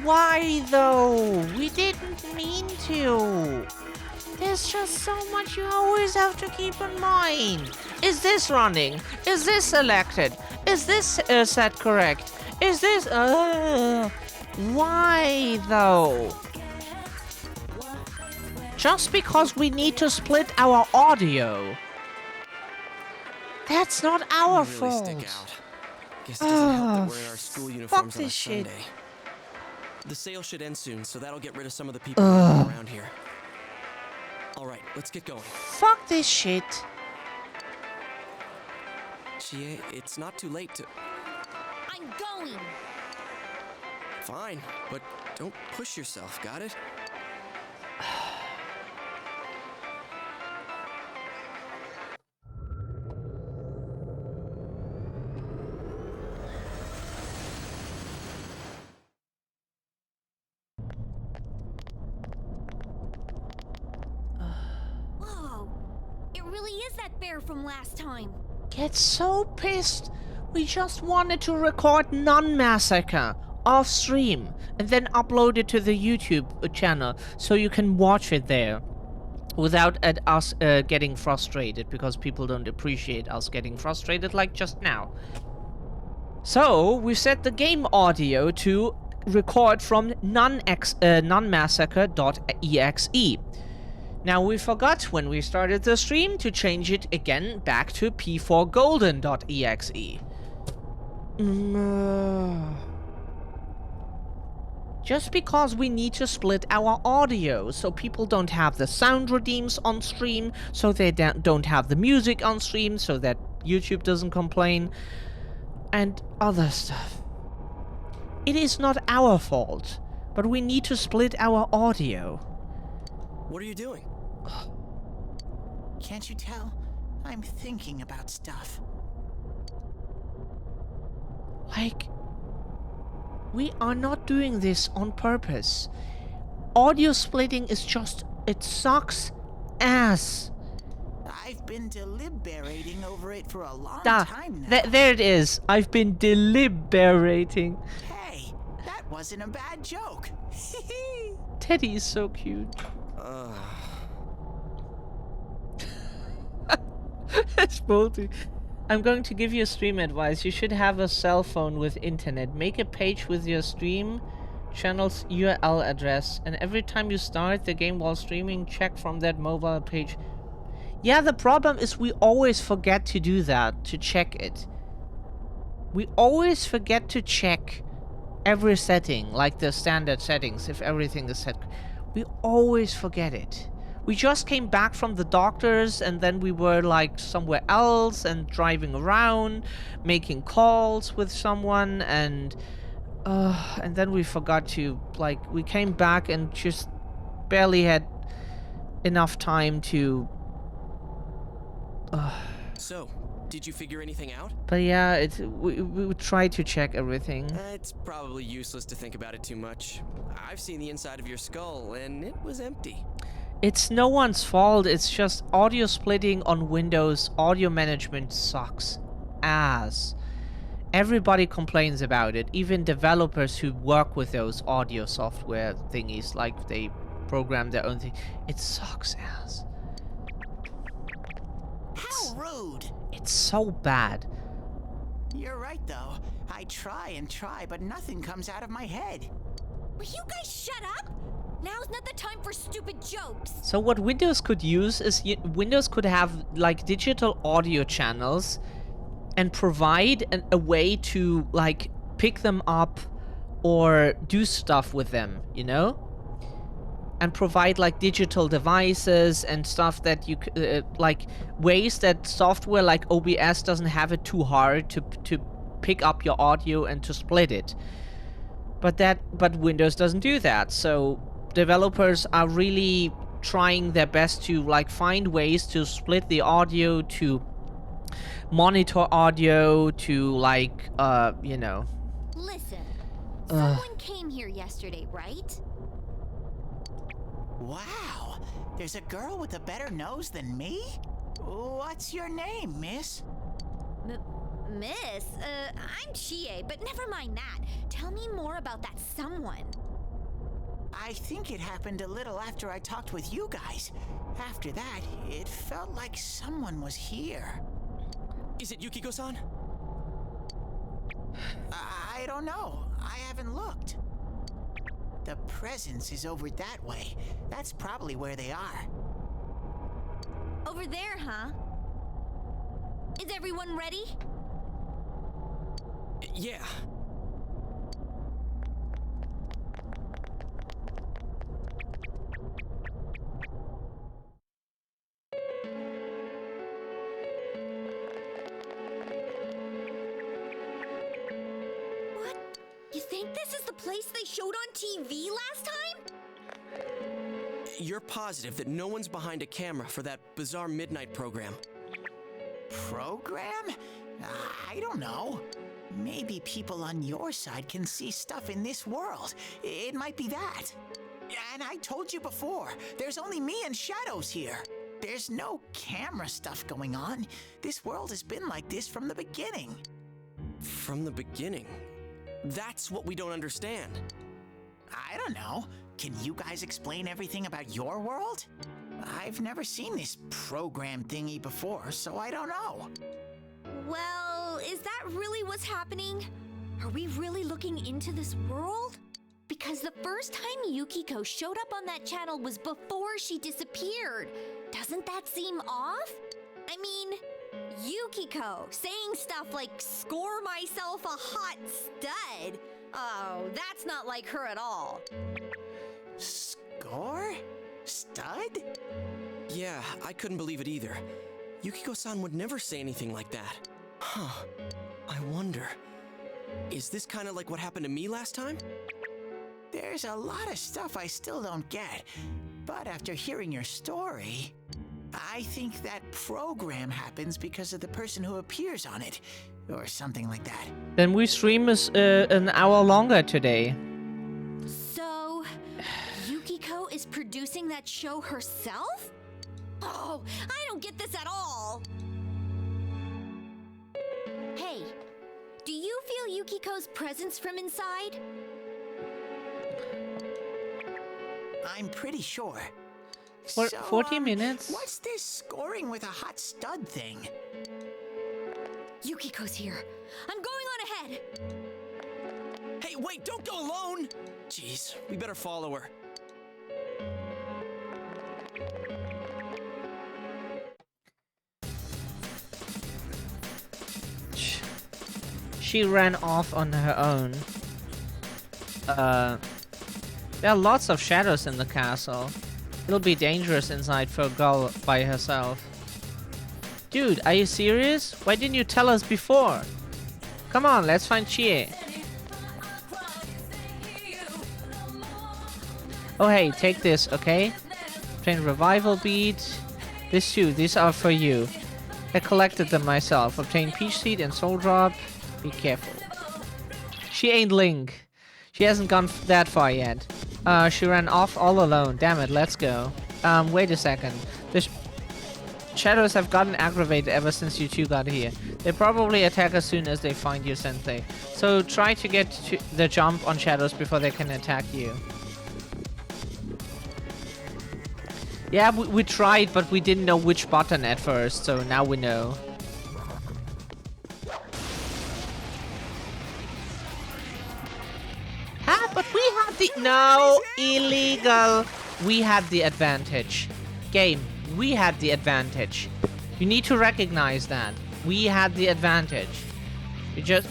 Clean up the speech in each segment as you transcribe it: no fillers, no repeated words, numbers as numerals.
Why though? We didn't mean to. There's just so much you always have to keep in mind. Is this running? Is this selected? Is this set correct? Is this... Why though? Just because we need to split our audio. That's not our fault. Stick out. Guess it doesn't help that we're in our school uniforms on a shit. Sunday. The sale should end soon, so that'll get rid of some of the people around here. All right, let's get going. Fuck this shit. Chie, it's not too late to... I'm going. Fine, but don't push yourself, got it? Whoa, it really is that bear from last time. Get so pissed. We just wanted to record Nun Massacre off stream and then upload it to the YouTube channel so you can watch it there without us getting frustrated, because people don't appreciate us getting frustrated like just now. So we set the game audio to record from nunmassacre.exe. Now we forgot when we started the stream to change it again back to p4golden.exe. Just because we need to split our audio so people don't have the sound redeems on stream, so they don't have the music on stream, so that YouTube doesn't complain, and other stuff. It is not our fault, but we need to split our audio. What are you doing? Can't you tell? I'm thinking about stuff. Like, we are not doing this on purpose. Audio splitting is just, it sucks ass. I've been deliberating over it for a long Da, time now. there it is. I've been deliberating. Hey, that wasn't a bad joke. Teddy is so cute. That's bolty. I'm going to give you stream advice. You should have a cell phone with internet. Make a page with your stream channel's URL address, and every time you start the game while streaming, check from that mobile page. Yeah, the problem is we always forget to do that, to check it. We always forget to check every setting, like the standard settings, if everything is set. We always forget it. We just came back from the doctors, and then we were like somewhere else and driving around, making calls with someone, and then we forgot to, like, we came back and just barely had enough time to So, did you figure anything out? but yeah, we would try to check everything. It's probably useless to think about it too much. I've seen the inside of your skull, and it was empty. It's no one's fault, it's just audio splitting on Windows. Audio management sucks ass. Everybody complains about it, even developers who work with those audio software thingies, like they program their own thing. It sucks ass. How rude. It's so bad. You're right, though. I try and try, but nothing comes out of my head. Will you guys shut up? Now's not the time for stupid jokes. So what Windows could use is Windows could have like digital audio channels and provide a way to like pick them up or do stuff with them, you know? And provide like digital devices and stuff that you like ways that software like OBS doesn't have it too hard to pick up your audio and to split it. But Windows doesn't do that. So developers are really trying their best to like find ways to split the audio, to monitor audio, to like you know. Listen, someone came here yesterday, right? Wow, there's a girl with a better nose than me? What's your name, miss? Miss, I'm Chie, but never mind that. Tell me more about that someone. I think it happened a little after I talked with you guys. After that, it felt like someone was here. Is it Yukiko-san? I don't know. I haven't looked. The presence is over that way. That's probably where they are. Over there, huh? Is everyone ready? Yeah. What? You think this is the place they showed on TV last time? You're positive that no one's behind a camera for that bizarre midnight program? Program? I don't know. Maybe people on your side can see stuff in this world. It might be that. And I told you before, there's only me and Shadows here. There's no camera stuff going on. This world has been like this from the beginning. From the beginning? That's what we don't understand. I don't know. Can you guys explain everything about your world? I've never seen this program thingy before, so I don't know. Well, is that really what's happening? Are we really looking into this world? Because the first time Yukiko showed up on that channel was before she disappeared. Doesn't that seem off? I mean, Yukiko saying stuff like, "Score myself a hot stud." Oh, that's not like her at all. Score? Stud? Yeah, I couldn't believe it either. Yukiko-san would never say anything like that. Huh. I wonder, is this kind of like what happened to me last time? There's a lot of stuff I still don't get. But after hearing your story, I think that program happens because of the person who appears on it. Or something like that. Then we stream is an hour longer today. So, Yukiko is producing that show herself? Oh, I don't get this at all. Hey, do you feel Yukiko's presence from inside? I'm pretty sure. For 40 minutes? What's this scoring with a hot stud thing? Yukiko's here. I'm going on ahead. Hey, wait, don't go alone! Jeez, we better follow her. She ran off on her own. There are lots of shadows in the castle. It'll be dangerous inside for a girl by herself. Dude, are you serious? Why didn't you tell us before? Come on, let's find Chie. Oh hey, take this, okay? Obtain revival bead. This too, these are for you. I collected them myself. Obtain peach seed and soul drop. Be careful. She ain't Link. She hasn't gone that far yet. She ran off all alone. Damn it, let's go. Wait a second. The shadows have gotten aggravated ever since you two got here. They probably attack as soon as they find you, Sensei. So try to get to the jump on shadows before they can attack you. Yeah, we tried, but we didn't know which button at first, so now we know. But we had the... No, illegal. We had the advantage. Game, we had the advantage. You need to recognize that. We had the advantage. You just...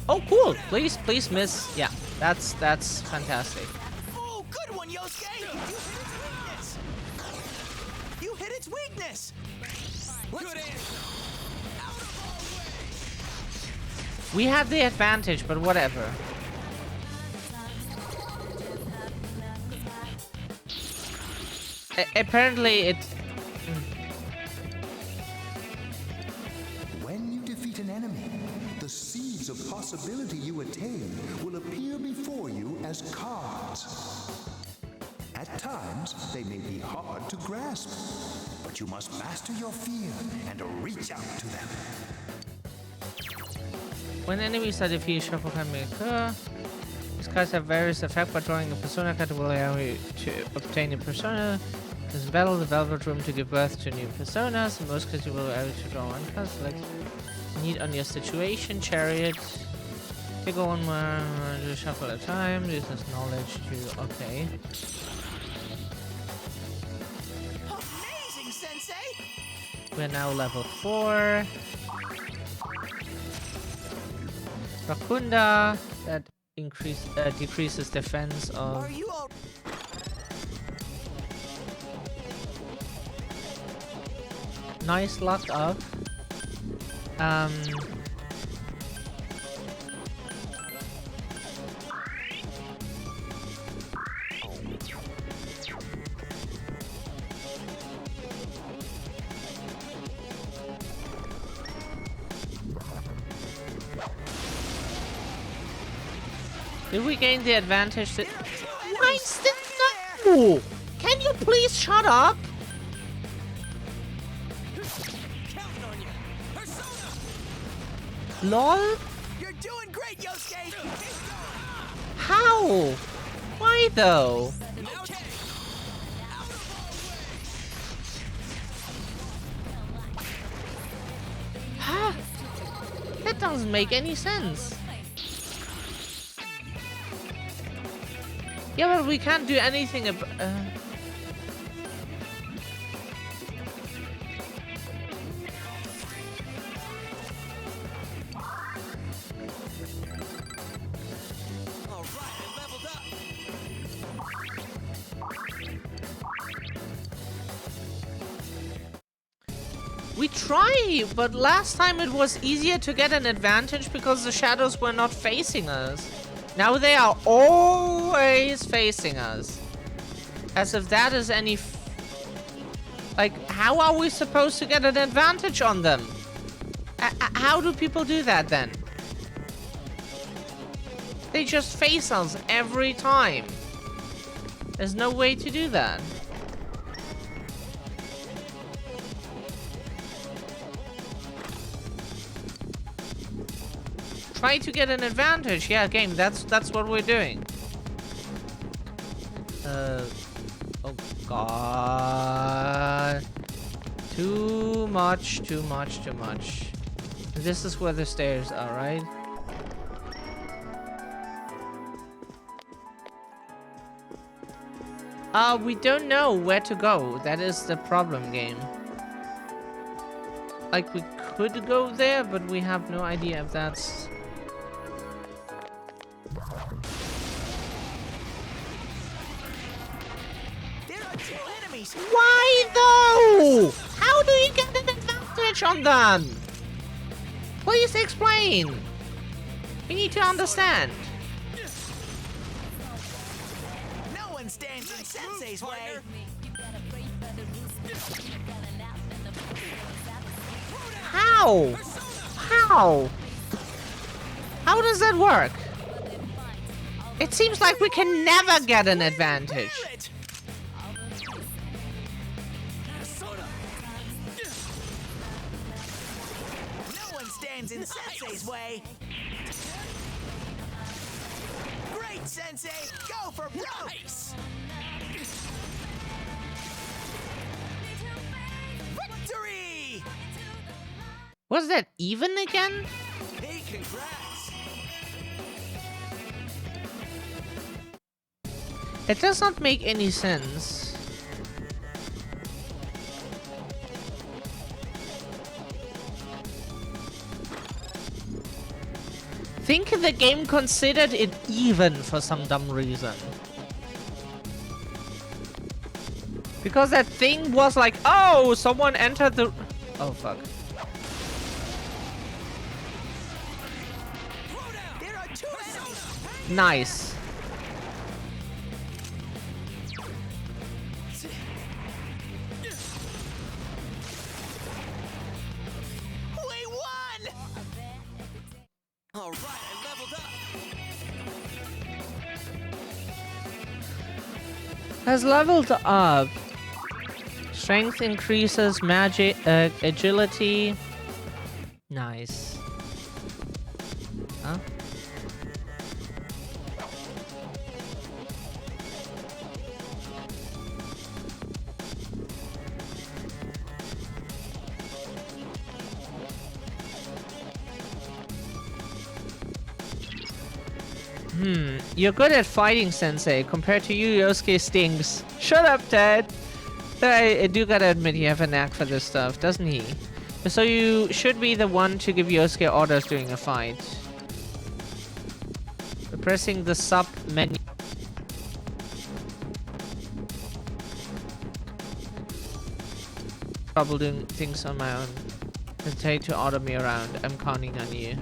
Oh, cool. Please miss. Yeah, that's fantastic. Oh, good one, Yosuke! You hit its weakness! Good answer. We had the advantage, but whatever. Apparently it... When you defeat an enemy, the seeds of possibility you attain will appear before you as cards. At times, they may be hard to grasp, but you must master your fear and reach out to them. When enemies are defeated, shuffle can be occur. These cards have various effects, but drawing a persona card will allow you to obtain a persona. This battle the Velvet Room to give birth to new personas. In most cases, you will be able to draw one card. Select need on your situation, chariot. Take one more, just shuffle at a time. This is knowledge to okay. Amazing, Sensei! We're now level 4. Rakunda, that decreases defense of. Are you all... Nice luck up. Did we gain the advantage that— Why is this no? Can you please shut up? Counting on you. Persona! LOL? You're doing great, Yosuke! How? Why though? Okay. Huh? That doesn't make any sense. Yeah, but we can't do anything about. All right, I leveled up. We try, but last time it was easier to get an advantage because the shadows were not facing us. Now they are always facing us. As if that is any like, how are we supposed to get an advantage on them? How do people do that then? They just face us every time. There's no way to do that. Try to get an advantage. Yeah, game, that's what we're doing. Oh god. Too much. This is where the stairs are, right? We don't know where to go. That is the problem, game. Like, we could go there, but we have no idea if that's... There are 2 enemies! Why though? How do you get an advantage on them? Please explain. We need to understand. No one stands in Sensei's way! How? How? How does that work? It seems like we can never get an advantage. It! No one stands in Sensei's way! Great, Sensei! Go for broke! Victory! Was that even again? Hey, congrats. It does not make any sense. Think the game considered it even for some dumb reason. Because that thing was like, oh, someone entered the... Oh, fuck. There are 2 enemies! Nice. We won! All right, I leveled up. Has leveled up. Strength increases magic agility. Nice. Huh? You're good at fighting, Sensei. Compared to you, Yosuke stinks. Shut up, Dad. I do gotta admit, you have a knack for this stuff, doesn't he? So you should be the one to give Yosuke orders during a fight. Pressing the sub menu. Trouble doing things on my own. Hesitate to order me around. I'm counting on you.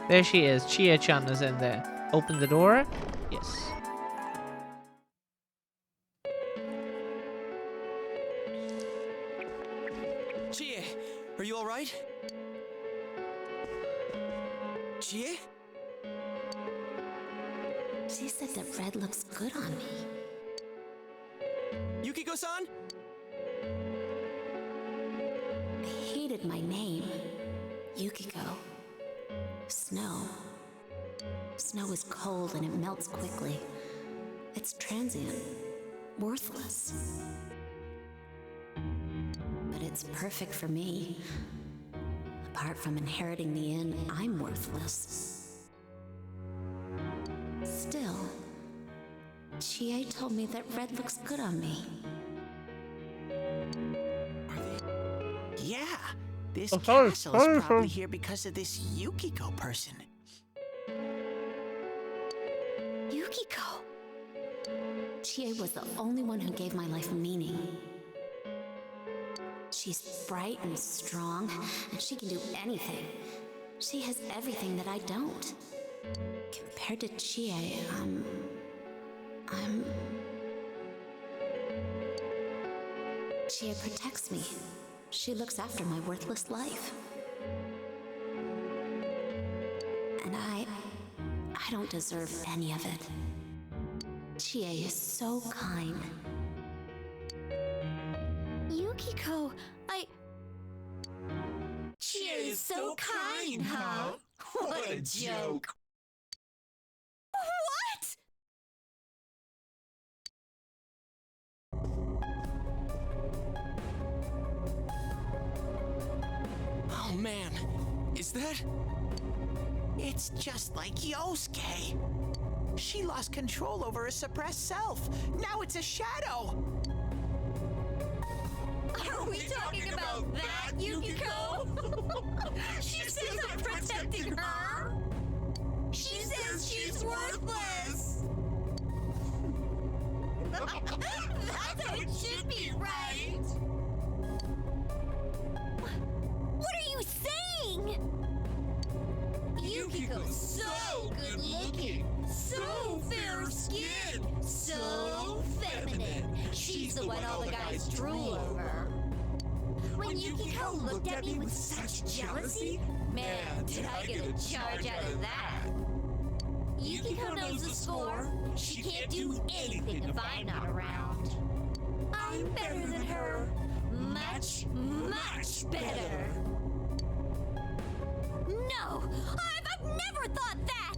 There she is. Chie-chan is in there. Open the door. Yes. Chie, are you alright? Chie? She said that red looks good on me. Yukiko-san? I hated my name. Yukiko. Snow. Snow is cold and it melts quickly. It's transient. Worthless. But it's perfect for me. Apart from inheriting the inn, I'm worthless. Still, Chie told me that red looks good on me. Yeah, this Of course, castle is of probably course. here because of this Yukiko person. Yukiko! Chie was the only one who gave my life meaning. She's bright and strong, and she can do anything. She has everything that I don't. Compared to Chie, Chie protects me. She looks after my worthless life. And I don't deserve any of it. Chie is so kind. Yukiko, Chie is so kind, huh? What a joke. What? Oh man, is that? It's just like Yosuke. She lost control over her suppressed self. Now it's a shadow. Are we talking about that, Yukiko? She says I'm protecting her. She says she's worthless. That's how it should be, right? What are you saying? Yukiko's so good looking, so fair skinned, so feminine. She's the one all the guys drool over. When Yukiko looked at me with such jealousy, man, did I get a charge out of that. Yukiko knows the score. She can't do anything if I'm not around. I'm better than her. Much, much better. No! I've never thought that!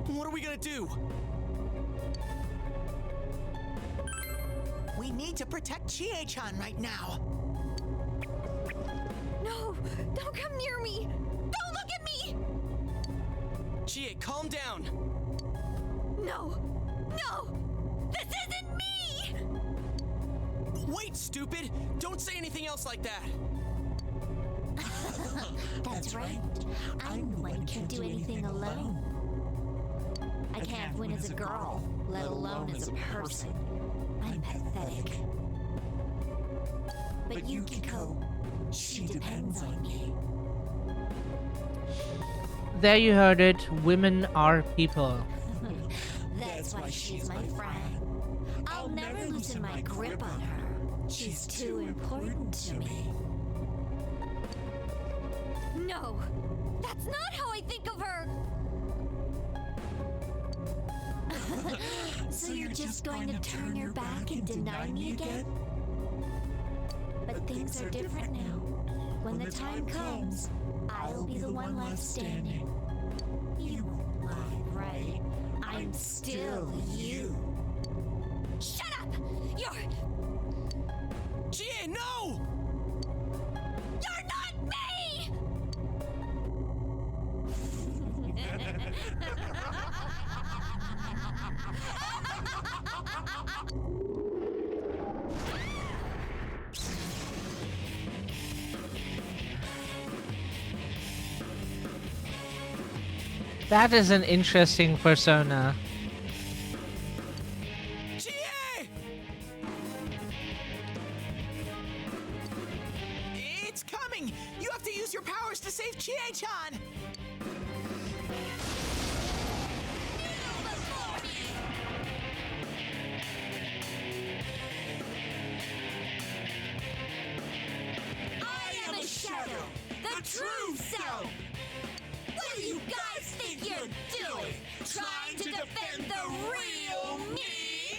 What are we gonna do? We need to protect Chie-chan right now. No! Don't come near me! Don't look at me! Chie, calm down. No! No! This isn't me! Wait, stupid! Don't say anything else like that. That's right. I'm the one who can't do anything alone. I can't win as a girl, let alone as a person. I'm pathetic. But Yukiko, she depends on me. There you heard it. Women are people. That's why she's my friend. I'll never loosen my grip on her. She's too important to me. No! That's not how I think of her! So you're just going to turn your back and deny me again? But things are different now. When the time comes, I'll be the one left standing. You won't lie, right? I'm still you. Shut up! You're Chie, no! not me! That is an interesting persona. Chie! It's coming! You have to use your powers to save Chie-chan! I am a shadow, the true self. What do you guys think you're doing? Trying to defend the real me?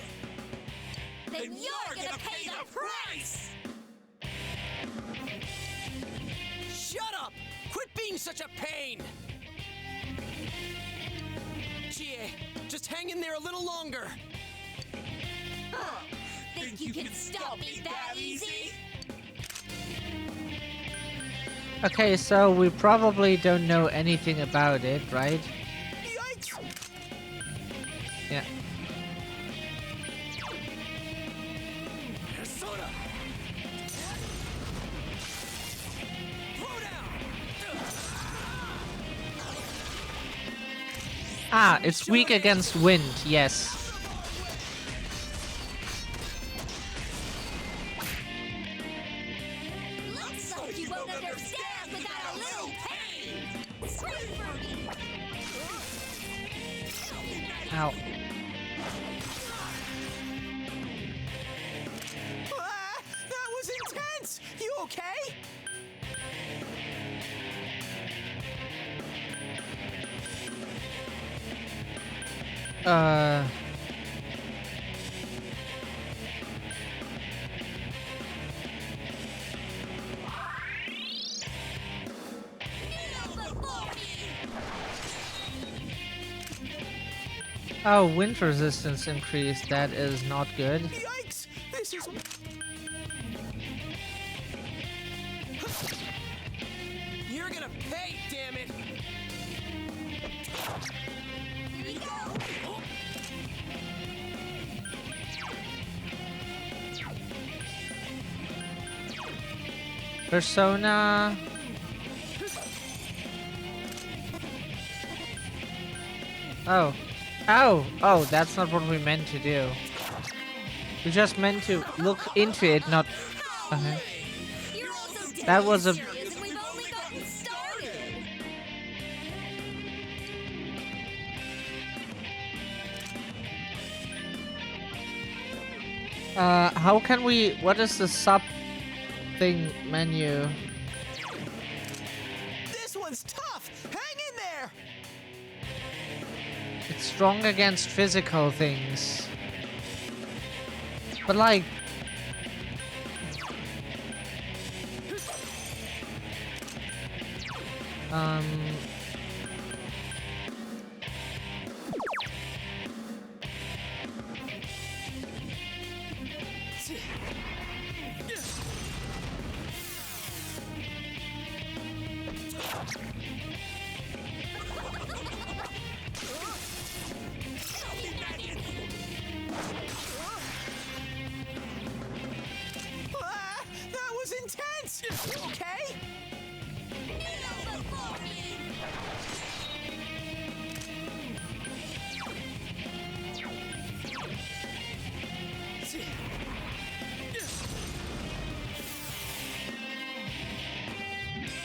Then you're gonna pay the price! Shut up! Quit being such a pain! Chie, just hang in there a little longer. Think you can stop me that easy? Okay, so we probably don't know anything about it, right? Yikes! Yeah. Persona! Throw down! Ah, it's weak against wind, yes. Looks like you won't understand without a little pain! Scream for me! Ow. That was intense! You okay? Kneel before me! Oh, wind resistance increased. That is not good. Yikes! This is... You're gonna pay, damn it! Here we go! Persona. Oh. Oh! Oh, that's not what we meant to do. We just meant to look into it, not... Okay. You're also dead That was a... serious and we've only gotten started! How can we... What is the sub thing menu? This one's tough! Hang in there! It's strong against physical things. But like... That was intense! You okay? Kneel before me!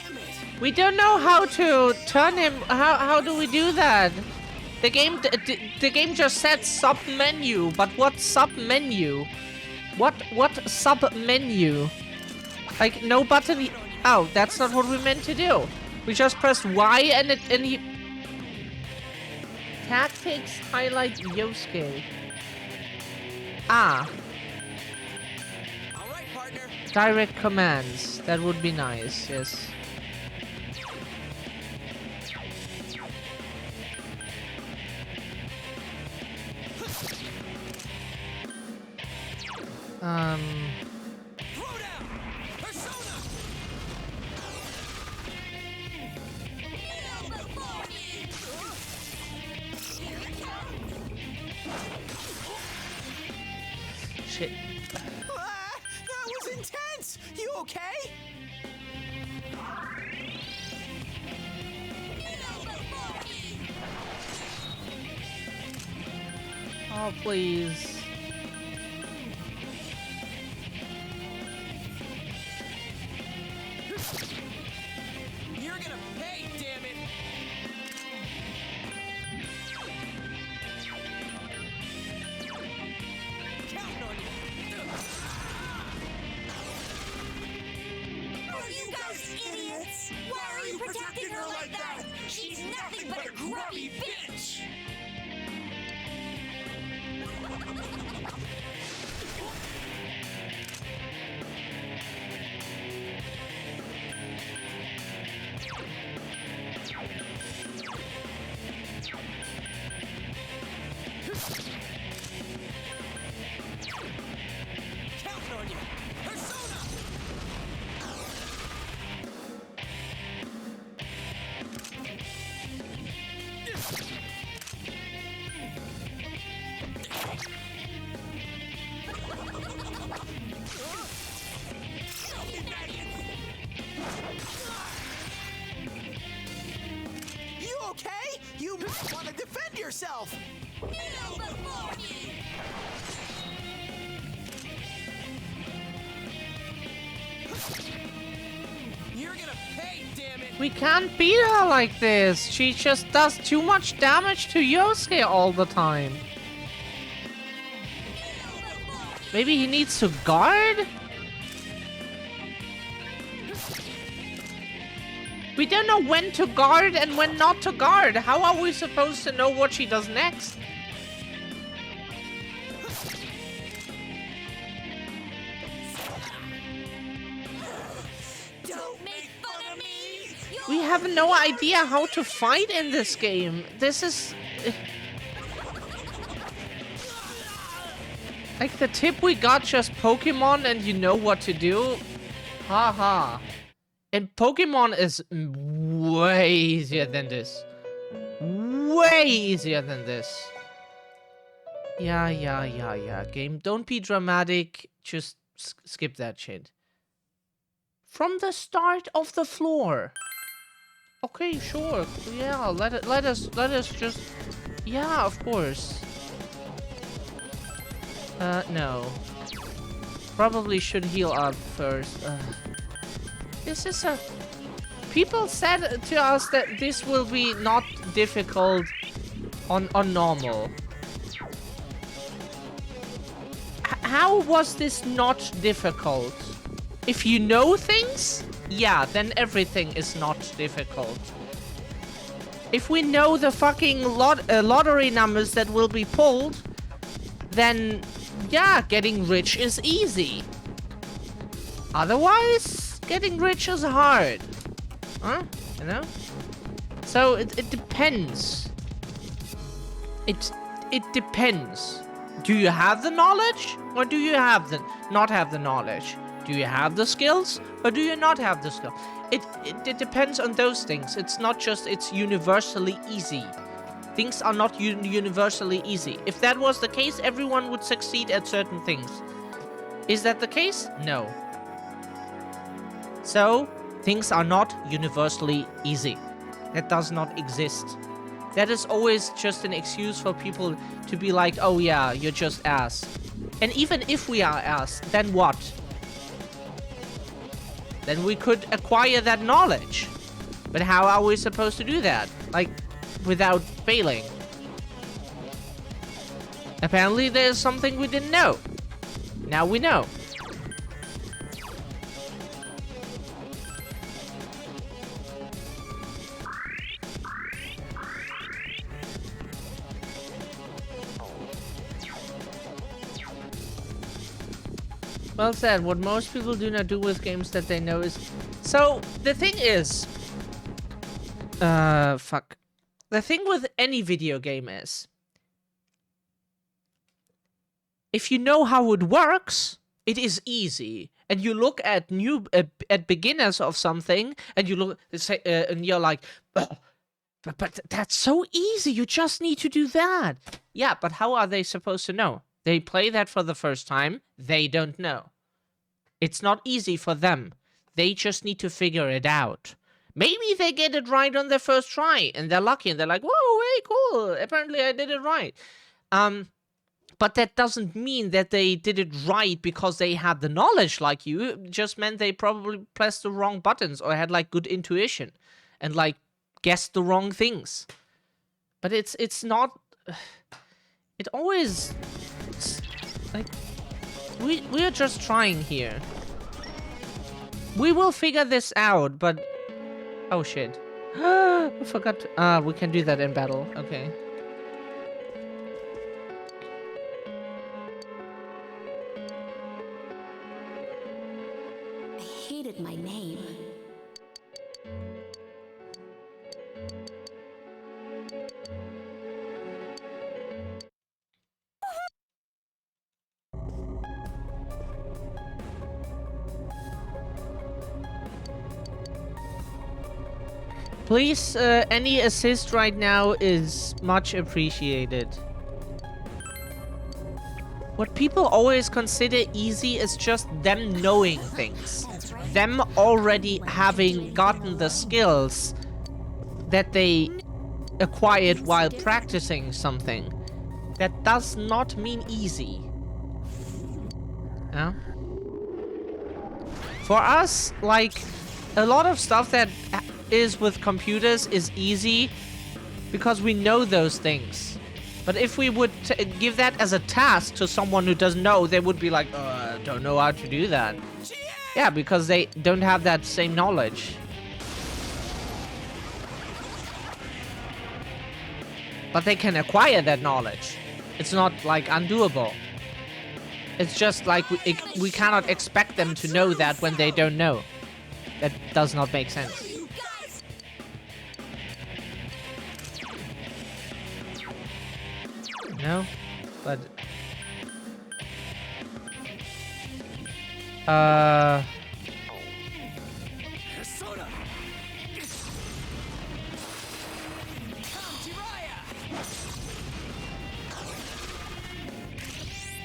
Damn it! We don't know how to turn him. How do we do that? The game just said sub menu, but what sub menu? What sub menu? Like no button. Oh, that's not what we meant to do. We just pressed Y and he. Tactics highlight Yosuke. Ah, All right, partner. direct commands. That would be nice, yes. Throw down. Persona. Shit. That was intense! You okay? Oh, please. You're gonna pay, damn it. Counting on you. Are you guys idiots? Why are you protecting her like that? She's nothing but a grubby bitch! Counting on you. Persona. You okay? You might want to defend yourself! You're gonna pay, damn it. We can't beat her like this. She just does too much damage to Yosuke all the time. Maybe he needs to guard? We don't know when to guard and when not to guard. How are we supposed to know what she does next? Don't make fun of me! We have no idea how to fight in this game. This is... like the tip we got, just Pokemon and you know what to do. Haha. And Pokemon is way easier than this. Way easier than this. Yeah. Game, don't be dramatic. Just skip that shit. From the start of the floor. Okay, sure. Yeah, let us just... yeah, of course. No. Probably should heal up first. This is a... people said to us that this will be not difficult on normal. How was this not difficult? If you know things, yeah, then everything is not difficult. If we know the fucking lottery numbers that will be pulled, then yeah, getting rich is easy. Otherwise, getting rich is hard. Huh? You know? So it depends. It depends. Do you have the knowledge, or do you have the not have the knowledge? Do you have the skills, or do you not have the skill? It depends on those things. It's not just it's universally easy. Things are not universally easy. If that was the case, everyone would succeed at certain things. Is that the case? No. So, things are not universally easy. That does not exist. That is always just an excuse for people to be like, oh yeah, you're just ass. And even if we are ass, then what? Then we could acquire that knowledge. But how are we supposed to do that? Like, without failing? Apparently there's something we didn't know. Now we know. Well said. What most people do not do with games that they know is... So, the thing is... fuck. The thing with any video game is... If you know how it works, it is easy. And you look at at beginners of something, and you look... and you're like... But that's so easy. You just need to do that. Yeah, but how are they supposed to know? They play that for the first time. They don't know. It's not easy for them. They just need to figure it out. Maybe they get it right on their first try, and they're lucky, and they're like, whoa, hey, cool. Apparently I did it right. But that doesn't mean that they did it right because they had the knowledge like you. It just meant they probably pressed the wrong buttons or had, like, good intuition. And, like, guessed the wrong things. But it's not... It always... It's like... We are just trying here. We will figure this out, but... Oh, shit. I forgot to... we can do that in battle. Okay. I hated my name. Please, any assist right now is much appreciated. What people always consider easy is just them knowing things. Them already having gotten the skills that they acquired while practicing something. That does not mean easy. Yeah? For us, like, a lot of stuff that is with computers is easy because we know those things. But if we would give that as a task to someone who doesn't know, they would be like, I don't know how to do that. Yeah, because they don't have that same knowledge. But they can acquire that knowledge. It's not, like, undoable. It's just like we cannot expect them to know that when they don't know. That does not make sense. No, but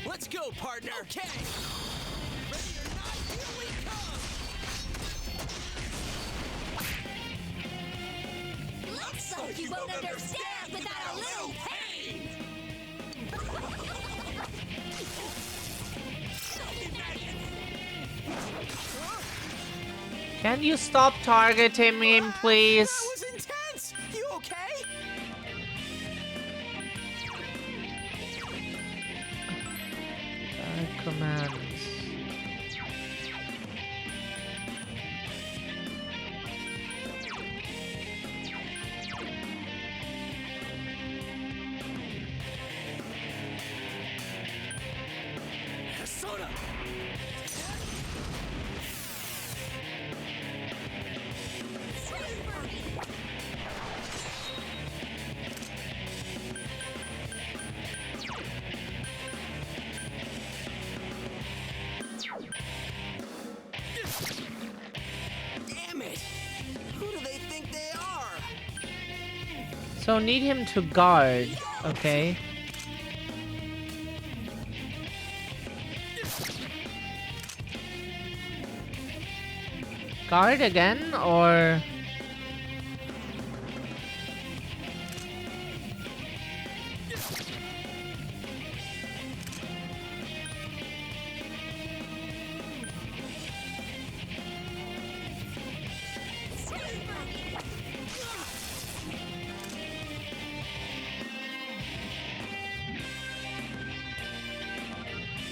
Let's go, partner. Okay. Ready or not, here we come. Looks like you won't understand without a little pain. can you stop targeting him, please? That was intense. You okay? Commands. Persona. Damn it! Who do they think they are? So need him to guard, okay? Guard again, or...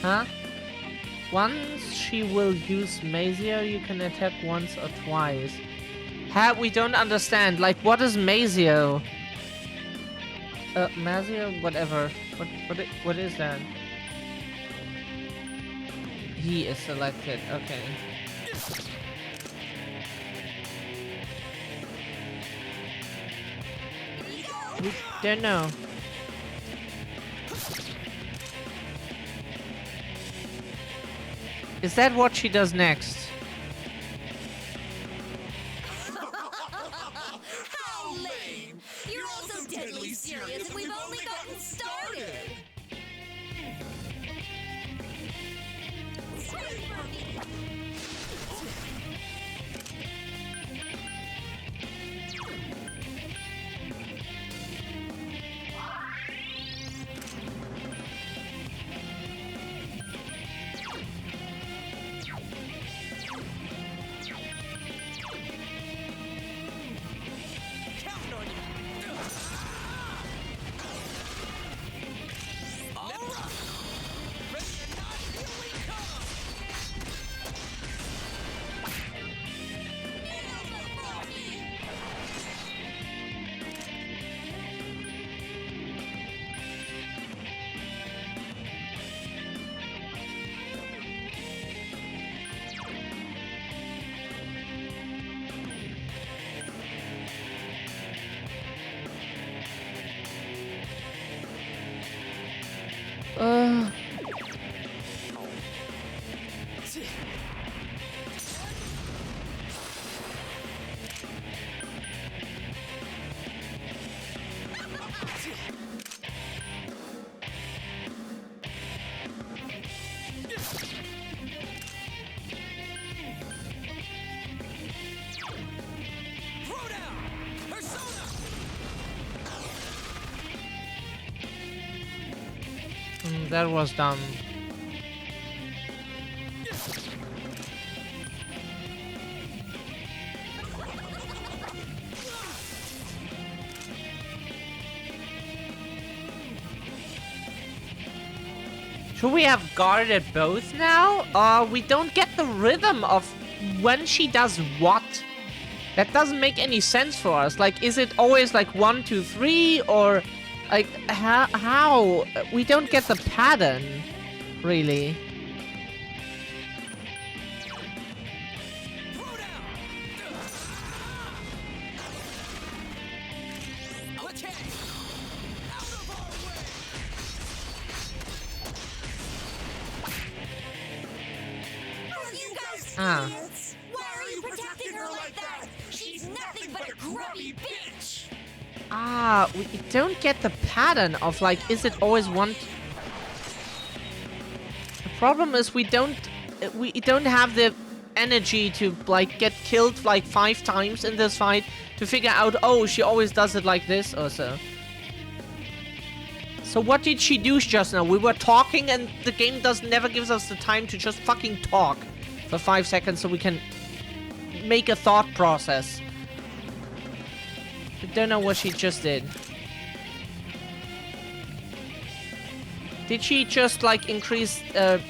Huh? Once she will use Mazio, you can attack once or twice. We don't understand. Like, what is Mazio? Mazio? Whatever. What is that? He is selected. Okay. We don't know. Is that what she does next? How lame! You're all so deadly serious, and we've only gotten started. That was dumb. Should we have guarded both now? We don't get the rhythm of when she does what. That doesn't make any sense for us. Like, is it always like 1, 2, 3, or like how? We don't get the pattern, really. Ah. Why are you protecting her like that? She's nothing but a grubby bitch! Ah, we don't get the pattern of like, is it always one? The problem is we don't have the energy to like get killed like 5 times in this fight to figure out, oh, she always does it like this or so. So what did she do just now? We were talking and the game never gives us the time to just fucking talk for 5 seconds so we can make a thought process. I don't know what she just did. Did she just like increase the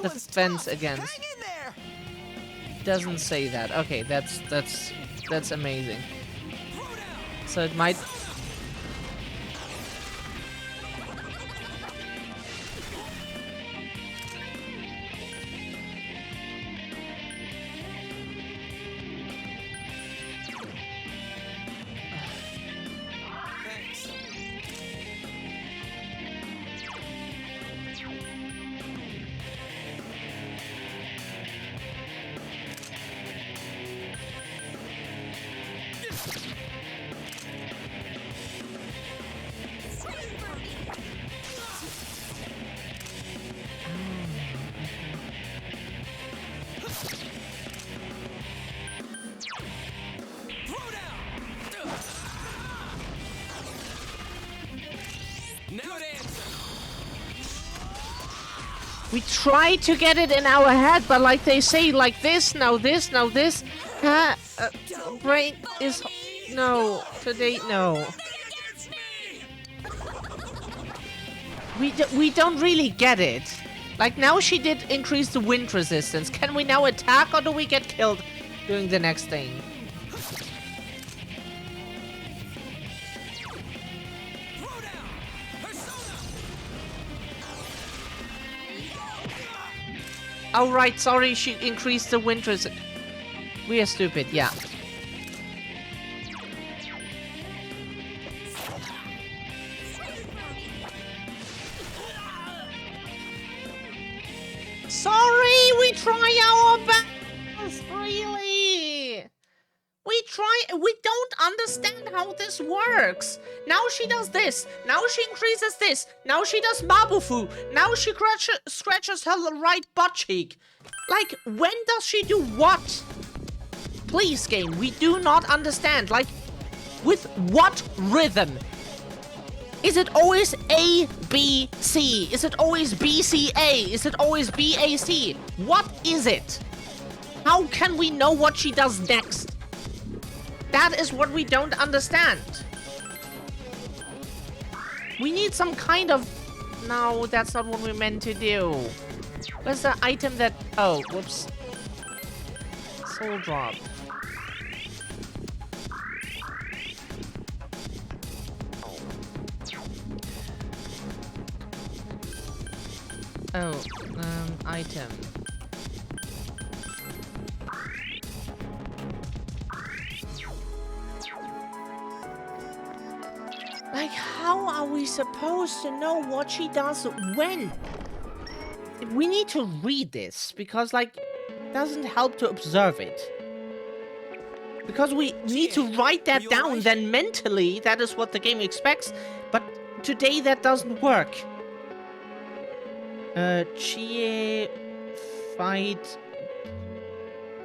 defense against? Hang in there. Doesn't say that. Okay, that's amazing. So it might. We try to get it in our head, but like they say, like this, now this, now this. Brain is... No. Today, no. We don't really get it. Like now she did increase the wind resistance. Can we now attack or do we get killed doing the next thing? Oh, right, sorry, she increased the wind We are stupid, yeah. Sorry, we try our best, really. We don't understand how this works. Now she does this. Now she increases this. Now she does Mabufu. Now she scratches her right butt cheek. Like, when does she do what? Please, game, we do not understand. Like, with what rhythm? Is it always A, B, C? Is it always B, C, A? Is it always B, A, C? What is it? How can we know what she does next? That is what we don't understand. We need some kind of... No, that's not what we meant to do. Where's the item that... Oh, whoops. Soul drop. Oh, item. Like, how are we supposed to know what she does when? We need to read this, because, like, it doesn't help to observe it. Because we need to write that down, right? then mentally, that is what the game expects. But today, that doesn't work. Chie... Fight...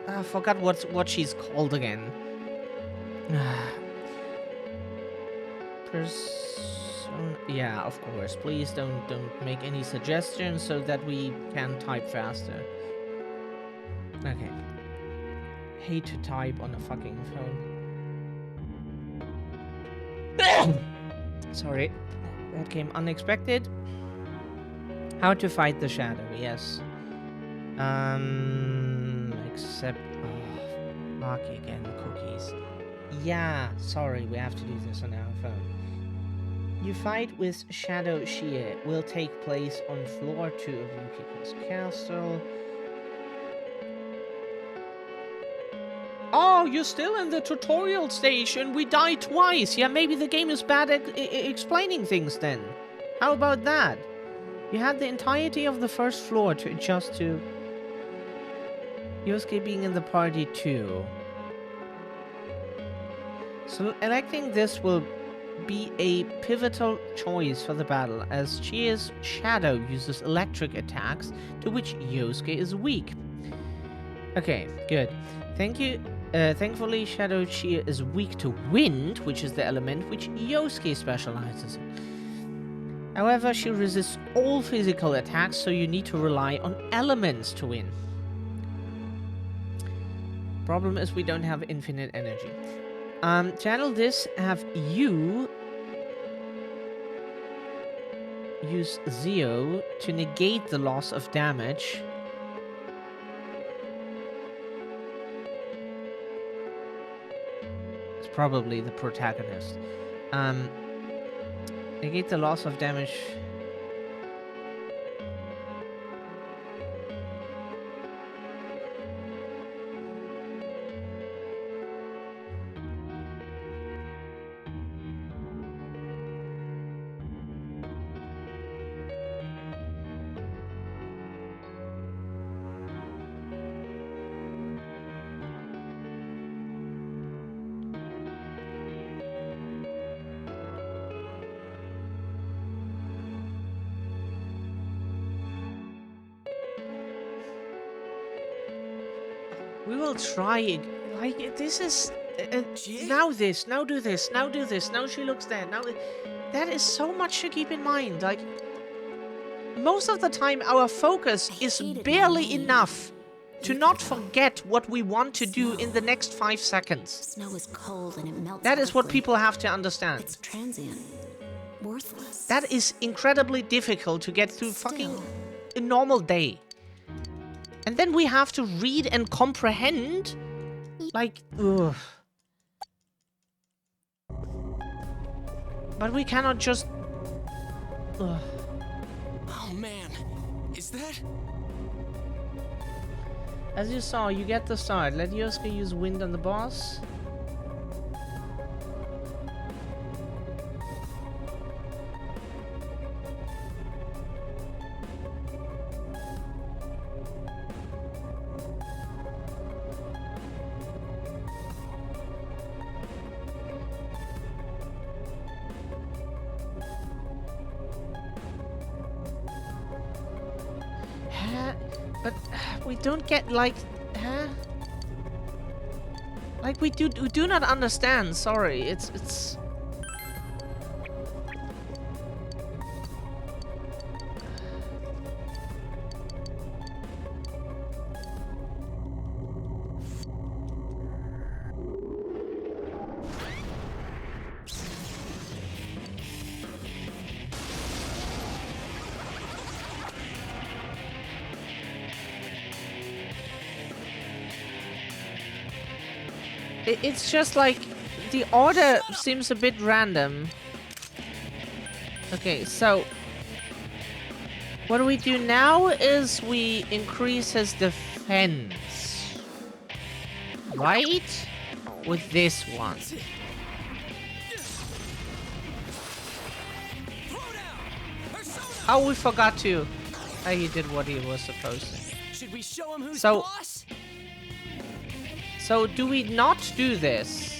I forgot what she's called again. Yeah, of course. Please don't make any suggestions so that we can type faster. Okay. Hate to type on a fucking phone. Sorry. That came unexpected. How to fight the shadow, yes. Except... Oh, fuck again, cookies. Yeah, sorry, we have to do this on our phone. You fight with Shadow Shie will take place on floor 2 of Yukiko's castle. Oh, you're still in the tutorial stage and we died twice. Yeah, maybe the game is bad at explaining things then. How about that? You had the entirety of the first floor to adjust to Yosuke being in the party too. So electing this will be a pivotal choice for the battle, as Chie's shadow uses electric attacks to which Yosuke is weak. Okay, good. Thank you. Thankfully, Shadow Chie is weak to wind, which is the element which Yosuke specializes in. However, she resists all physical attacks, so you need to rely on elements to win. Problem is we don't have infinite energy. Channel this, have you use Zio to negate the loss of damage. It's probably the protagonist. Negate the loss of damage. We will try. Like, this is... now this, now do this, now do this, now she looks there, now... That is so much to keep in mind. Like, most of the time our focus is barely enough to not forget what we want to do in the next 5 seconds. Snow is cold and it melts. That is what quickly. people have to understand. It's transient. Worthless. That is incredibly difficult to get through fucking a normal day. And then we have to read and comprehend. Like, ugh. But we cannot just... Ugh. Oh man, is that... As you saw, you get the start. Let Yosuke use wind on the boss. But we don't get like, like we do not understand. Sorry, it's. It's just like the order seems a bit random. Okay, so what we do now is we increase his defense, right? With this one. Oh, we forgot to. Oh, he did what he was supposed to. Should we show him who's So- boss? So do we not do this?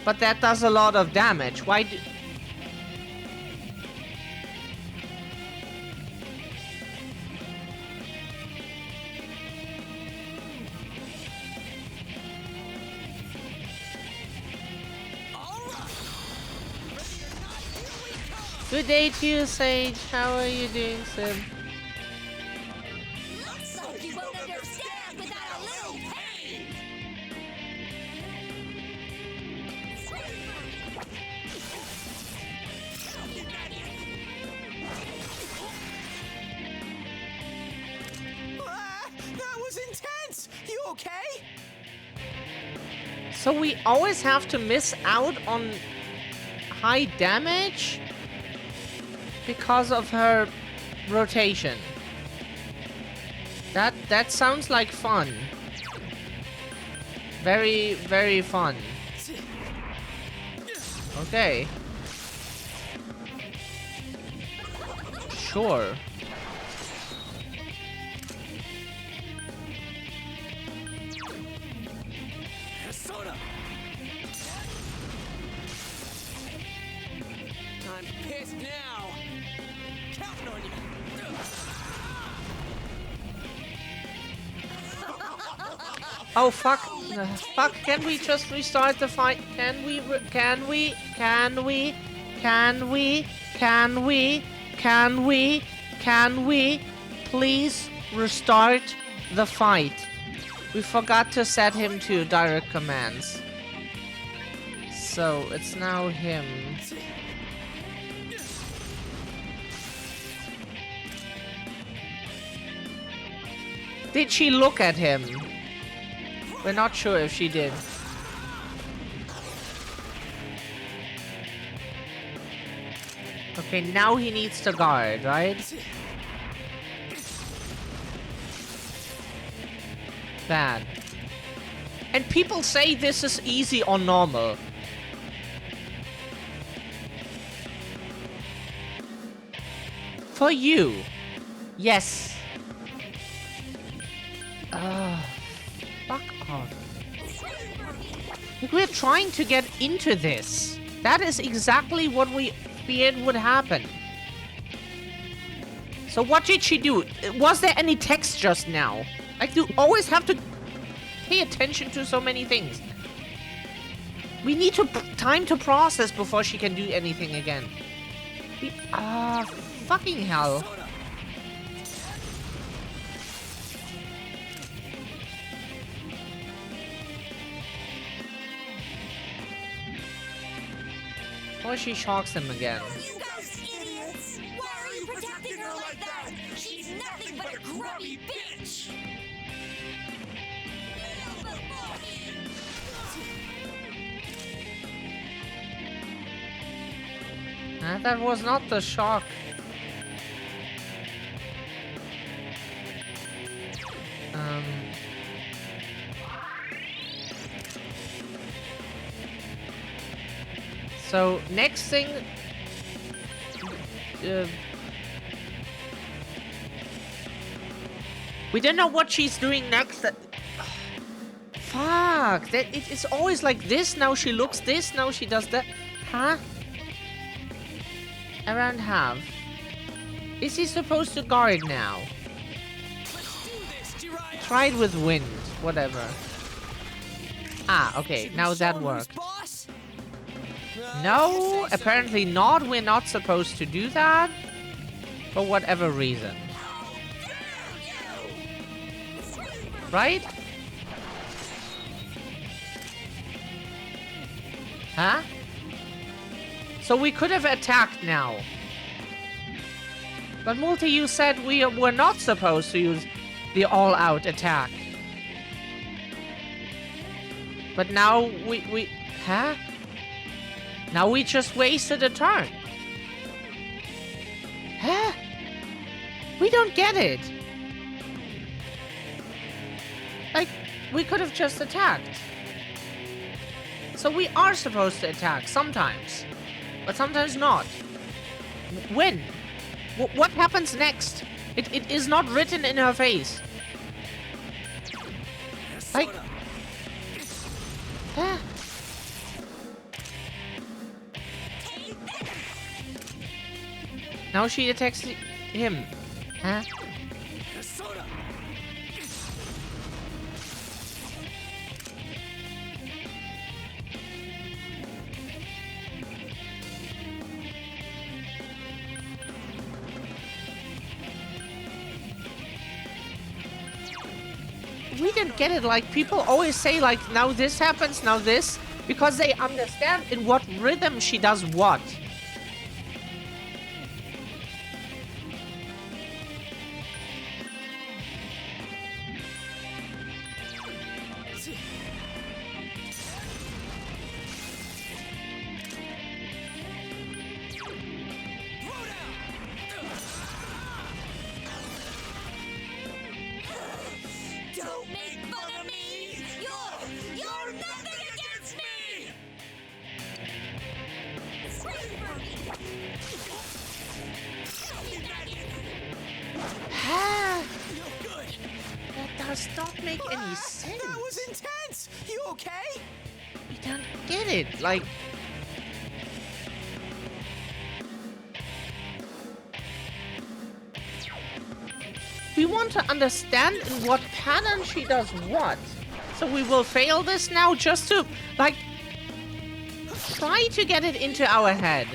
But that does a lot of damage. Why do... Good day to you, Sage. How are you doing, Sim? Looks like you won't understand without a little pain. That was intense! You okay? So we always have to miss out on high damage because of her rotation. That sounds like fun. Very, very fun. Okay. Sure. Persona! I'm pissed now! Counting on you! Oh fuck! Fuck! Can we just restart the fight? Can we? Can we? Can we? Can we? Can we? Can we? Can we? Please restart the fight. We forgot to set him to direct commands. So it's now him. Did she look at him? We're not sure if she did. Okay, now he needs to guard, right? Bad. And people say this is easy or normal. For you. Yes. Fuck off. Like, we're trying to get into this. That is exactly what we feared would happen. So what did she do? Was there any text just now? Like, you always have to pay attention to so many things. We need time to process before she can do anything again. Fucking hell. Or she shocks him again. You guys idiots! Why are you protecting her like that? She's nothing but a grubby bitch! That was not the shock. So, next thing... we don't know what she's doing next. Fuck. It is always like this. Now she looks this. Now she does that. Huh? Around half. Is he supposed to guard now? Try it with wind. Whatever. Ah, okay. Now that worked. No, apparently not. We're not supposed to do that. For whatever reason. Right? Huh? So we could have attacked now. But Multi, you said we were not supposed to use the all-out attack. But now we... Huh? Now we just wasted a turn. Huh? We don't get it. Like, we could have just attacked. So we are supposed to attack sometimes. But sometimes not. When? What happens next? It is not written in her face. Like... Huh? Now she attacks him. Huh? We didn't get it. Like, people always say, like, now this happens, now this, because they understand in what rhythm she does what. Don't make fun of me! You're nothing against me! That does not make any sense. That was intense! You okay? We don't get it. Like... We want to understand in what pattern she does what. So we will fail this now just to, like, try to get it into our head.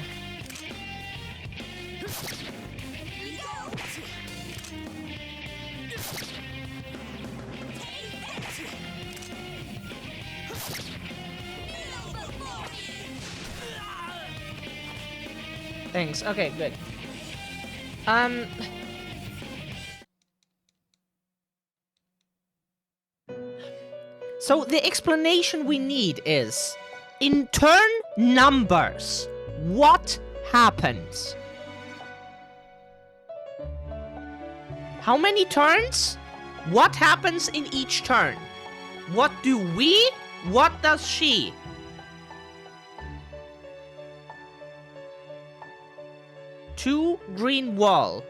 Thanks. Okay, good. So the explanation we need is, in turn numbers, what happens? How many turns? What happens in each turn? What do we? What does she? Two green wall.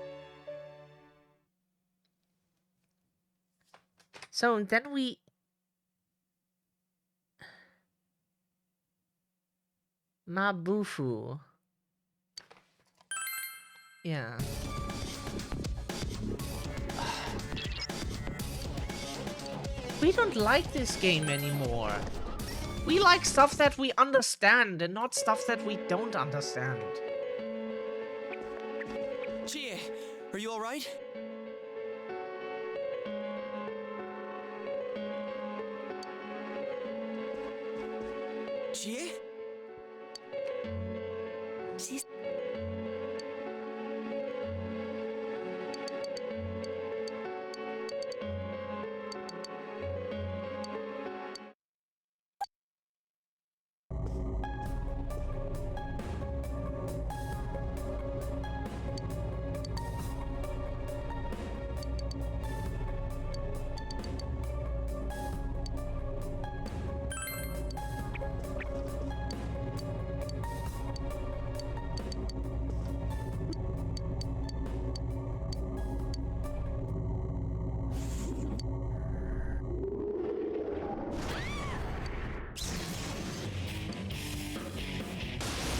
So then we... Mabufu. Yeah. We don't like this game anymore. We like stuff that we understand and not stuff that we don't understand. Chie, are you alright? Chie? She's...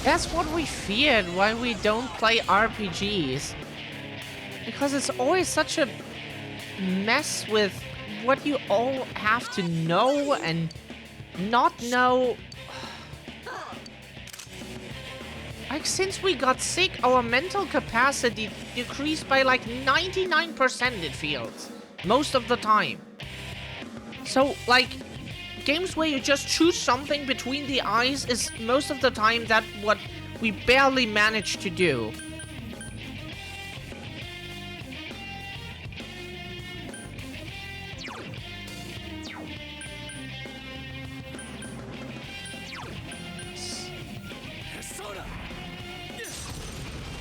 That's what we feared why we don't play RPGs. Because it's always such a mess with what you all have to know and not know. Like, since we got sick, our mental capacity decreased by like 99%, it feels. Most of the time. So, like, games where you just choose something between the eyes is most of the time that what we barely manage to do.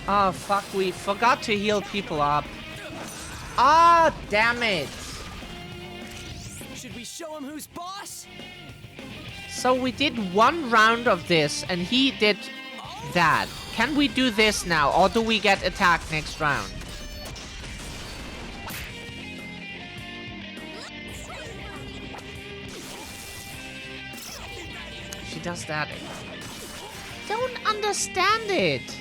Oh, fuck, we forgot to heal people up. Ah, damn it. Should we show him who's boss? So we did one round of this, and he did that. Can we do this now, or do we get attacked next round? She does that. Don't understand it.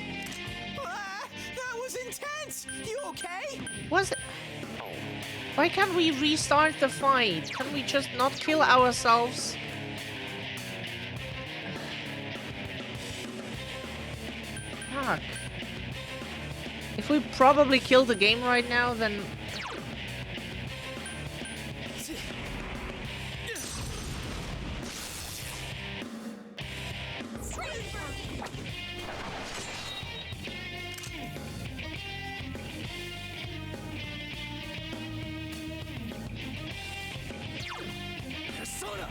That was intense! You okay? Was it? Why can't we restart the fight? Can we just not kill ourselves? Fuck. If we probably kill the game right now, then... Persona!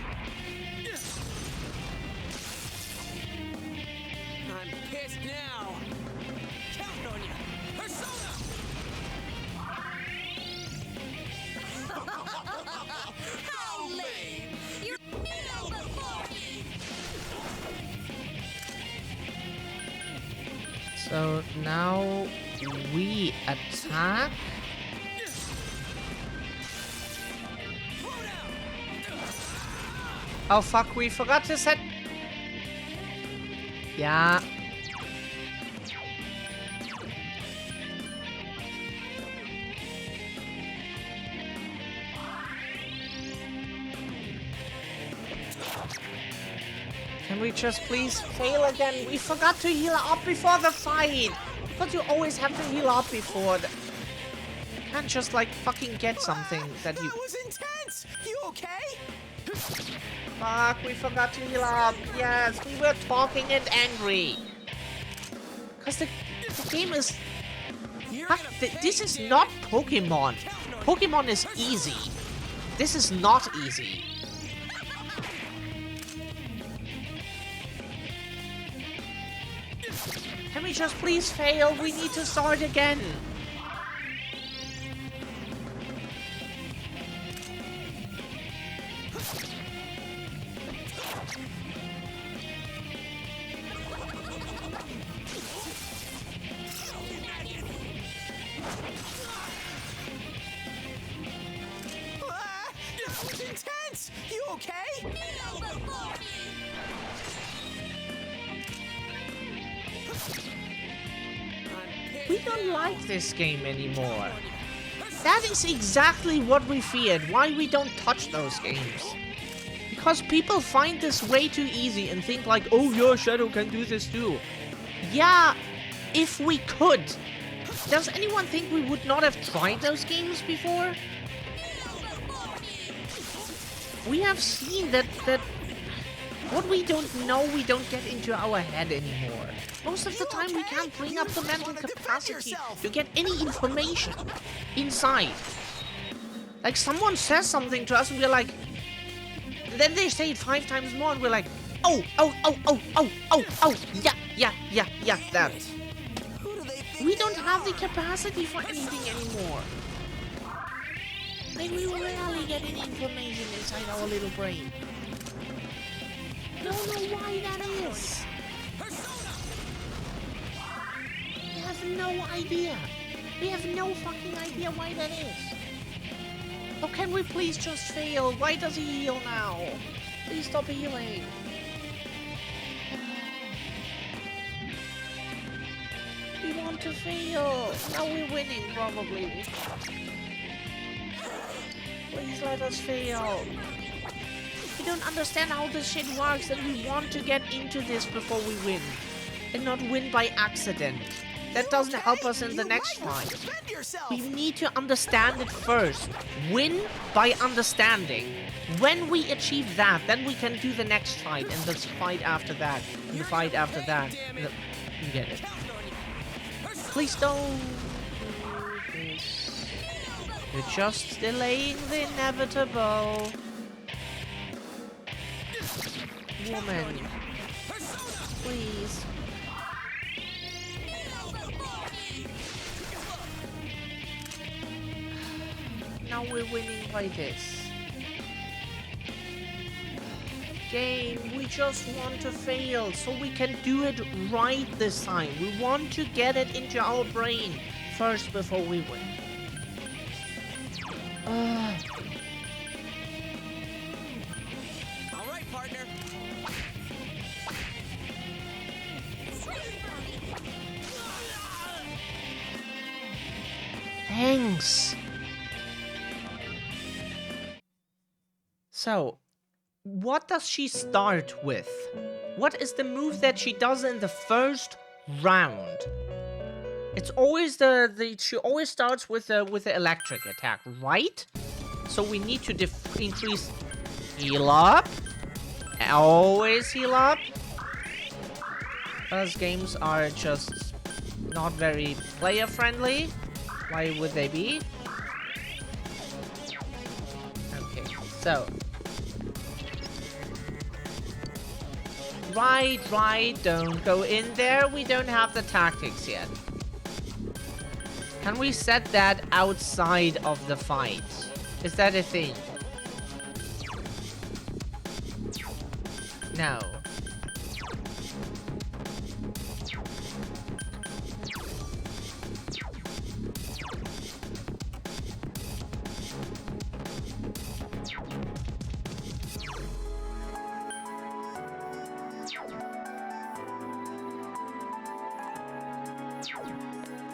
I'm pissed now! Count on you! Persona! How lame! You're kneel before me! So now we attack. Oh fuck, we forgot to set... Yeah. Can we just please fail again? We forgot to heal up before the fight. But you always have to heal up before. You can't just like fucking get something that you... That was intense! You okay? Fuck, we forgot to heal up. Yes, we were talking and angry. Because the game is... Fuck, this is not Pokemon. Pokemon is easy. This is not easy. Can we just please fail? We need to start again. That was intense! You okay? Kneel before me! We don't like this game anymore. That is exactly what we feared, why we don't touch those games. Because people find this way too easy and think like, oh yeah, Shadow can do this too. Yeah, if we could. Does anyone think we would not have tried those games before? We have seen that what we don't know, we don't get into our head anymore. Most of the time we can't bring up the mental capacity to get any information inside. Like someone says something to us and we're like, then they say it 5 times more and we're like, oh, yeah, that. We don't have the capacity for anything anymore. Like we rarely get any information inside our little brain. Don't know why that is. We have no idea. We have no fucking idea why that is. Oh, can we please just fail? Why does he heal now? Please stop healing. want to fail. Now we're winning, probably. Please let us fail. We don't understand how this shit works, and we want to get into this before we win. And not win by accident. That doesn't help us in the next fight. We need to understand it first. Win by understanding. When we achieve that, then we can do the next fight, and the fight after that, and the fight after that. You get it. Please don't do this. You're just delaying the inevitable. Woman. Please. Now we're winning by this. Game, we just want to fail so we can do it right this time. We want to get it into our brain first before we win. All right, partner. Thanks. So, what does she start with? What is the move that she does in the first round? It's always she always starts with the electric attack, right? So we need to increase heal up. Always heal up. Those games are just not very player friendly. Why would they be? Okay, so. Right, don't go in there. We don't have the tactics yet. Can we set that outside of the fight? Is that a thing? No.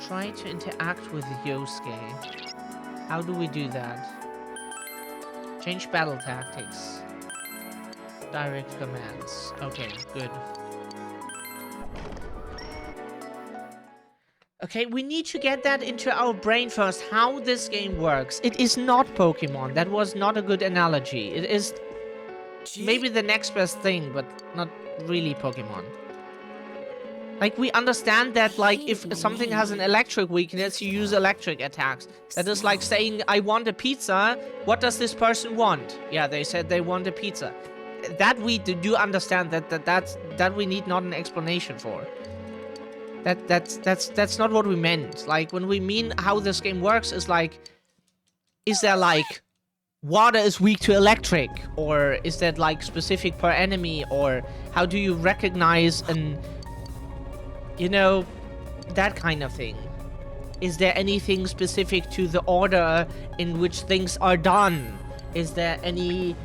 Try to interact with Yosuke. How do we do that? Change battle tactics. Direct commands. Okay, good. Okay, we need to get that into our brain first, how this game works. It is not Pokemon. That was not a good analogy. It is maybe the next best thing, but not really Pokemon. Like, we understand that, like, if something has an electric weakness, you use electric attacks. That is like saying, I want a pizza. What does this person want? Yeah, they said they want a pizza. That we do understand that we need not an explanation for. That's not what we meant. Like, when we mean how this game works is like, is there like water is weak to electric, or is that like specific per enemy, or how do you recognize an, you know, that kind of thing? Is there anything specific to the order in which things are done? Is there any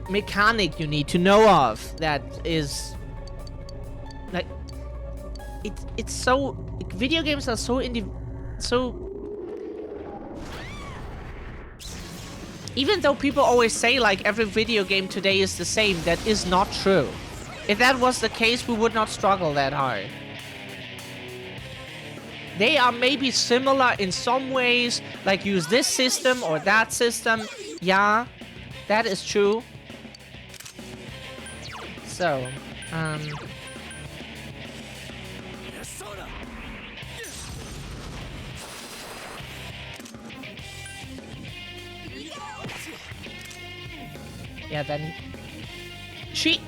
mechanic you need to know of that is like, it's so, video games are so even though people always say like every video game today is the same, that is not true. If that was the case, we would not struggle that hard. They are maybe similar in some ways, like use this system or that system. Yeah, that is true. So, yeah, then see,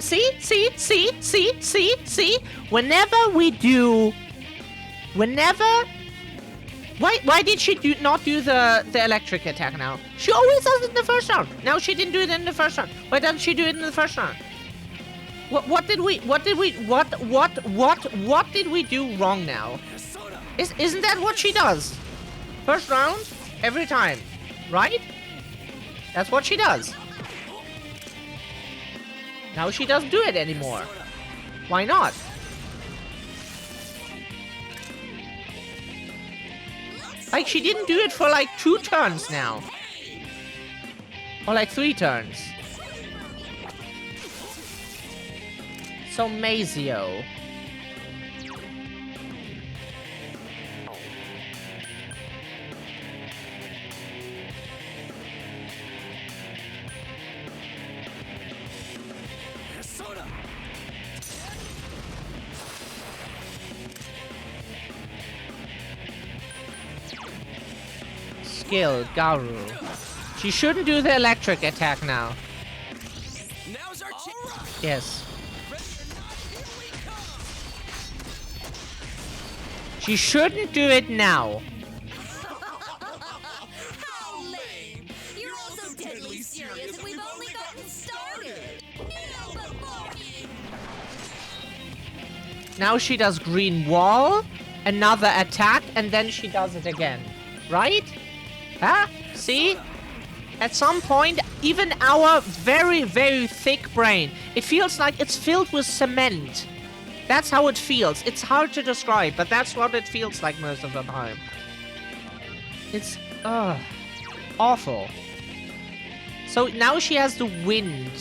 why did she not do the electric attack now? She always does it in the first round. Now she didn't do it in the first round. Why doesn't she do it in the first round? What did we do wrong now? Isn't that what she does? First round, every time, right? That's what she does. Now she doesn't do it anymore. Why not? Like, she didn't do it for like 2 turns now. Or like 3 turns. So Mazio. Skill, Garu. She shouldn't do the electric attack now. Now's our chance. Yes. She shouldn't do it now. How lame! You're all so deadly serious, and we've only gotten started. Kneel before me. Now she does green wall, another attack, and then she does it again. Right? Huh? See? At some point, even our very, very thick brain, it feels like it's filled with cement. That's how it feels. It's hard to describe, but that's what it feels like most of the time. It's, awful. So now she has the wind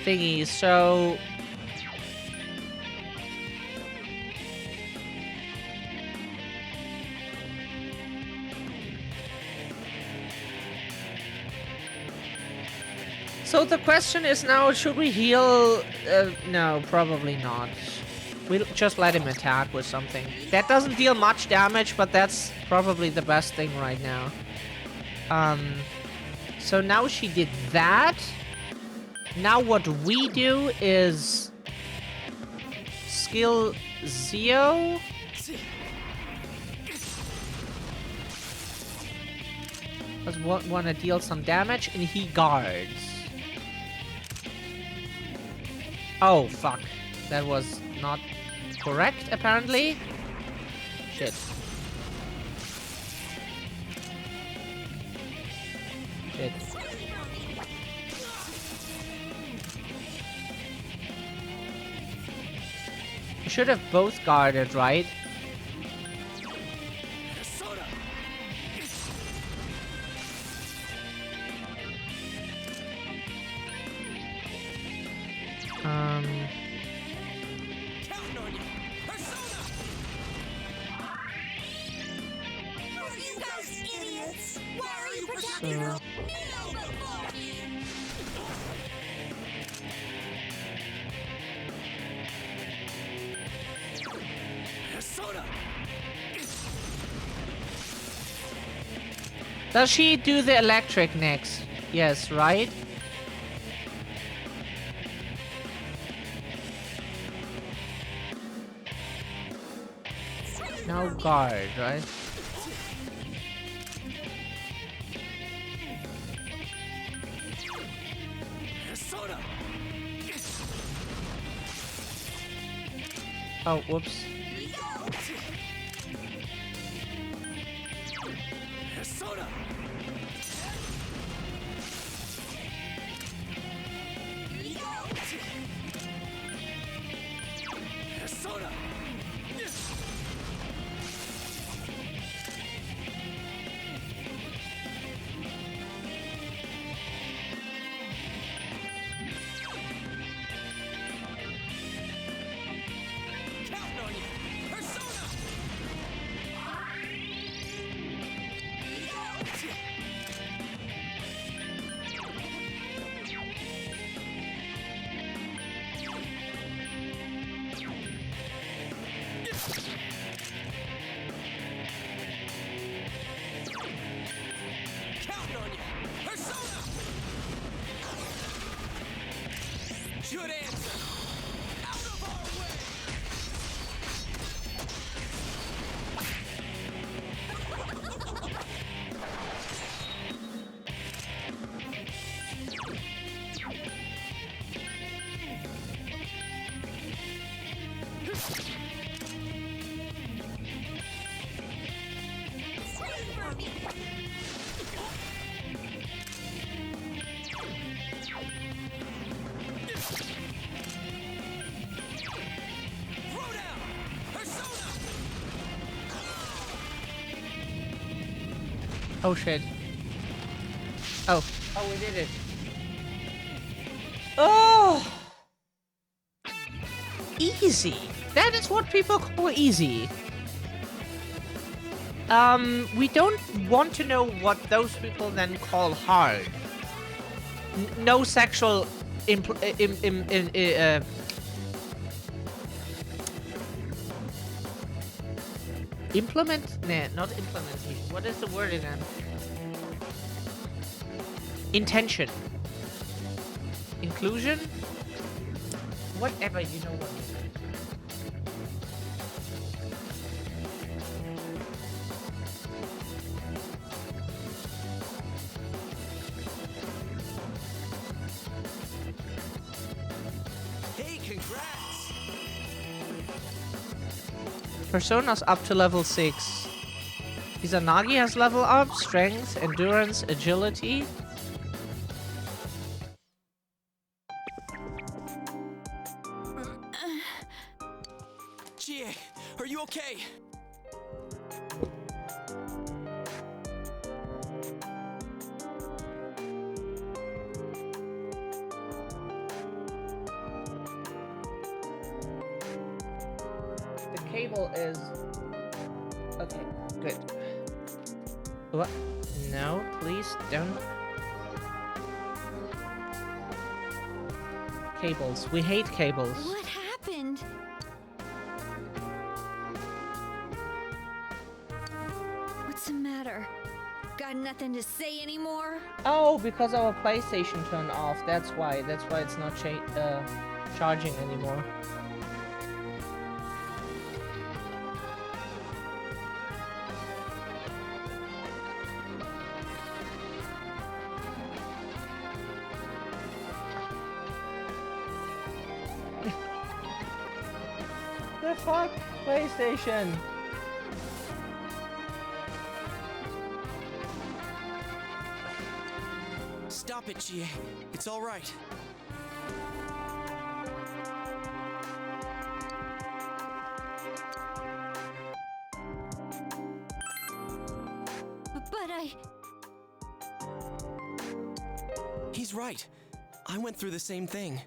thingy, so... So the question is now, should we heal? No, probably not. We'll just let him attack with something. That doesn't deal much damage, but that's probably the best thing right now. So now she did that. Now what we do is... Skill Zio. Does want to deal some damage, and he guards. Oh, fuck. That was not correct, apparently. Shit. Shit. You should have both guarded, right? Counting on you. Persona! Are you guys idiots? Why are you protecting her? Kneel before me. Persona! Does she do the electric next? Yes, right? Now guard, right? Persona! Oh, whoops. Persona! Persona! Counting on you. Persona! Oh shit. Oh. Oh, we did it. Oh! Easy. That is what people call easy. We don't want to know what those people then call hard. No sexual implement? Nah, not implementation. What is the word again? Intention. Inclusion? Whatever, you know what it is. Hey, congrats! Persona's up to level 6. Izanagi has level up, strength, endurance, agility. Chie, are you okay? The cable is... Okay, good. What? No, please don't. Cables. We hate cables. What happened? What's the matter? Got nothing to say anymore? Oh, because our PlayStation turned off. That's why. That's why it's not charging anymore. The fuck? PlayStation! Stop it, Chie. It's all right. But He's right. I went through the same thing.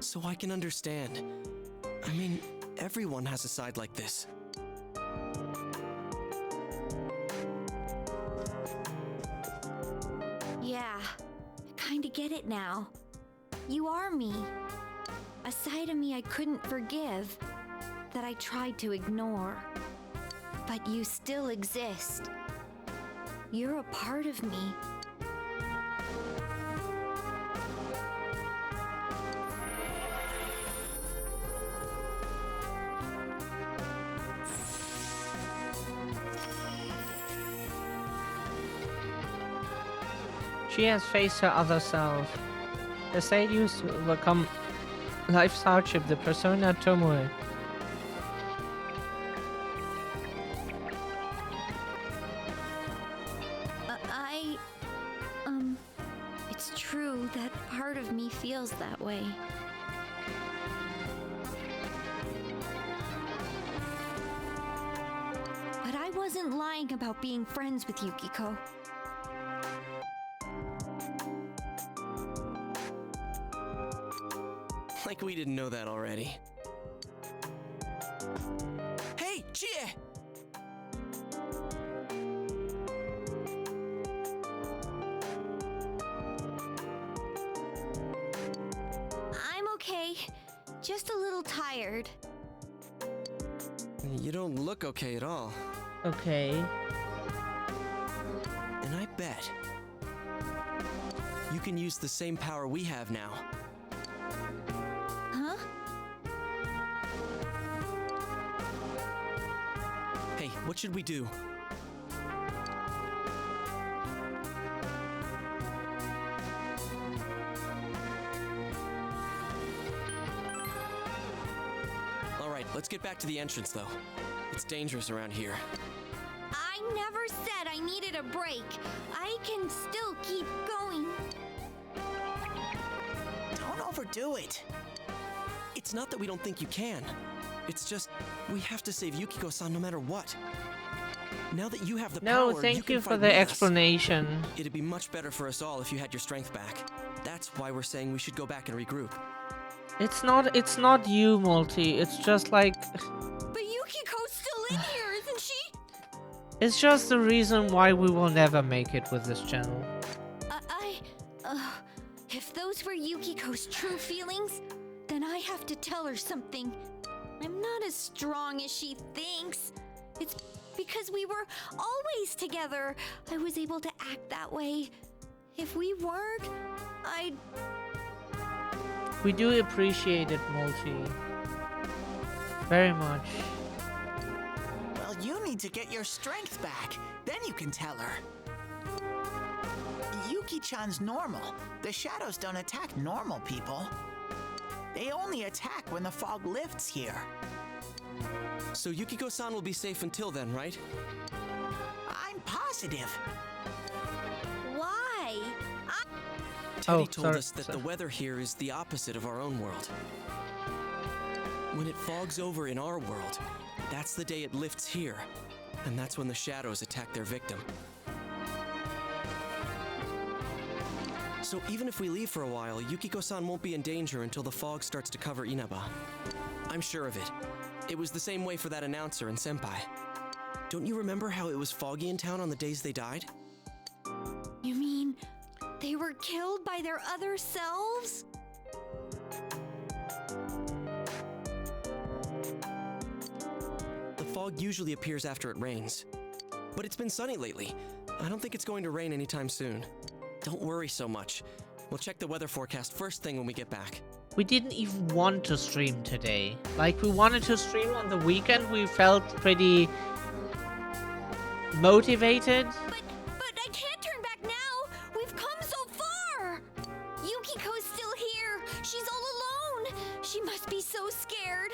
So I can understand. I mean, everyone has a side like this. yeah, I kinda get it now. You are me. A side of me I couldn't forgive, that I tried to ignore. But you still exist. You're a part of me. She has faced her other self. The state used to overcome life's hardship, the persona Tomoe. It's true that part of me feels that way. But I wasn't lying about being friends with Yukiko. Like we didn't know that already. Hey, Chie! I'm okay. Just a little tired. You don't look okay at all. Okay. And I bet you can use the same power we have now. Huh? Hey, what should we do? All right, let's get back to the entrance, though. It's dangerous around here. I never said I needed a break. I can still keep going. Don't overdo it. It's not that we don't think you can. It's just, we have to save Yukiko-san no matter what. Now that you have the No, power, thank can you for fight the with us. explanation. It'd be much better for us all if you had your strength back. That's why we're saying we should go back and regroup. It's not you, Multi. It's just like, But Yukiko's still in here, isn't she? it's just the reason why we will never make it with this channel. If those were Yukiko's true feelings, then I have to tell her something. I'm not as strong as she thinks. It's because we were always together. I was able to act that way. If we weren't, I'd... We do appreciate it, Multi. Very much. Well, you need to get your strength back. Then you can tell her. Yuki-chan's normal. The shadows don't attack normal people. They only attack when the fog lifts here. So Yukiko-san will be safe until then, right? I'm positive. Why? Teddy Oh, told sorry, us that sorry. the weather here is the opposite of our own world. When it fogs over in our world, that's the day it lifts here. And that's when the shadows attack their victim. So even if we leave for a while, Yukiko-san won't be in danger until the fog starts to cover Inaba. I'm sure of it. It was the same way for that announcer and Senpai. Don't you remember how it was foggy in town on the days they died? You mean they were killed by their other selves? The fog usually appears after it rains. But it's been sunny lately. I don't think it's going to rain anytime soon. Don't worry so much. We'll check the weather forecast first thing when we get back. We didn't even want to stream today. Like, we wanted to stream on the weekend. We felt pretty motivated. But I can't turn back now. We've come so far. Yukiko's still here. She's all alone. She must be so scared.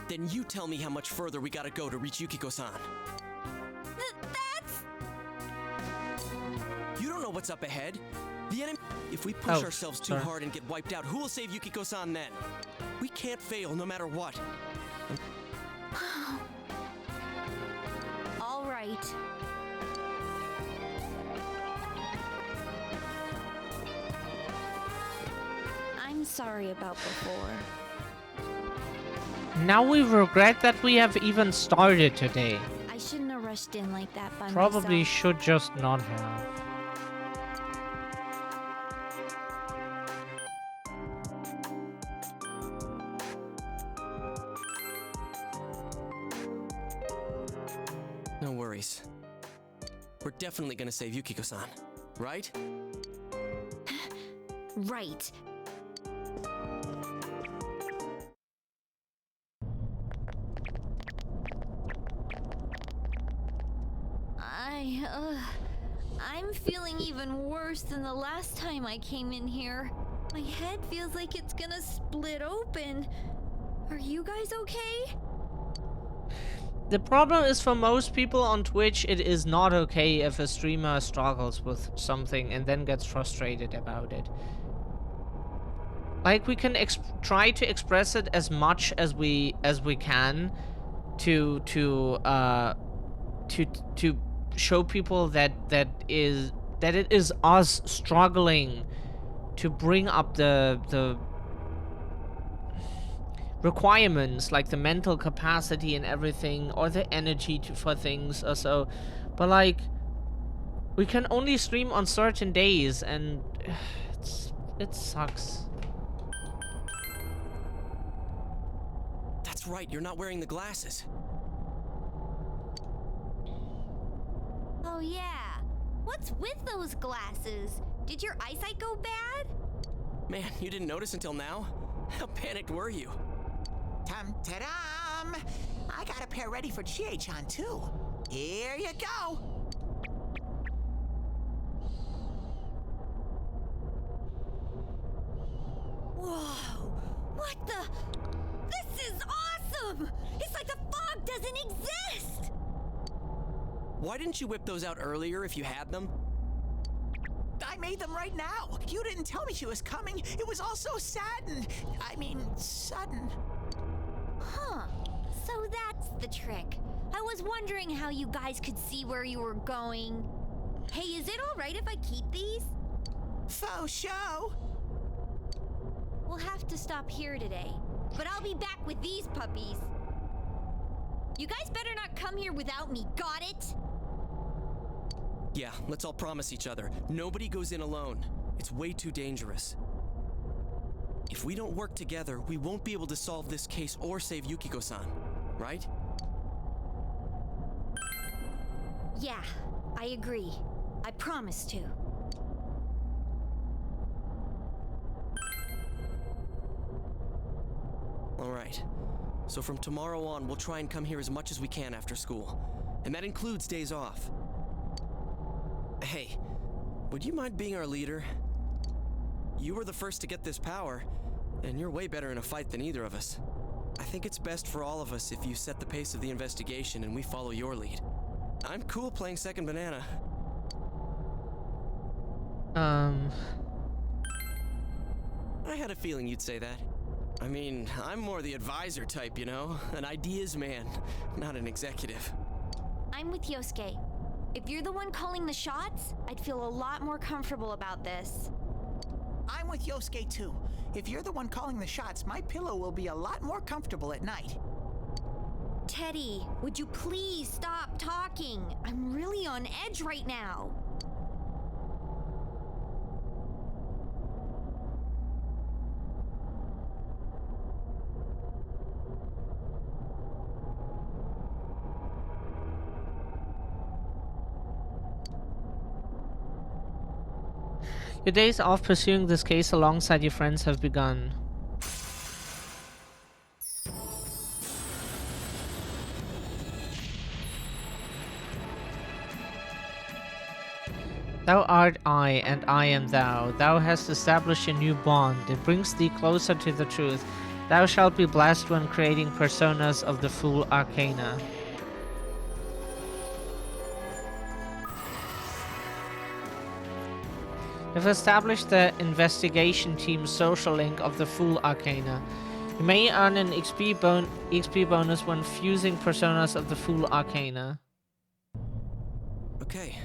Then you tell me how much further we gotta go to reach Yukiko-san. That's... You don't know what's up ahead. The enemy... If we push Oh, ourselves too sorry. hard and get wiped out, who will save Yukiko-san then? We can't fail no matter what. all right. I'm sorry about before. Now we regret that we have even started today. I shouldn't have rushed in like that by Probably myself. should just not have. No worries. We're definitely gonna save Yukiko-san, right? Right. I'm feeling even worse than the last time I came in here. My head feels like it's gonna split open. Are you guys okay? The problem is, for most people on Twitch, it is not okay if a streamer struggles with something and then gets frustrated about it. Like, we can try to express it as much as we can to show people that it is us struggling to bring up the requirements, like the mental capacity and everything, or the energy for things or so. But like, we can only stream on certain days, and it sucks. That's right, you're not wearing the glasses. Oh yeah. What's with those glasses? Did your eyesight go bad? Man, you didn't notice until now? How panicked were you? Tum-ta-dum! I got a pair ready for Chie-chan, too. Here you go! Whoa! What the? This is awesome! It's like the fog doesn't exist! Why didn't you whip those out earlier if you had them? I made them right now. You didn't tell me she was coming. It was all so sudden. Sudden. Huh. So that's the trick. I I was wondering how you guys could see where you were going. Hey, is it alright if I keep these? Faux show. We'll have to stop here today, but I'll be back with these puppies. You guys better not come here without me, got it? Yeah, let's all promise each other. Nobody goes in alone. It's way too dangerous. If we don't work together, we won't be able to solve this case or save Yukiko-san, right? Yeah, I agree. I promise to. Alright. So from tomorrow on, we'll try and come here as much as we can after school. And that includes days off. Hey, would you mind being our leader? You were the first to get this power, and you're way better in a fight than either of us. I think it's best for all of us if you set the pace of the investigation and we follow your lead. I'm cool playing second banana. I had a feeling you'd say that. I mean, I'm more the advisor type, you know? An ideas man, not an executive. I'm with Yosuke. If you're the one calling the shots, I'd feel a lot more comfortable about this. I'm with Yosuke too. If you're the one calling the shots, my pillow will be a lot more comfortable at night. Teddy, would you please stop talking? I'm really on edge right now. Your days off pursuing this case alongside your friends have begun. Thou art I, and I am thou. Thou hast established a new bond. It brings thee closer to the truth. Thou shalt be blessed when creating personas of the full arcana. You've established the investigation team's social link of the full arcana. You may earn an XP bonus when fusing personas of the full arcana. Okay.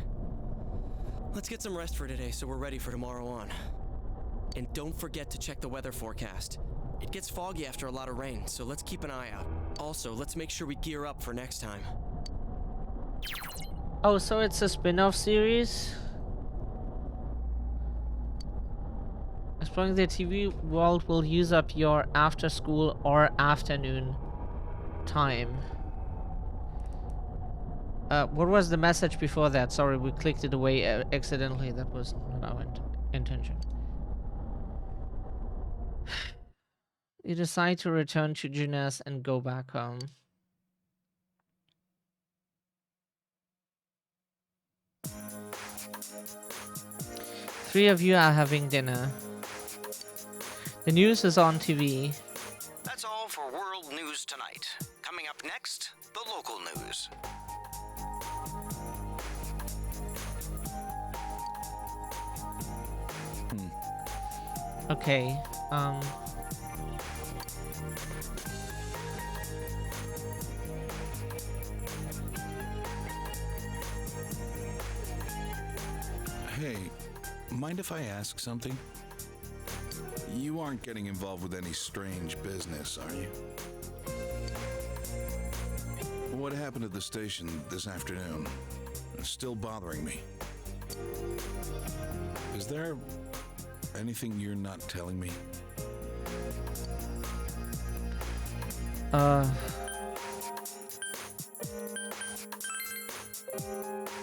Let's get some rest for today so we're ready for tomorrow on. And don't forget to check the weather forecast. It gets foggy after a lot of rain, so let's keep an eye out. Also, let's make sure we gear up for next time. Oh, so it's a spin-off series? Exploring the TV world will use up your after school or afternoon time. What was the message before that? Sorry, we clicked it away accidentally. That was not our intention. You decide to return to Junes and go back home. Three of you are having dinner. The news is on TV. That's all for World News Tonight. Coming up next, the local news. Okay, Hey, mind if I ask something? You aren't getting involved with any strange business, are you? What happened at the station this afternoon? It's still bothering me. Is there anything you're not telling me?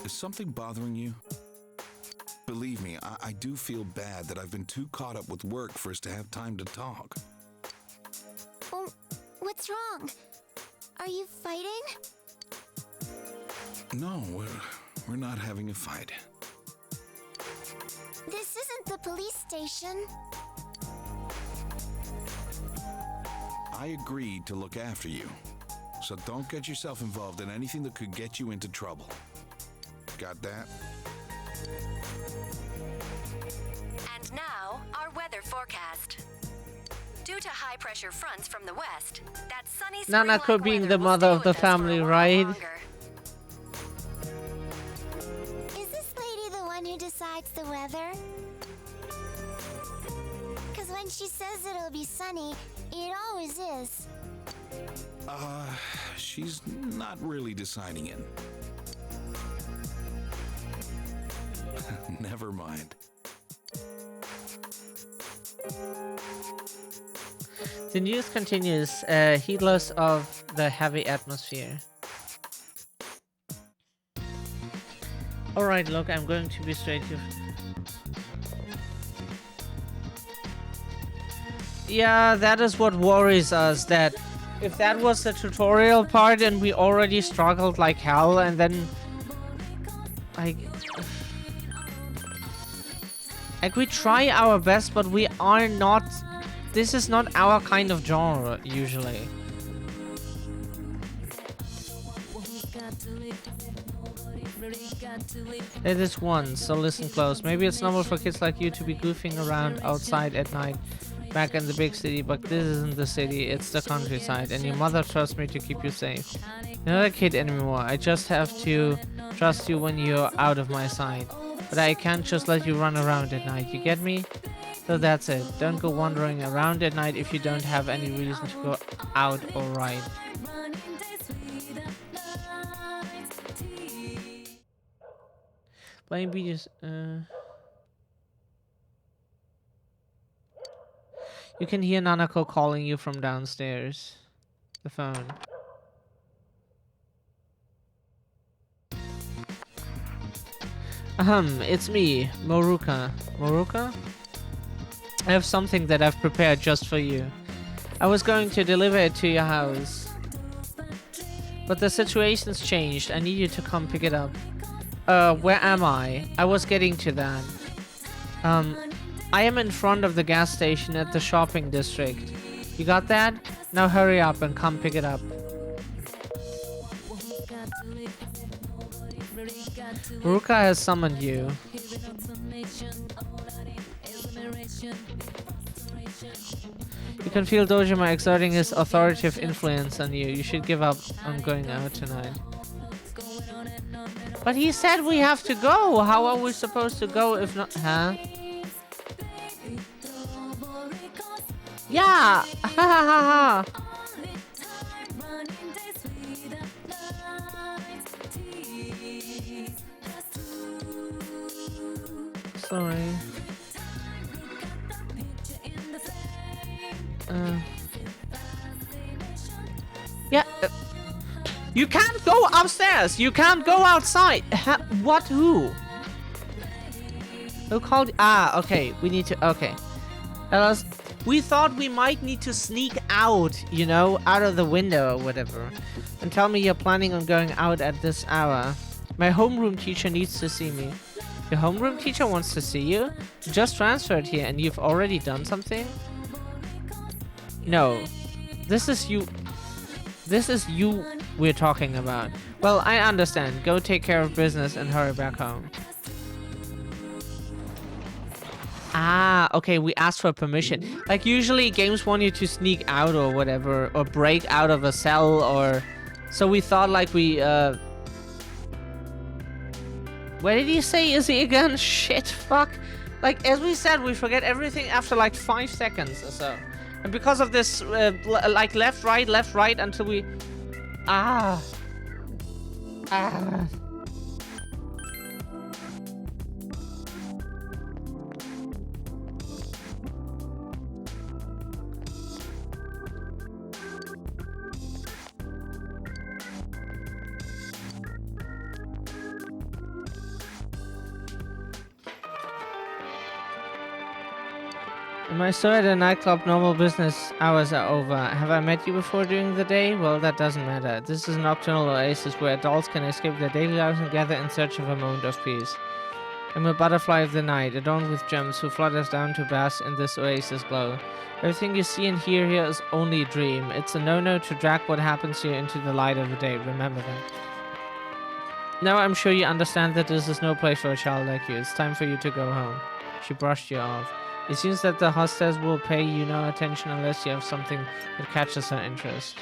Is something bothering you? Believe me, I do feel bad that I've been too caught up with work for us to have time to talk. Oh, what's wrong? Are you fighting? No, we're not having a fight. This isn't the police station. I agreed to look after you, so don't get yourself involved in anything that could get you into trouble. Got that? And now, our weather forecast. Due to high-pressure fronts from the west, that sunny spring-like Nanako being weather the will mother stay of the with us for a family, while right? longer. weather? Because when she says it'll be sunny, it always is. She's not really deciding it. Never mind. The news continues, heedless of the heavy atmosphere. Alright, look, I'm going to be straight to... Yeah, that is what worries us, that if that was the tutorial part and we already struggled like hell, and then... Like we try our best, but we are not... This is not our kind of genre, usually. It is one, so listen close. Maybe it's normal for kids like you to be goofing around outside at night back in the big city, but this isn't the city, it's the countryside, and your mother trusts me to keep you safe. You're not a kid anymore, I just have to trust you when you're out of my sight. But I can't just let you run around at night, you get me? So that's it. Don't go wandering around at night if you don't have any reason to go out or ride. Maybe just you can hear Nanako calling you from downstairs. The phone. It's me, Moruka. Moruka? I have something that I've prepared just for you. I was going to deliver it to your house, but the situation's changed. I need you to come pick it up. Where am I? I was getting to that. I am in front of the gas station at the shopping district. You got that? Now hurry up and come pick it up. Ruka has summoned you. You can feel Dojima exerting his authoritative influence on you. You should give up on going out tonight. But he said we have to go. How are we supposed to go if not? Huh? Yeah! Ha ha ha ha! Sorry. Yeah. You can't go upstairs. You can't go outside. What? Who? Who called? Ah, okay. We need to. Okay. We thought we might need to sneak out, you know, out of the window or whatever. And tell me you're planning on going out at this hour. My homeroom teacher needs to see me. Your homeroom teacher wants to see you? You just transferred here and you've already done something? No. This is you. This is you we're talking about. Well, I understand. Go take care of business and hurry back home. Ah, okay, we asked for permission. Like, usually games want you to sneak out or whatever, or break out of a cell, or... So we thought, like, we, Where did he say is he again? Shit, fuck. Like, as we said, we forget everything after, like, 5 seconds or so. And because of this, like, left, right, until we... Ah. In my store at a nightclub, normal business hours are over. Have I met you before during the day? Well, that doesn't matter. This is a nocturnal oasis where adults can escape their daily lives and gather in search of a moment of peace. I'm a butterfly of the night, adorned with gems, who flutters down to bask in this oasis glow. Everything you see and hear here is only a dream. It's a no-no to drag what happens here into the light of the day. Remember that. Now I'm sure you understand that this is no place for a child like you. It's time for you to go home. She brushed you off. It seems that the hostess will pay you no attention unless you have something that catches her interest.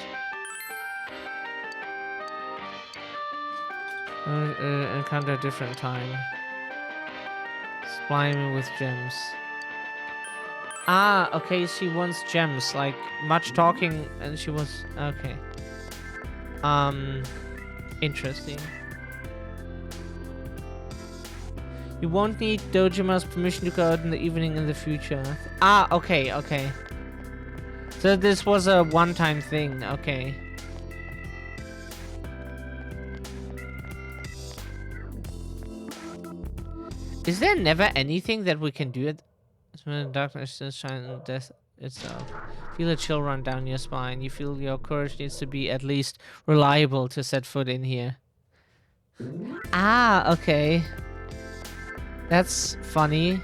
Encounter a different time. Supply me with gems. Ah, okay, she wants gems, like much talking and she was okay. Interesting. You won't need Dojima's permission to go out in the evening in the future. Ah, okay, okay. So this was a one-time thing, okay. Is there never anything that we can do at when darkness is shining and death itself? Feel a chill run down your spine. You feel your courage needs to be at least reliable to set foot in here. Ah, okay. That's funny.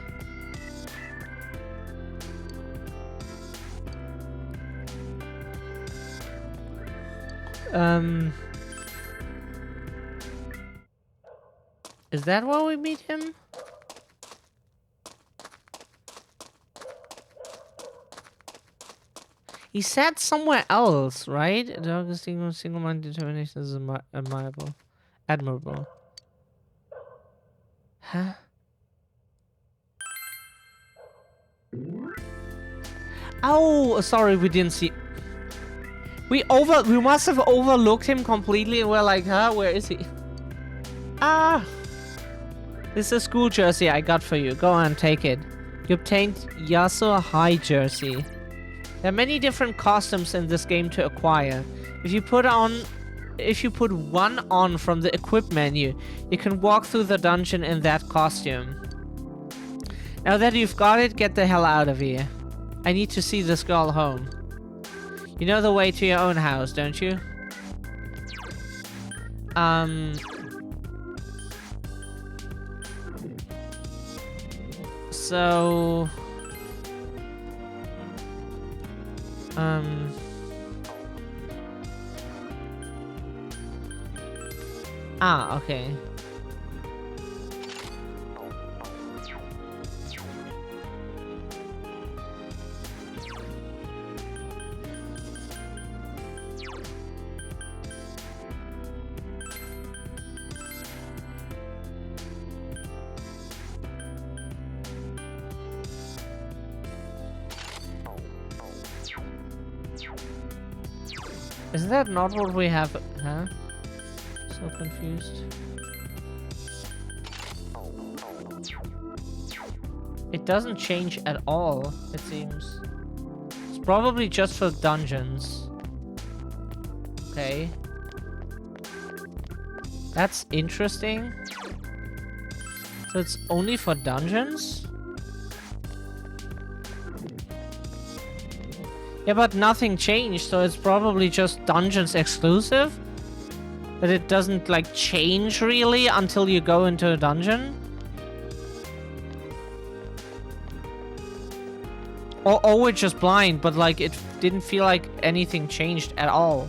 Is that why we meet him? He said somewhere else, right? Dog is single-minded determination is admirable. Admirable. Huh? Oh, sorry, we didn't see. We must have overlooked him completely, and we're like, huh? Where is he? Ah! This is a school jersey I got for you. Go on, take it. You obtained Yasuo High jersey. There are many different costumes in this game to acquire. If you put one on from the equip menu, you can walk through the dungeon in that costume. Now that you've got it, get the hell out of here. I need to see this girl home. You know the way to your own house, don't you? So... Ah, okay. Is that not what we have? Huh? So confused. It doesn't change at all, it seems. It's probably just for dungeons. Okay. That's interesting. So it's only for dungeons? Yeah, but nothing changed, so it's probably just dungeons exclusive? That it doesn't, like, change really until you go into a dungeon? Or we're just blind, but, like, it didn't feel like anything changed at all.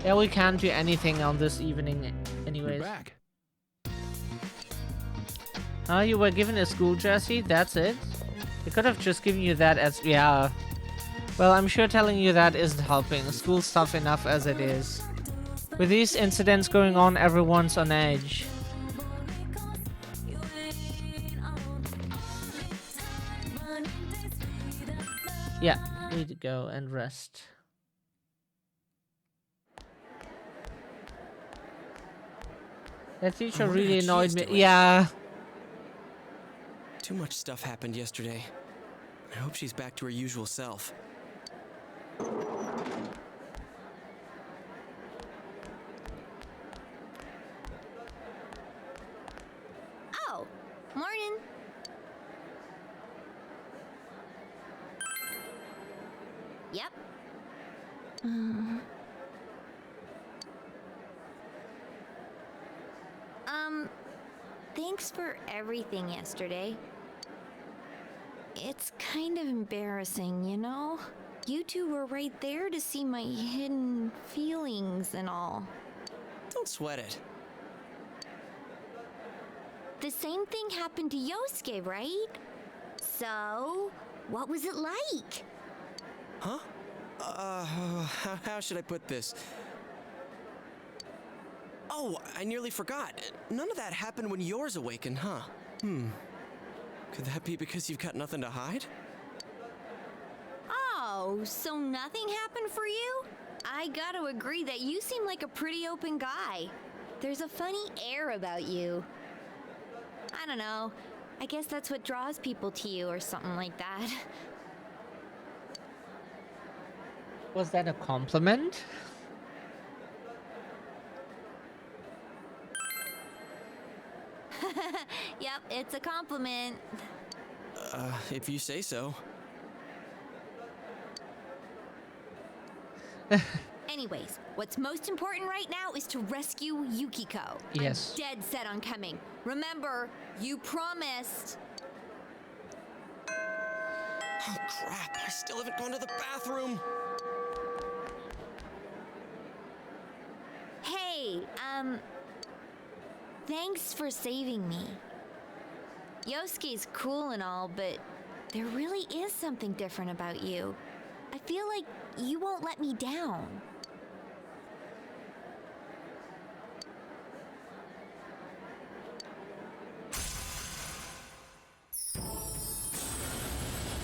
Yeah, we can't do anything on this evening anyways. Back. You were given a school jersey, that's it? They could have just given you that as... yeah. Well, I'm sure telling you that isn't helping. School's tough enough as it is. With these incidents going on, everyone's on edge. Yeah, need to go and rest. That teacher really annoyed me. Yeah. Too much stuff happened yesterday. I hope she's back to her usual self. Oh, morning. Yep. Thanks for everything yesterday. It's kind of embarrassing, you know? You two were right there to see my hidden feelings and all. Don't sweat it. The same thing happened to Yosuke, right? So, what was it like? Huh? How should I put this? Oh, I nearly forgot. None of that happened when yours awakened, huh? Could that be because you've got nothing to hide? Oh, so nothing happened for you? I gotta agree that you seem like a pretty open guy. There's a funny air about you. I don't know. I guess that's what draws people to you or something like that. Was that a compliment? Yep, it's a compliment. If you say so. Anyways, what's most important right now is to rescue Yukiko. Yes. I'm dead set on coming. Remember, you promised. Oh crap, I still haven't gone to the bathroom. Hey, thanks for saving me. Yosuke's cool and all, but there really is something different about you. I feel like you won't let me down.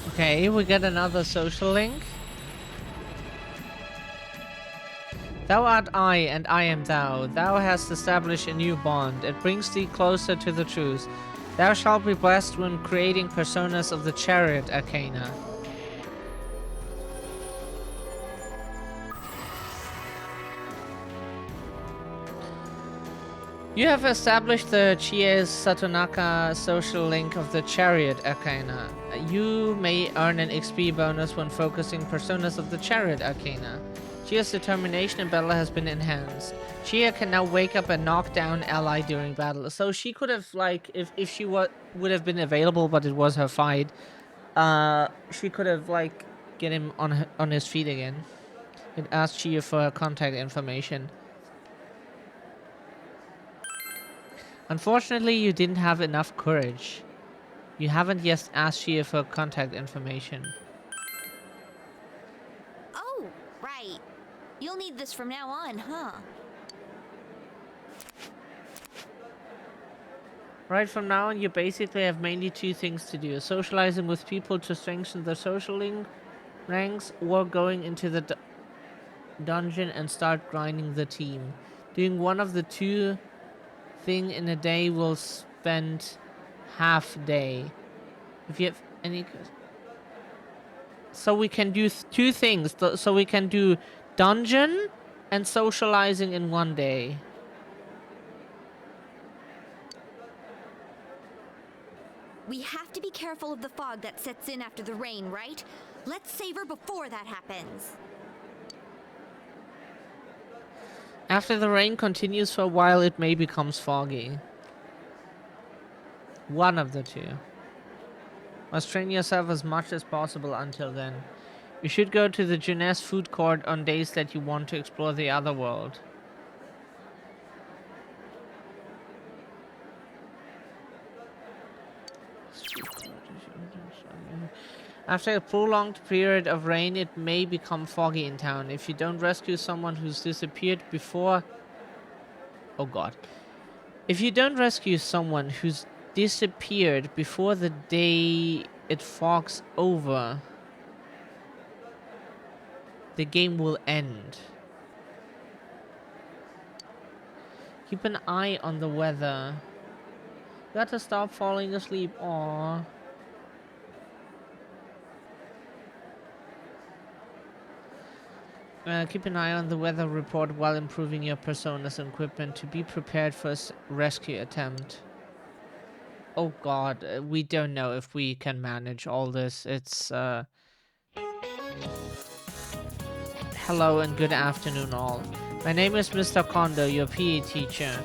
Okay, we get another social link. Thou art I, and I am thou. Thou hast established a new bond. It brings thee closer to the truth. Thou shalt be blessed when creating personas of the Chariot Arcana. You have established the Chie Satonaka social link of the Chariot Arcana. You may earn an XP bonus when focusing personas of the Chariot Arcana. Chia's determination in battle has been enhanced. Chia can now wake up and knock down ally during battle. So she could have, like, if she would have been available, but it was her fight, she could have, like, get him on his feet again. It asked Chia for her contact information. Unfortunately, you didn't have enough courage. You haven't yet asked Chia for contact information. Oh, right. You'll need this from now on, huh? Right from now on, you basically have mainly two things to do. Socializing with people to strengthen the social ranks, or going into the dungeon and start grinding the team. Doing one of the two thing in a day will spend half day. If you have any... So we can do two things. So we can do dungeon and socializing in one day. We have to be careful of the fog that sets in after the rain, right? Let's save her before that happens. After the rain continues for a while, it may become foggy. One of the two. Must train yourself as much as possible until then. You should go to the Jeunesse food court on days that you want to explore the other world. After a prolonged period of rain, it may become foggy in town. If you don't rescue someone who's disappeared before... Oh god. If you don't rescue someone who's disappeared before the day it fogs over, the game will end. Keep an eye on the weather. You got to stop falling asleep. Aww. Keep an eye on the weather report while improving your personas and equipment to be prepared for a rescue attempt. Oh god, we don't know if we can manage all this. It's, Hello and good afternoon all. My name is Mr. Kondo, your PE teacher.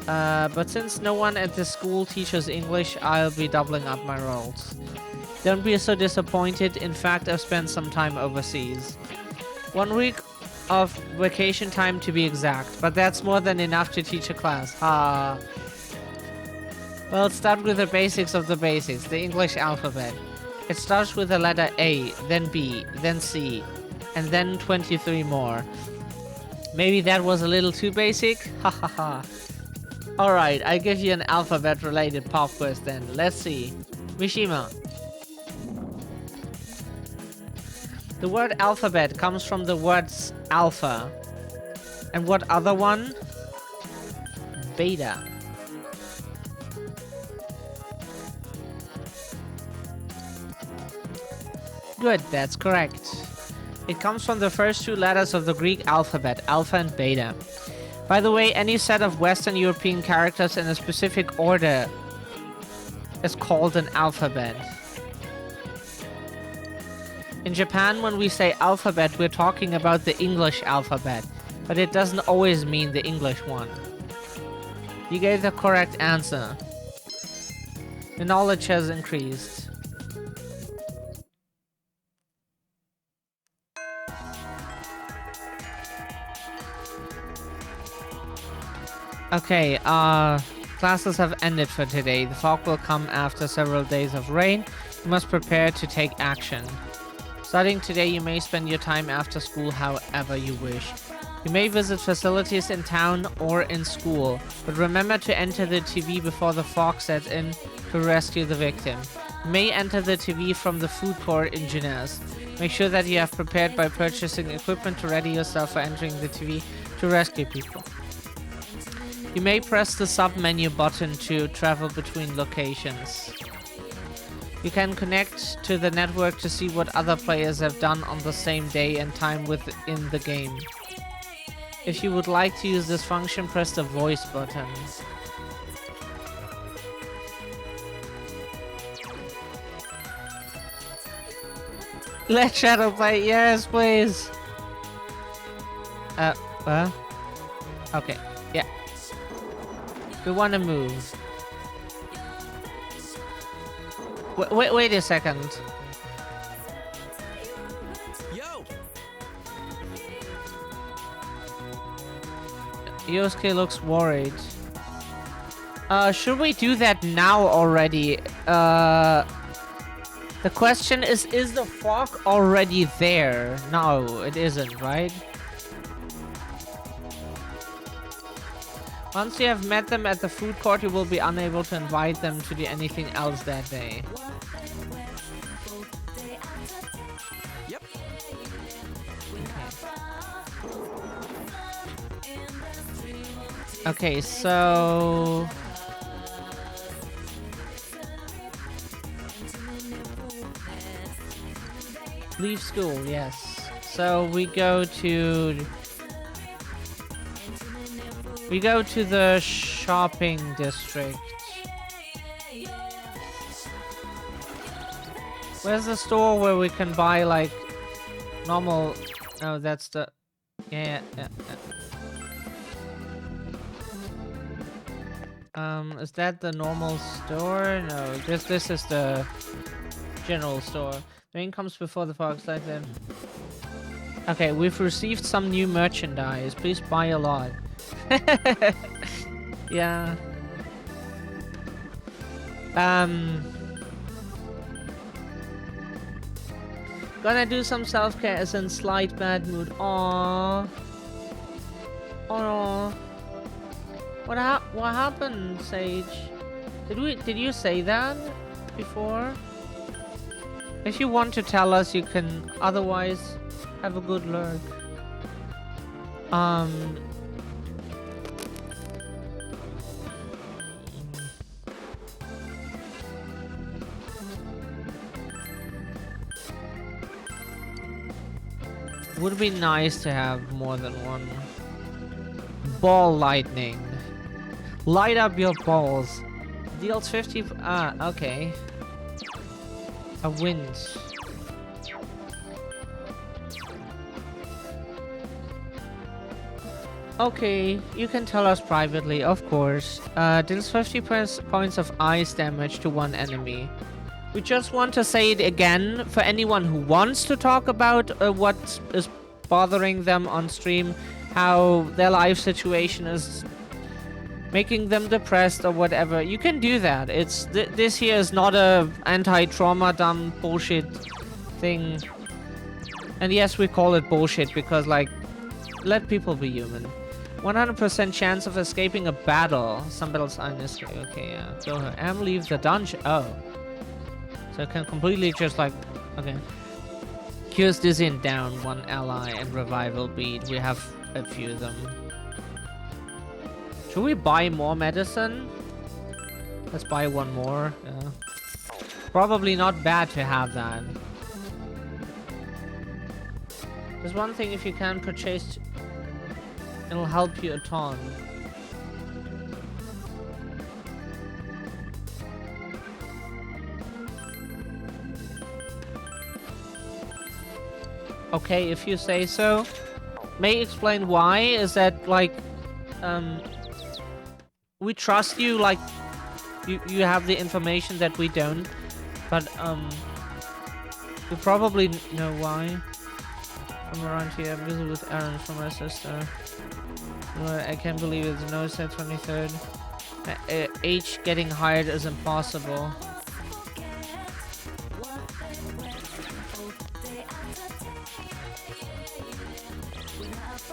But since no one at the school teaches English, I'll be doubling up my roles. Don't be so disappointed. In fact, I've spent some time overseas. 1 week of vacation time to be exact, but that's more than enough to teach a class. Well, let's start with the basics of the basics, the English alphabet. It starts with the letter A, then B, then C, and then 23 more. Maybe that was a little too basic? Ha ha ha. Alright, I give you an alphabet-related pop quiz then. Let's see. Mishima. The word alphabet comes from the words alpha. And what other one? Beta. Good, that's correct. It comes from the first two letters of the Greek alphabet, alpha and beta. By the way, any set of Western European characters in a specific order is called an alphabet. In Japan, when we say alphabet, we're talking about the English alphabet, but it doesn't always mean the English one. You gave the correct answer. Your knowledge has increased. Okay, classes have ended for today. The fog will come after several days of rain. You must prepare to take action. Starting today, you may spend your time after school however you wish. You may visit facilities in town or in school, but remember to enter the TV before the fog sets in to rescue the victim. You may enter the TV from the food court in Junes. Make sure that you have prepared by purchasing equipment to ready yourself for entering the TV to rescue people. You may press the sub-menu button to travel between locations. You can connect to the network to see what other players have done on the same day and time within the game. If you would like to use this function, press the voice button. Let Shadow play, yes please! Okay, yeah. We wanna move. Wait a second. Yo! Yosuke looks worried. Should we do that now already? The question is the fog already there? No, it isn't, right? Once you have met them at the food court, you will be unable to invite them to do anything else that day. Yep. Okay, so... leave school, yes. So we go to the shopping district. Where's the store where we can buy like normal? No, that's the yeah. Is that the normal store? No, this is the general store. The rain comes before the fog, like that. Okay, we've received some new merchandise. Please buy a lot. Yeah. Gonna do some self-care as in slight bad mood. Aww. Oh. What happened, Sage? Did you say that before? If you want to tell us, you can. Otherwise, have a good lurk. Would be nice to have more than one. Ball lightning. Light up your balls. Deals 50. Okay. A wind. Okay, you can tell us privately, of course. Deals 50 points of ice damage to one enemy. We just want to say it again for anyone who wants to talk about what is bothering them on stream, how their life situation is making them depressed or whatever. You can do that. It's this here is not a anti-trauma dumb bullshit thing. And yes, we call it bullshit because, like, let people be human. 100% chance of escaping a battle. Some battles are necessary. Okay, yeah. Go ahead. And leave the dungeon. Oh. So I can completely just, like... Okay. Cures dizzy and down. One ally and revival bead. We have a few of them. Should we buy more medicine? Let's buy one more. Yeah. Probably not bad to have that. There's one thing, if you can purchase, it'll help you a ton. Okay, if you say so. May explain why. Is that, like, we trust you, like, you have the information that we don't, but, you probably know why. I'm around here, I'm busy with errands for my sister. I can't believe it's no set 23rd. H getting hired is impossible.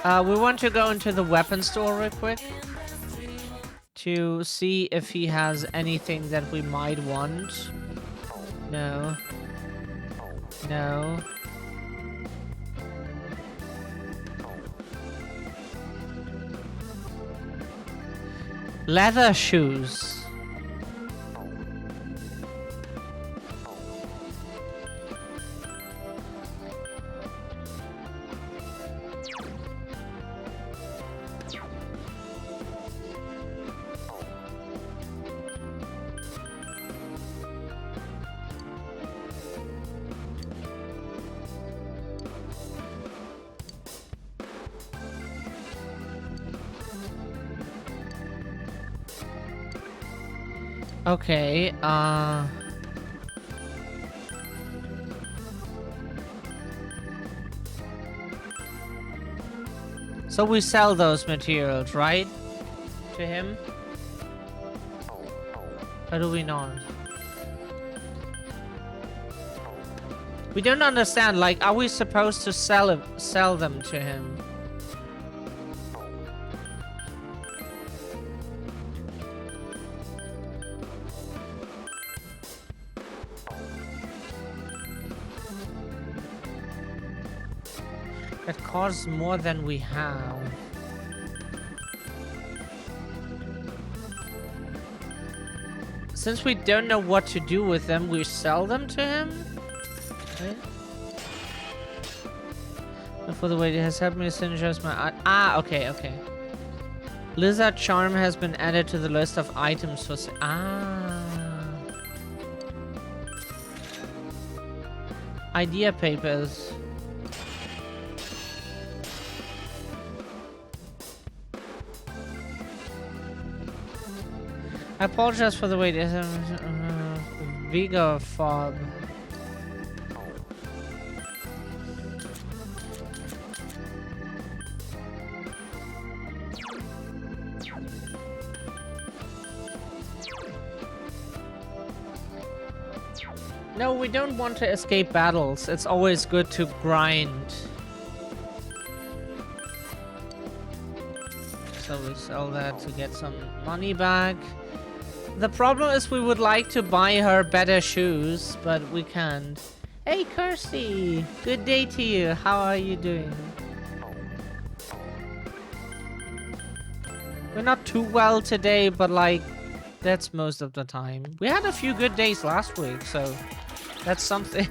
We want to go into the weapon store real quick to see if he has anything that we might want. No. No. Leather shoes. Okay, so we sell those materials, right? To him? Or do we not? We don't understand, like, are we supposed to sell them to him? That costs more than we have. Since we don't know what to do with them, we sell them to him? Okay. For the way it has helped me synergize my art. Ah, okay, okay. Lizard Charm has been added to the list of items for idea papers. I apologize for the wait. Vigor fob. No, we don't want to escape battles. It's always good to grind. So we sell that to get some money back. The problem is we would like to buy her better shoes, but we can't. Hey, Kirsty! Good day to you. How are you doing? We're not too well today, but like, that's most of the time. We had a few good days last week, so that's something.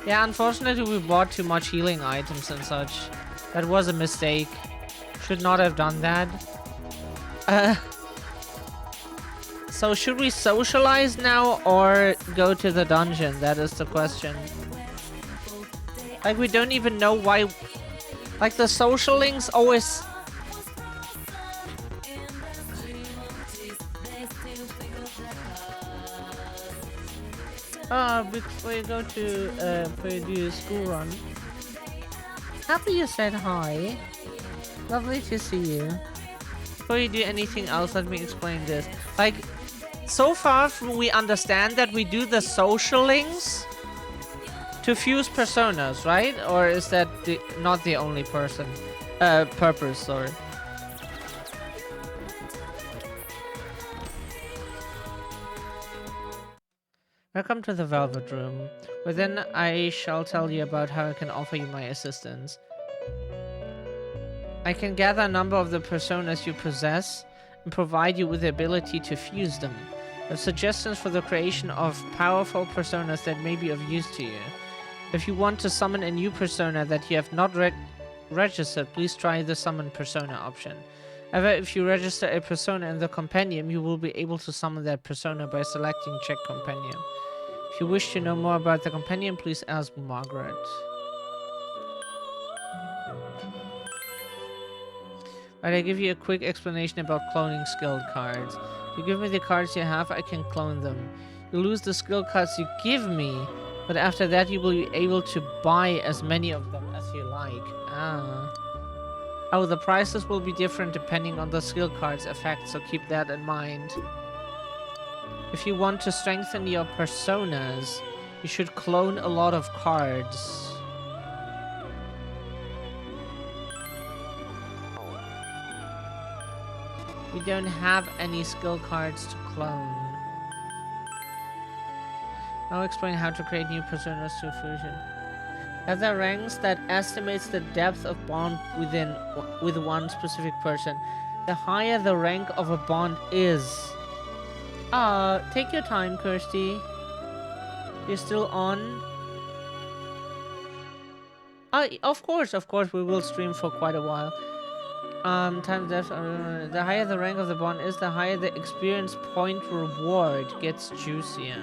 Yeah, unfortunately we bought too much healing items and such. That was a mistake. Should not have done that. So should we socialize now or go to the dungeon? That is the question. Like, we don't even know why. Like, the social links always... before you go to, before you do your school run. Happy you said hi. Lovely to see you. Before you do anything else, let me explain this. Like, so far we understand that we do the social links To fuse personas, right? Or is that not the only purpose, sorry. Welcome to the Velvet Room. Within, I shall tell you about how I can offer you my assistance. I can gather a number of the personas you possess and provide you with the ability to fuse them. I have suggestions for the creation of powerful personas that may be of use to you. If you want to summon a new persona that you have not registered, please try the summon persona option. However, if you register a persona in the compendium, you will be able to summon that persona by selecting check compendium. If you wish to know more about the compendium, please ask Margaret. Right, I give you a quick explanation about cloning skill cards. If you give me the cards you have, I can clone them. You lose the skill cards you give me, but after that you will be able to buy as many of them as you like. Ah. Oh, the prices will be different depending on the skill card's effect, so keep that in mind. If you want to strengthen your personas, you should clone a lot of cards. We don't have any skill cards to clone. I'll explain how to create new personas through fusion. Have the ranks that estimates the depth of bond with one specific person. The higher the rank of a bond is. Take your time, Kirsty. You're still on? Of course, we will stream for quite a while. Time depth, the higher the rank of the bond is, the higher the experience point reward gets juicier.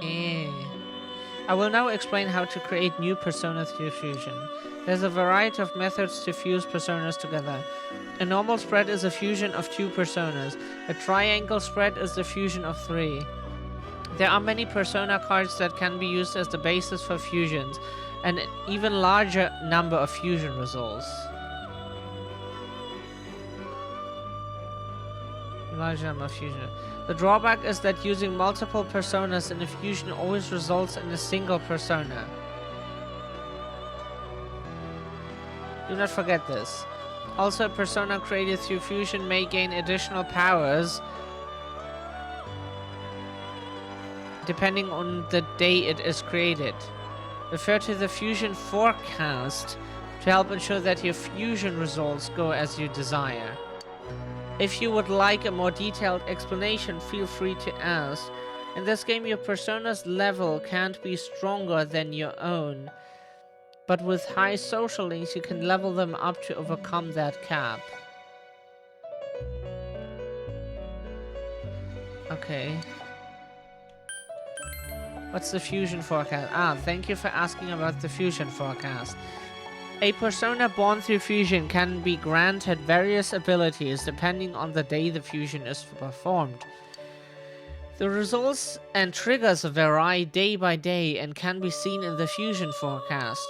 I will now explain how to create new personas through fusion. There's a variety of methods to fuse personas together. A normal spread is a fusion of 2 personas. A triangle spread is the fusion of 3. There are many persona cards that can be used as the basis for fusions, and an even larger number of fusion results. Large number of fusion. The drawback is that using multiple personas in a fusion always results in a single persona. Do not forget this. Also, a persona created through fusion may gain additional powers depending on the day it is created. Refer to the fusion forecast to help ensure that your fusion results go as you desire. If you would like a more detailed explanation, feel free to ask. In this game, your persona's level can't be stronger than your own, but with high social links, you can level them up to overcome that cap. Okay. What's the fusion forecast? Thank you for asking about the fusion forecast. A persona born through fusion can be granted various abilities depending on the day the fusion is performed. The results and triggers vary day by day and can be seen in the fusion forecast.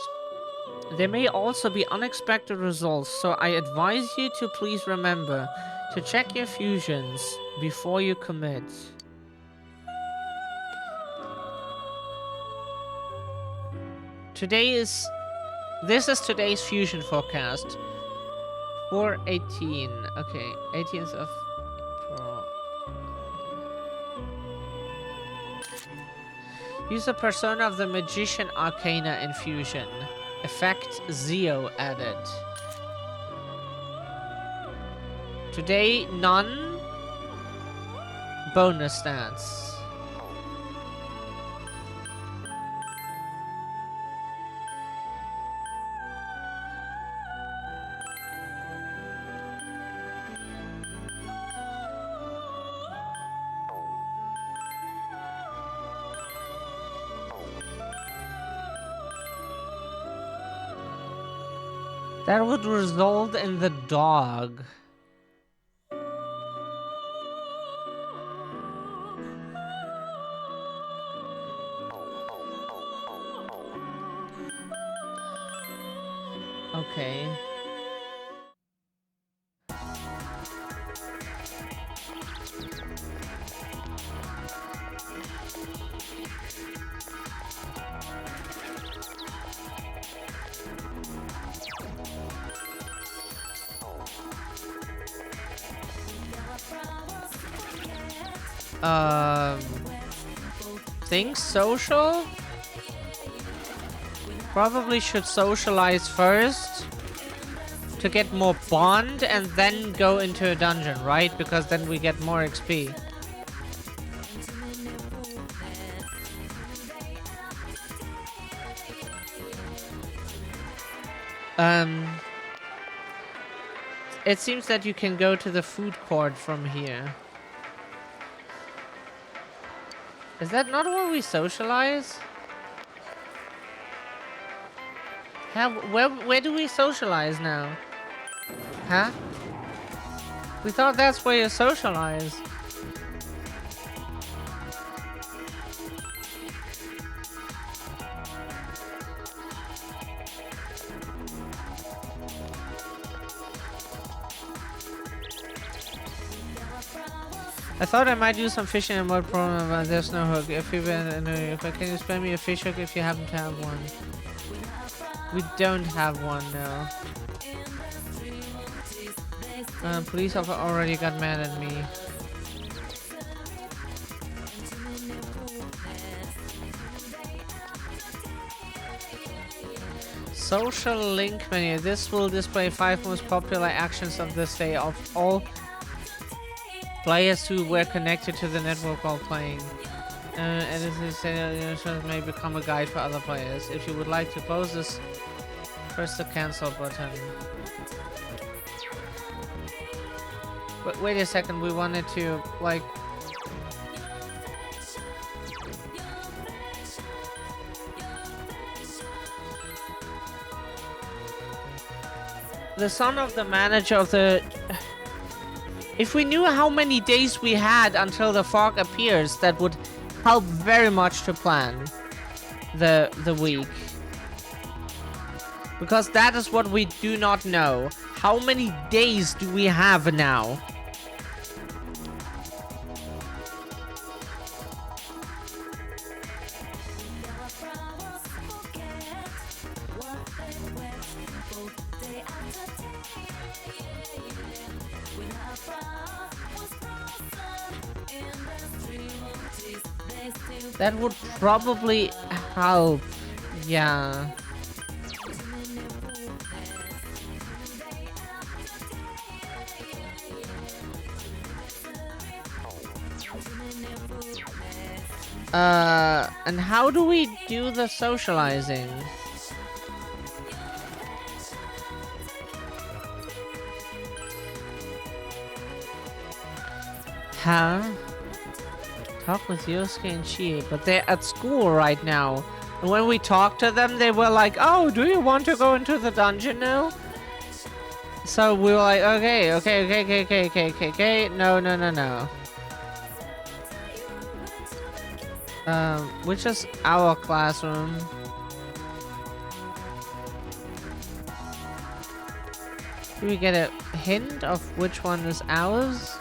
There may also be unexpected results, so I advise you to please remember to check your fusions before you commit. This is today's fusion forecast. 4/18. Okay, 18th of April. Use the persona of the Magician Arcana in fusion. Effect Zeo added. Today, none. Bonus stats. That would result in the dog. Okay. Think social? Probably should socialize first to get more bond and then go into a dungeon, right? Because then we get more XP. It seems that you can go to the food court from here. Is that not where we socialize? Where do we socialize now? Huh? We thought that's where you socialize. I thought I might do some fishing in mud problem, but there's no hook. If can you spare me a fish hook if you happen to have one? We don't have one, no. Police have already got mad at me. Social link menu. This will display 5 most popular actions of this day of all players who were connected to the network while playing. And this may become a guide for other players. If you would like to close this, press the cancel button. But wait a second, we wanted to like the son of the manager of the. If we knew how many days we had until the fog appears, that would help very much to plan the week. Because that is what we do not know. How many days do we have now? That would probably help. Yeah. And how do we do the socializing? Huh? Talk with Yosuke and Chie, but they're at school right now. And when we talked to them, they were like, "Oh, do you want to go into the dungeon now?" So we were like, okay, no. Which is our classroom? Do we get a hint of which one is ours?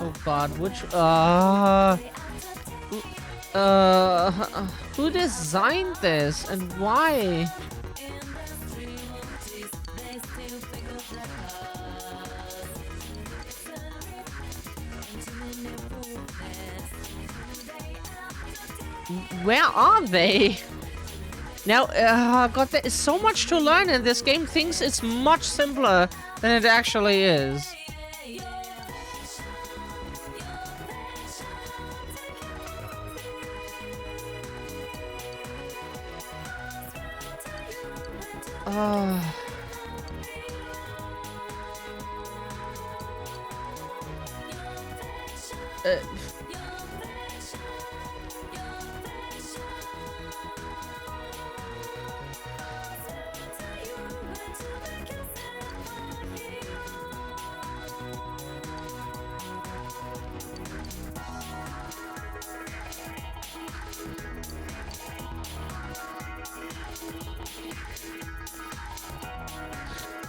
Oh god, which who designed this and why? Where are they? Now, god, there is so much to learn and this game thinks it's much simpler than it actually is.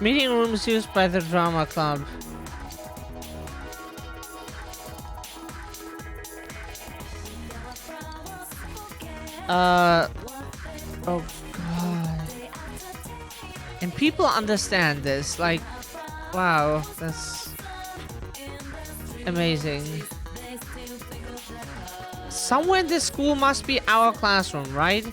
Meeting rooms used by the drama club. Oh god. And people understand this, like, wow, that's amazing. Somewhere in this school must be our classroom, right?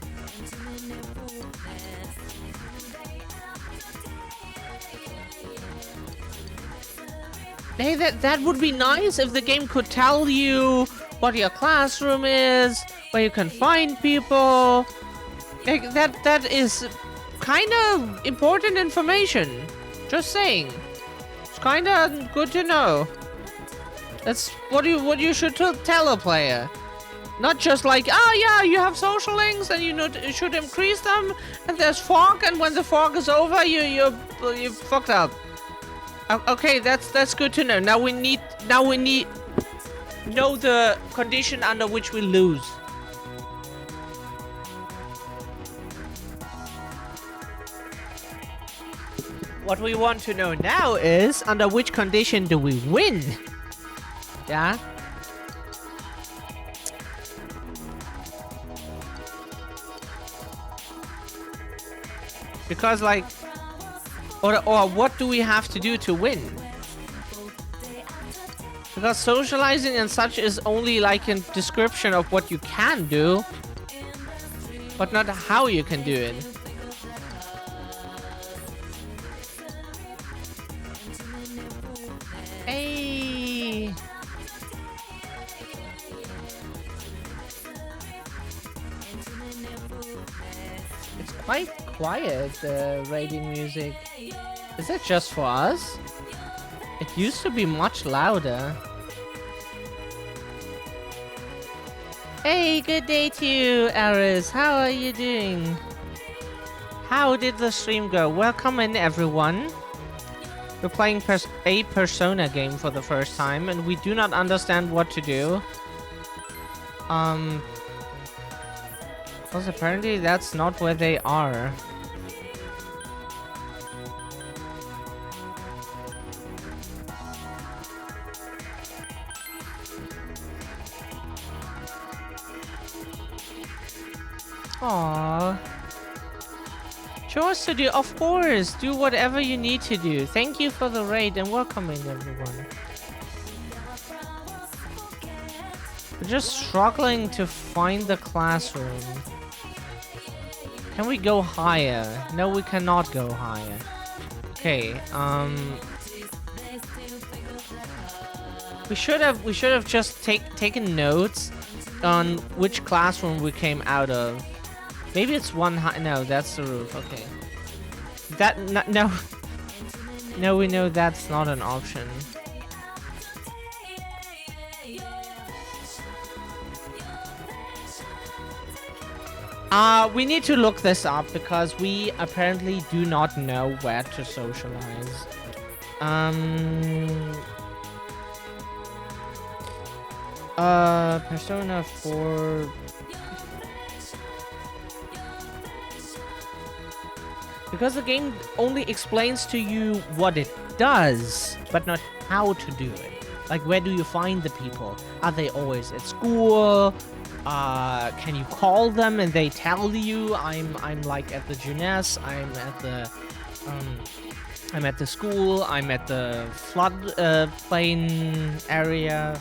Hey, that would be nice if the game could tell you what your classroom is, where you can find people. Like, that is kind of important information. Just saying. It's kind of good to know. That's what you should tell a player. Not just like, oh yeah, you have social links and you should increase them, and there's fog, and when the fog is over, you fucked up. Okay, that's good to know. Now we need know the condition under which we lose. What we want to know now is under which condition do we win? Yeah. Because like, or what do we have to do to win? Because socializing and such is only like a description of what you can do, but not how you can do it. Hey. It's quite quiet, the raiding music. Is it just for us? It used to be much louder. Hey, good day to you, Aris. How are you doing? How did the stream go? Welcome in, everyone. We're playing a Persona game for the first time, and we do not understand what to do. Because apparently that's not where they are. Aww. Chores to do, of course. Do whatever you need to do. Thank you for the raid and welcome in, everyone. We're just struggling to find the classroom. Can we go higher? No, we cannot go higher. Okay, we should have just taken notes on which classroom we came out of. Maybe it's one high. No, that's the roof. Okay. No, we know that's not an option. We need to look this up because we apparently do not know where to socialize. Persona 4. Because the game only explains to you what it does, but not how to do it. Like, where do you find the people? Are they always at school? Can you call them and they tell you I'm like at the jeunesse, I'm at the school, I'm at the flood plain area.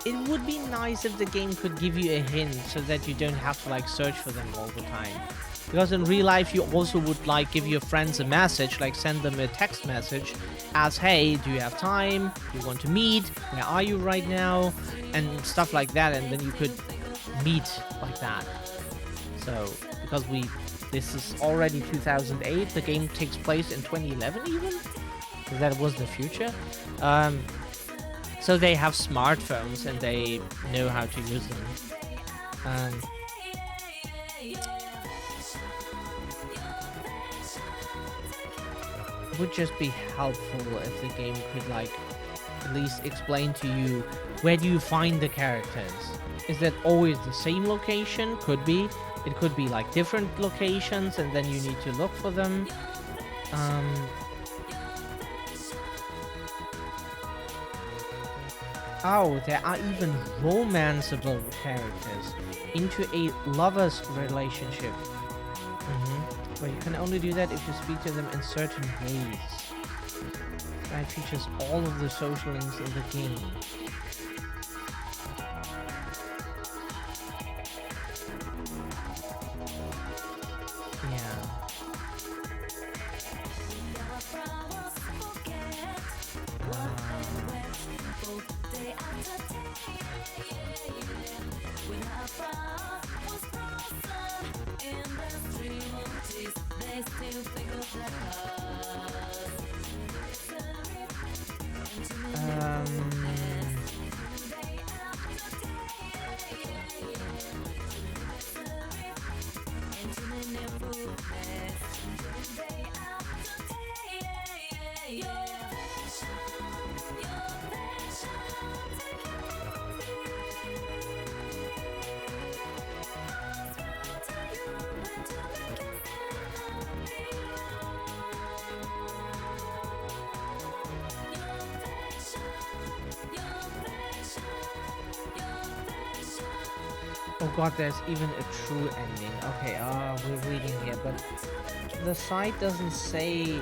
It would be nice if the game could give you a hint so that you don't have to like search for them all the time. Because in real life you also would like give your friends a message, like send them a text message as, hey, do you have time? Do you want to meet? Where are you right now? And stuff like that, and then you could meet like that. So, because this is already 2008, the game takes place in 2011 even? Because that was the future. So they have smartphones and they know how to use them. It would just be helpful if the game could like at least explain to you, where do you find the characters? Is that always the same location? Could be. It could be like different locations and then you need to look for them. Oh, there are even romanceable characters into a lover's relationship. But you can only do that if you speak to them in certain ways. That features all of the social links in the game. Yeah. Oh god, there's even a true ending. Okay, we're reading here, but the site doesn't say.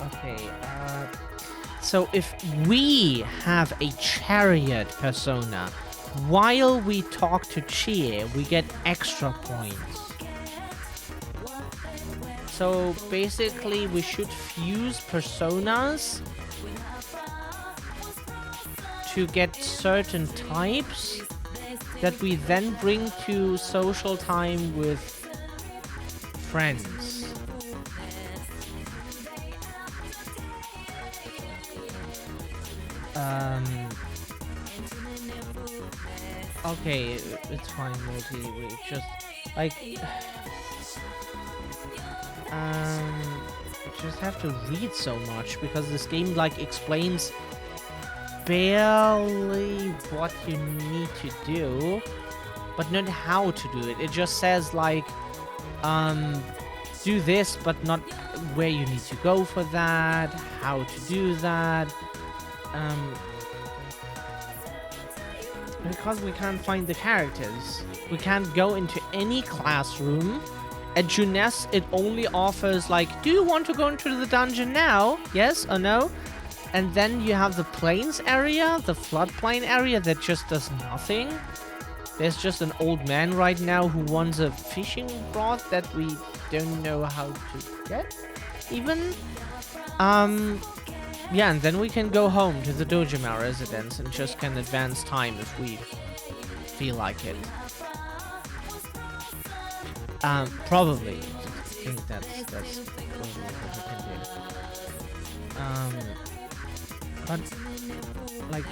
Okay, so if we have a chariot persona, while we talk to Chie, we get extra points. So basically we should fuse personas to get certain types that we then bring to social time with friends. Okay, it's fine, Multi. We just like just have to read so much because this game like explains barely what you need to do, but not how to do it. It just says like do this, but not where you need to go for that, how to do that. Because we can't find the characters, we can't go into any classroom. At Junes, it only offers like, do you want to go into the dungeon now? Yes or no? And then you have the plains area, the floodplain area that just does nothing. There's just an old man right now who wants a fishing rod that we don't know how to get, even. Yeah, and then we can go home to the Dojima residence and just can advance time if we feel like it. Probably. I think that's probably what we can do. But like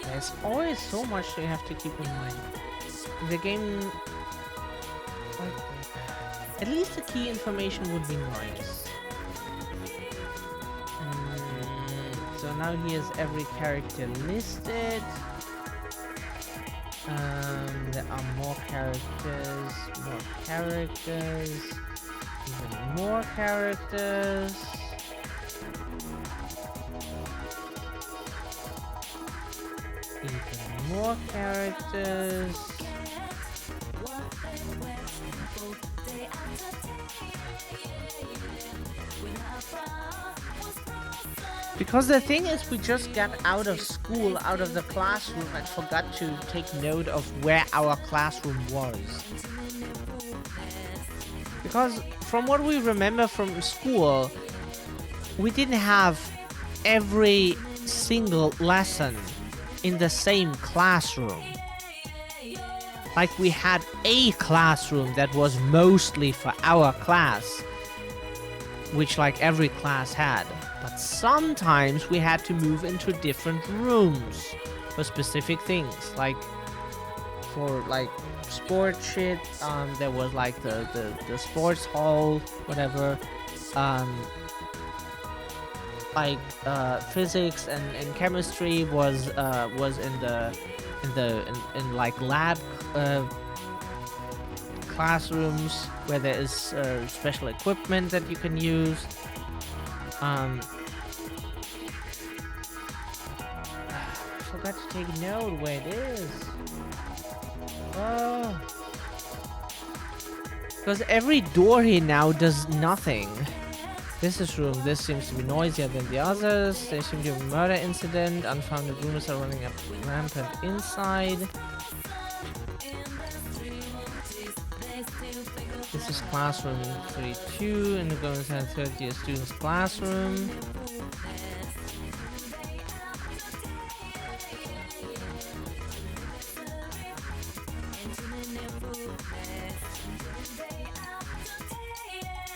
there's always so much you have to keep in mind. The game, like, at least the key information would be nice. So now here's every character listed. There are more characters, even more characters. Even more characters. Because the thing is, we just got out of school, out of the classroom, and forgot to take note of where our classroom was. Because from what we remember from school, we didn't have every single lesson in the same classroom. Like, we had a classroom that was mostly for our class, which like every class had. But sometimes we had to move into different rooms for specific things, like for like sport shit. There was like the sports hall, whatever. Like physics and chemistry was in like lab classrooms where there is special equipment that you can use. Forgot to take a note where it is. Oh. Because every door here now does nothing. This is room. This seems to be noisier than the others. There seems to be a murder incident. Unfounded rumors are running up rampant inside. This is classroom 32, and we're going inside 30 students' classroom.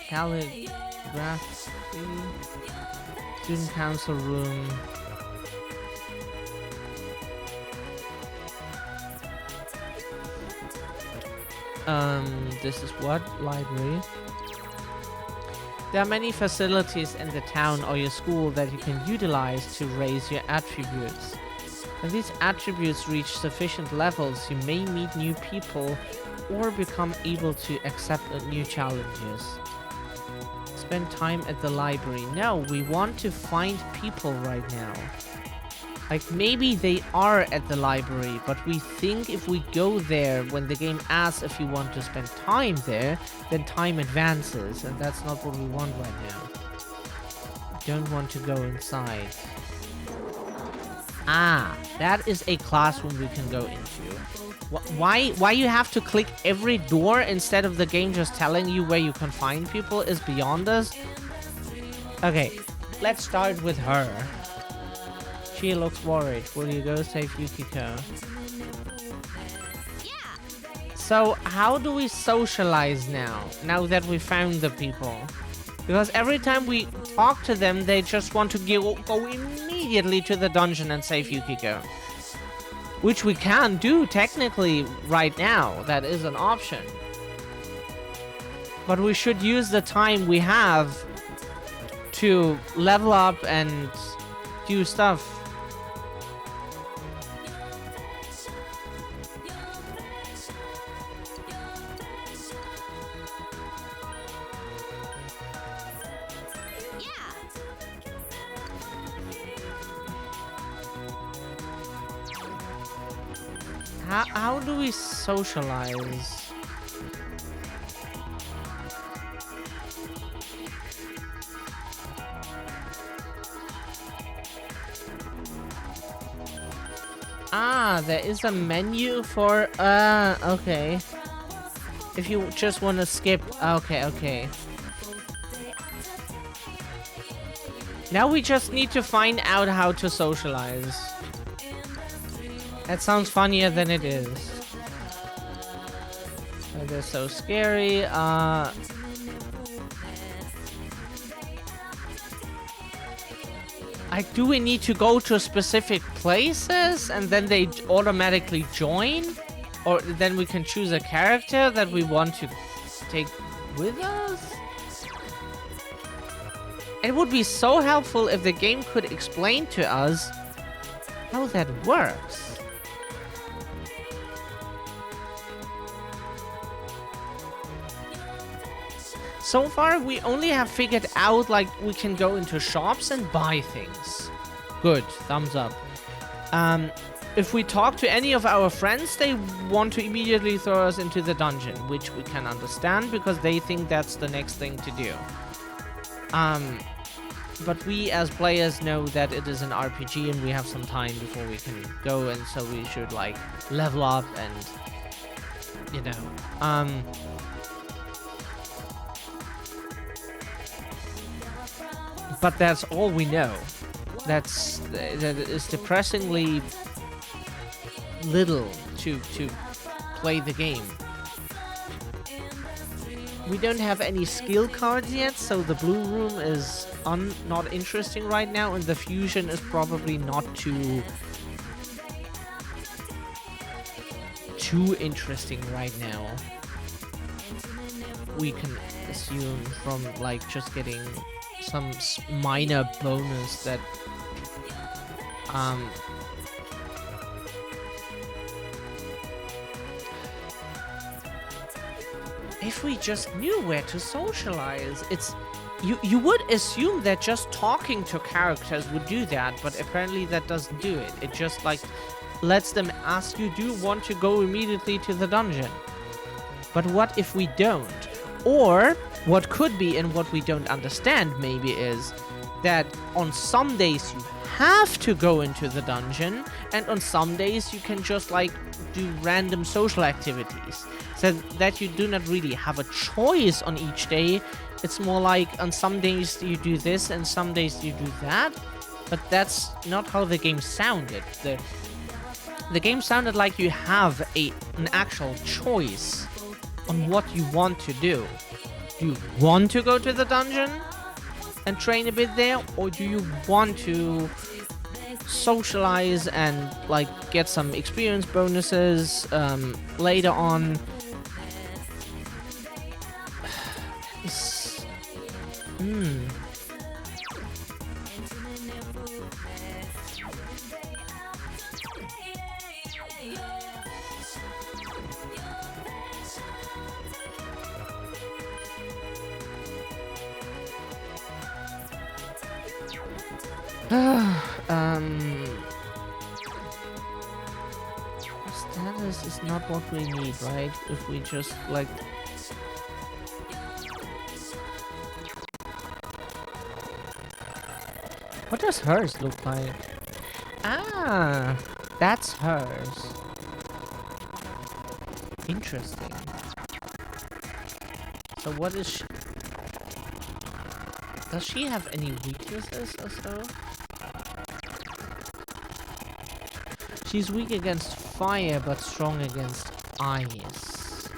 Calligraphy, student council room. This is what? Library. There are many facilities in the town or your school that you can utilize to raise your attributes. When these attributes reach sufficient levels, you may meet new people or become able to accept new challenges. Spend time at the library. No, we want to find people right now. Like, maybe they are at the library, but we think if we go there when the game asks if you want to spend time there, then time advances, and that's not what we want right now. Don't want to go inside. Ah, that is a classroom we can go into. Why you have to click every door instead of the game just telling you where you can find people is beyond us. Okay, let's start with her. She looks worried. Will you go save Yukiko? Yeah. So how do we socialize now that we found the people? Because every time we talk to them, they just want to go immediately to the dungeon and save Yukiko. Which we can do technically right now. That is an option. But we should use the time we have to level up and do stuff. How do we socialize? Ah, there is a menu for, okay. If you just want to skip, okay. Now we just need to find out how to socialize. That sounds funnier than it is. Oh, they're so scary. Like, do we need to go to specific places and then they automatically join? Or then we can choose a character that we want to take with us? It would be so helpful if the game could explain to us how that works. So far, we only have figured out, like, we can go into shops and buy things. Good, thumbs up. If we talk to any of our friends, they want to immediately throw us into the dungeon, which we can understand because they think that's the next thing to do. But we as players know that it is an RPG and we have some time before we can go, and so we should, like, level up and, you know, but that's all we know. That is depressingly little to play the game. We don't have any skill cards yet, so the blue room is not interesting right now, and the fusion is probably not too interesting right now. We can assume from like just getting some minor bonus that if we just knew where to socialize, you would assume that just talking to characters would do that, but apparently that doesn't do it. It just like lets them ask you, do you want to go immediately to the dungeon? But what if we don't? Or what could be, and what we don't understand maybe, is that on some days you have to go into the dungeon, and on some days you can just like do random social activities, so that you do not really have a choice on each day. It's more like on some days you do this and some days you do that, but that's not how the game sounded. The game sounded like you have an actual choice on what you want to do. Do you want to go to the dungeon and train a bit there, or do you want to socialize and like get some experience bonuses later on? Status is not what we need, right? If we just like what does hers look like? Ah, that's hers. Interesting. So what is she? Does she have any weaknesses or so? She's weak against fire, but strong against ice.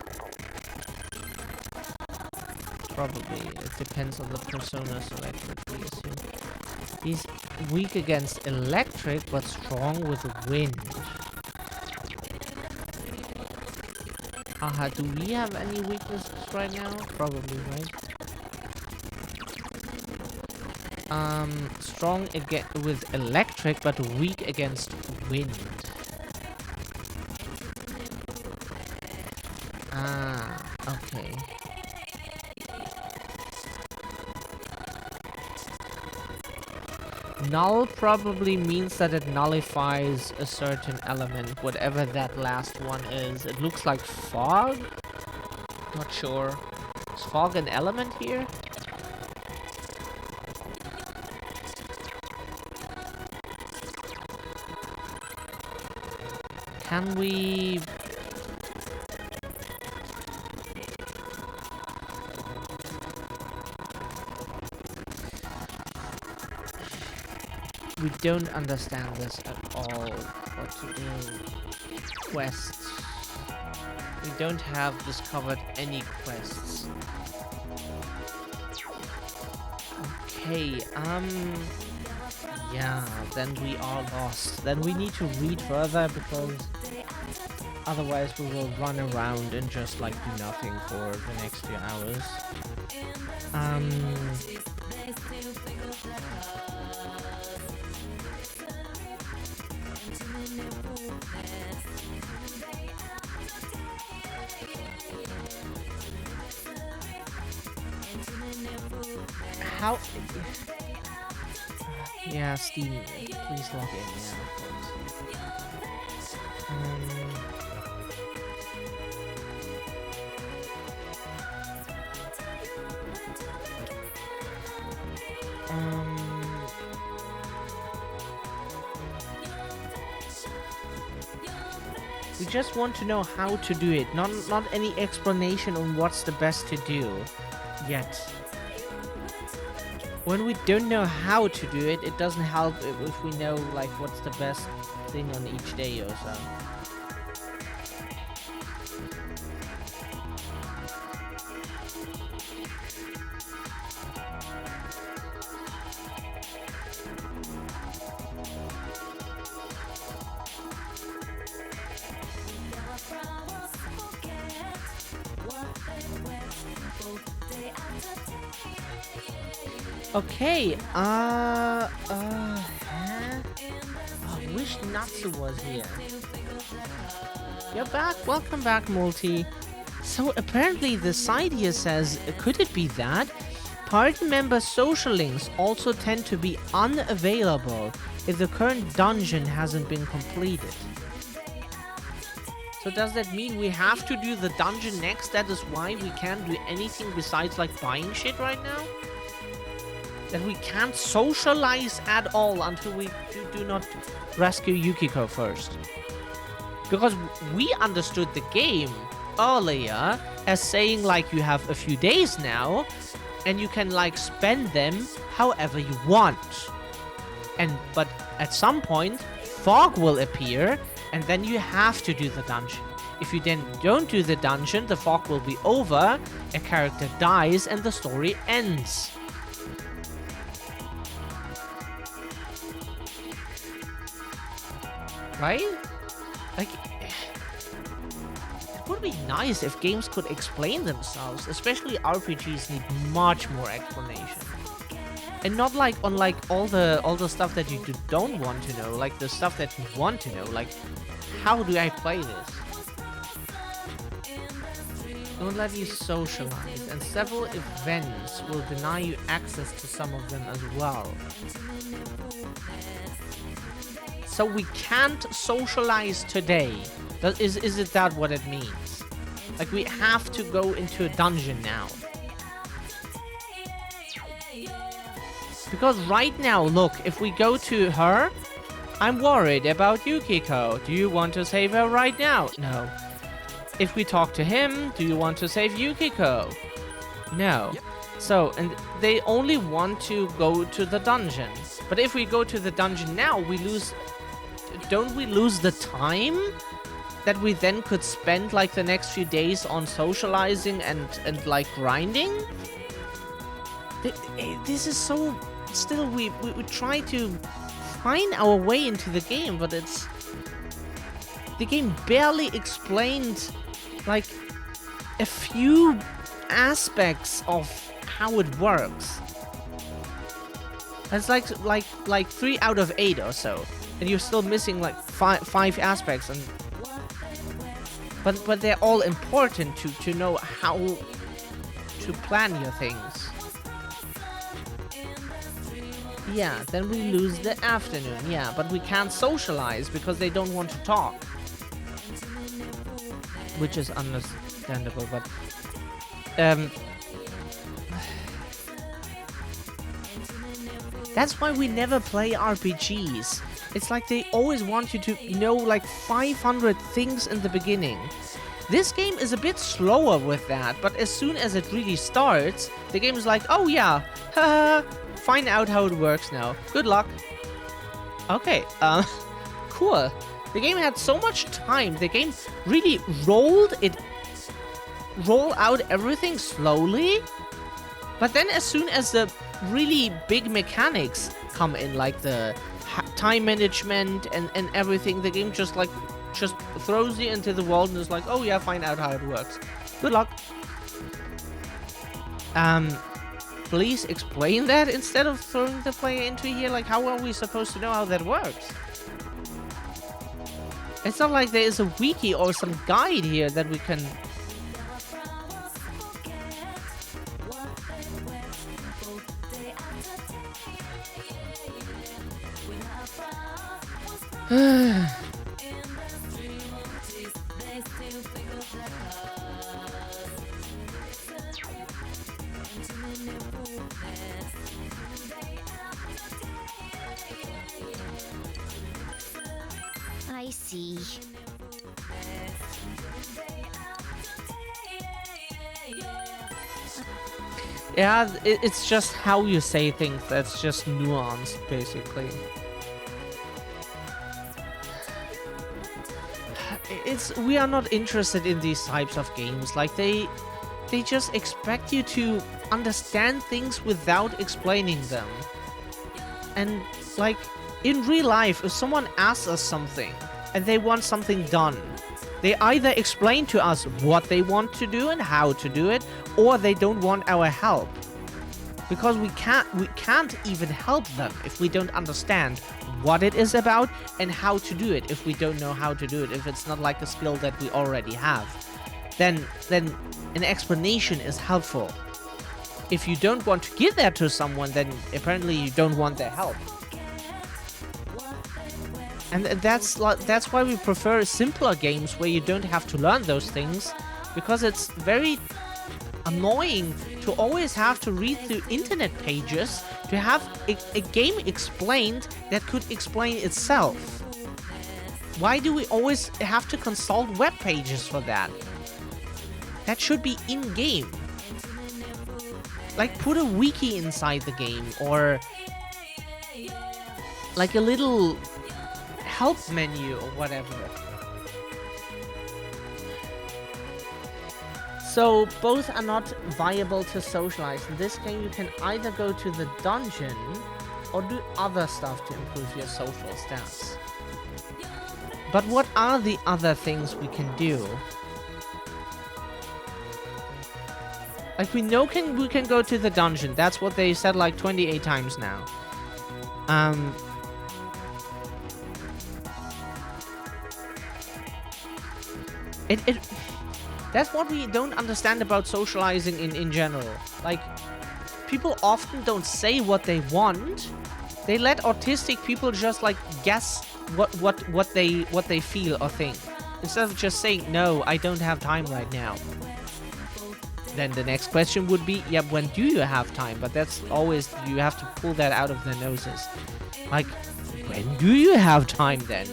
Probably. It depends on the persona selected, we assume. He's weak against electric, but strong with wind. Aha, do we have any weaknesses right now? Probably, right? Strong with electric, but weak against wind. Ah, okay. Null probably means that it nullifies a certain element, whatever that last one is. It looks like fog? Not sure. Is fog an element here? Can we... We don't understand this at all. What to do? Quests. We don't have discovered any quests. Okay, yeah, then we are lost. Then we need to read further, because otherwise we will run around and just like do nothing for the next few hours. How? Yeah, Steam, please log in. Yeah, of course. We just want to know how to do it, not any explanation on what's the best to do yet. When we don't know how to do it, it doesn't help if we know like what's the best thing on each day or so. Okay, huh? I wish Natsu was here. You're back. Welcome back, Multi. So apparently the side here says, could it be that? Party member social links also tend to be unavailable if the current dungeon hasn't been completed. So does that mean we have to do the dungeon next? That is why we can't do anything besides like buying shit right now? That we can't socialize at all until we do not rescue Yukiko first. Because we understood the game earlier as saying like you have a few days now and you can like spend them however you want. But at some point fog will appear and then you have to do the dungeon. If you then don't do the dungeon, the fog will be over, a character dies and the story ends. Right? Like, it would be nice if games could explain themselves, especially RPGs need much more explanation. And not like on like all the stuff that you don't want to know, like the stuff that you want to know, like how do I play this? Don't let you socialize, and several events will deny you access to some of them as well. So we can't socialize today. Is it that what it means? Like we have to go into a dungeon now. Because right now, look, if we go to her, I'm worried about Yukiko. Do you want to save her right now? No. If we talk to him, do you want to save Yukiko? No. Yep. So, and they only want to go to the dungeon. But if we go to the dungeon now, we lose... Don't we lose the time that we then could spend like the next few days on socializing and like grinding? This is so... Still, we try to find our way into the game, but it's... The game barely explained like a few aspects of how it works. It's like 3 out of 8 or so, and you're still missing like five aspects, and but they're all important to know how to plan your things. Yeah, then we lose the afternoon. Yeah, but we can't socialize because they don't want to talk. Which is understandable, but... That's why we never play RPGs. It's like they always want you to know like 500 things in the beginning. This game is a bit slower with that, but as soon as it really starts, the game is like, oh yeah, find out how it works now. Good luck. Okay, cool. The game had so much time. The game really roll out everything slowly. But then as soon as the really big mechanics come in, like the time management and everything, the game just throws you into the world and is like, oh yeah, find out how it works. Good luck. Please explain that instead of throwing the player into here. Like, how are we supposed to know how that works? It's not like there is a wiki or some guide here that we can... I see. Yeah, it's just how you say things that's just nuanced, basically. We are not interested in these types of games. Like, they just expect you to understand things without explaining them. And, like, in real life, if someone asks us something and they want something done, they either explain to us what they want to do and how to do it, or they don't want our help. because we can't even help them if we don't understand what it is about and how to do it. If we don't know how to do it, if it's not like a skill that we already have, then an explanation is helpful. If you don't want to give that to someone, then apparently you don't want their help. And that's why we prefer simpler games where you don't have to learn those things, because it's very annoying to always have to read through internet pages to have a game explained that could explain itself. Why do we always have to consult web pages for that? That should be in-game. Like, put a wiki inside the game, or like a little help menu or whatever. So both are not viable to socialize. In this game, you can either go to the dungeon or do other stuff to improve your social stats. But what are the other things we can do? Like, we know we can go to the dungeon. That's what they said like 28 times now. That's what we don't understand about socializing in general. Like, people often don't say what they want. They let autistic people just like guess what they feel or think, instead of just saying, no, I don't have time right now. Then the next question would be, yeah, when do you have time? But that's always, you have to pull that out of their noses. Like, when do you have time then?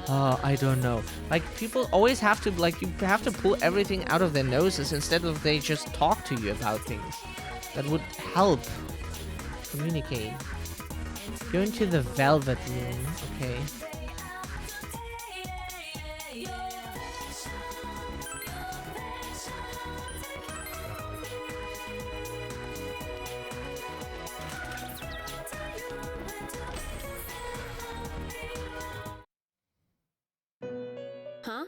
I don't know. Like, people always have to, like, you have to pull everything out of their noses instead of they just talk to you about things. That would help communicate. Go into the Velvet Room, okay. Huh?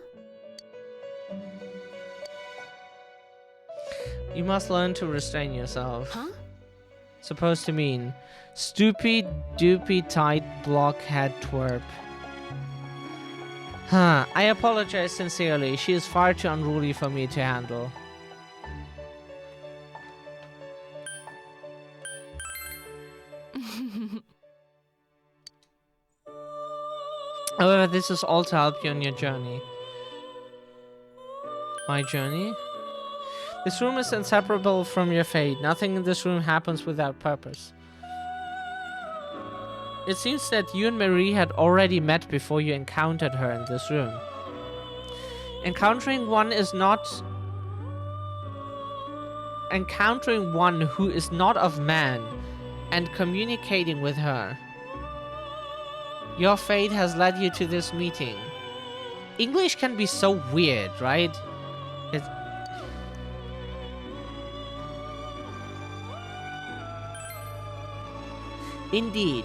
You must learn to restrain yourself. Huh? Supposed to mean stoopy doopy tight blockhead twerp. Huh. I apologize sincerely. She is far too unruly for me to handle. However, this is all to help you on your journey. My journey? This room is inseparable from your fate. Nothing in this room happens without purpose. It seems that you and Marie had already met before you encountered her in this room. Encountering one who is not of man and communicating with her. Your fate has led you to this meeting. English can be so weird, right? Indeed.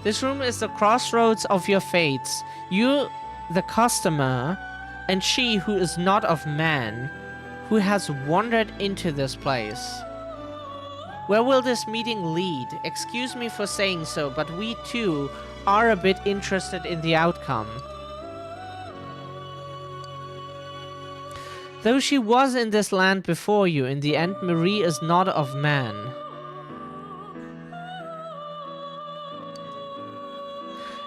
This room is the crossroads of your fates. You, the customer, and she who is not of man, who has wandered into this place. Where will this meeting lead? Excuse me for saying so, but we too are a bit interested in the outcome. Though she was in this land before you, in the end Marie is not of man.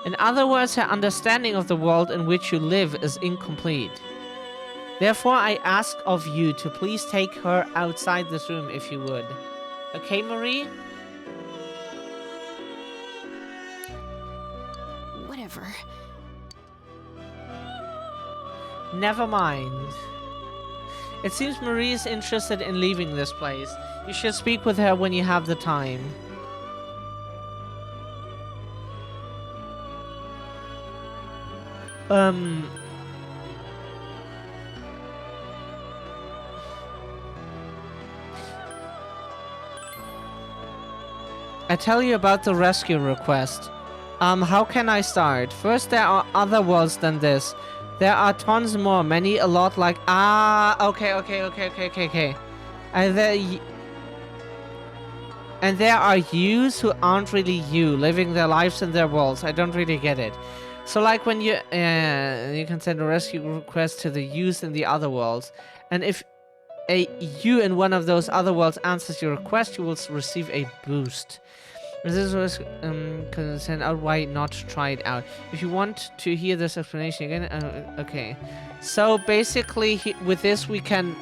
In other words, her understanding of the world in which you live is incomplete. Therefore, I ask of you to please take her outside this room if you would. Okay, Marie? Whatever. Never mind. It seems Marie is interested in leaving this place. You should speak with her when you have the time. I tell you about the rescue request. How can I start? First, there are other worlds than this. There are tons more, many a lot like... Okay. And there are yous who aren't really you, living their lives in their worlds. I don't really get it. So like when you can send a rescue request to the yous in the other worlds, and if a you in one of those other worlds answers your request, you will receive a boost. This was send out why not try it out. If you want to hear this explanation again, okay. So basically, with this we can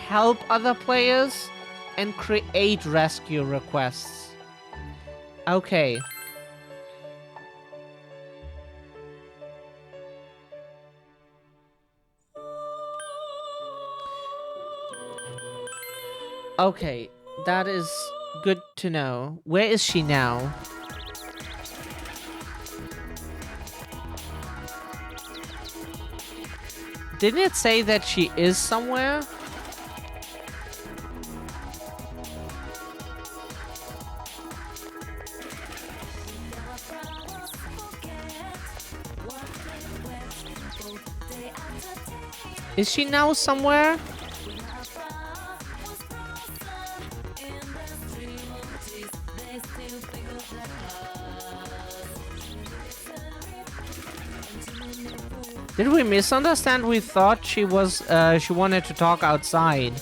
help other players and create rescue requests. Okay. Okay, that is good to know. Where is she now? Didn't it say that she is somewhere? Is she now somewhere? Did we misunderstand? We thought she was, she wanted to talk outside.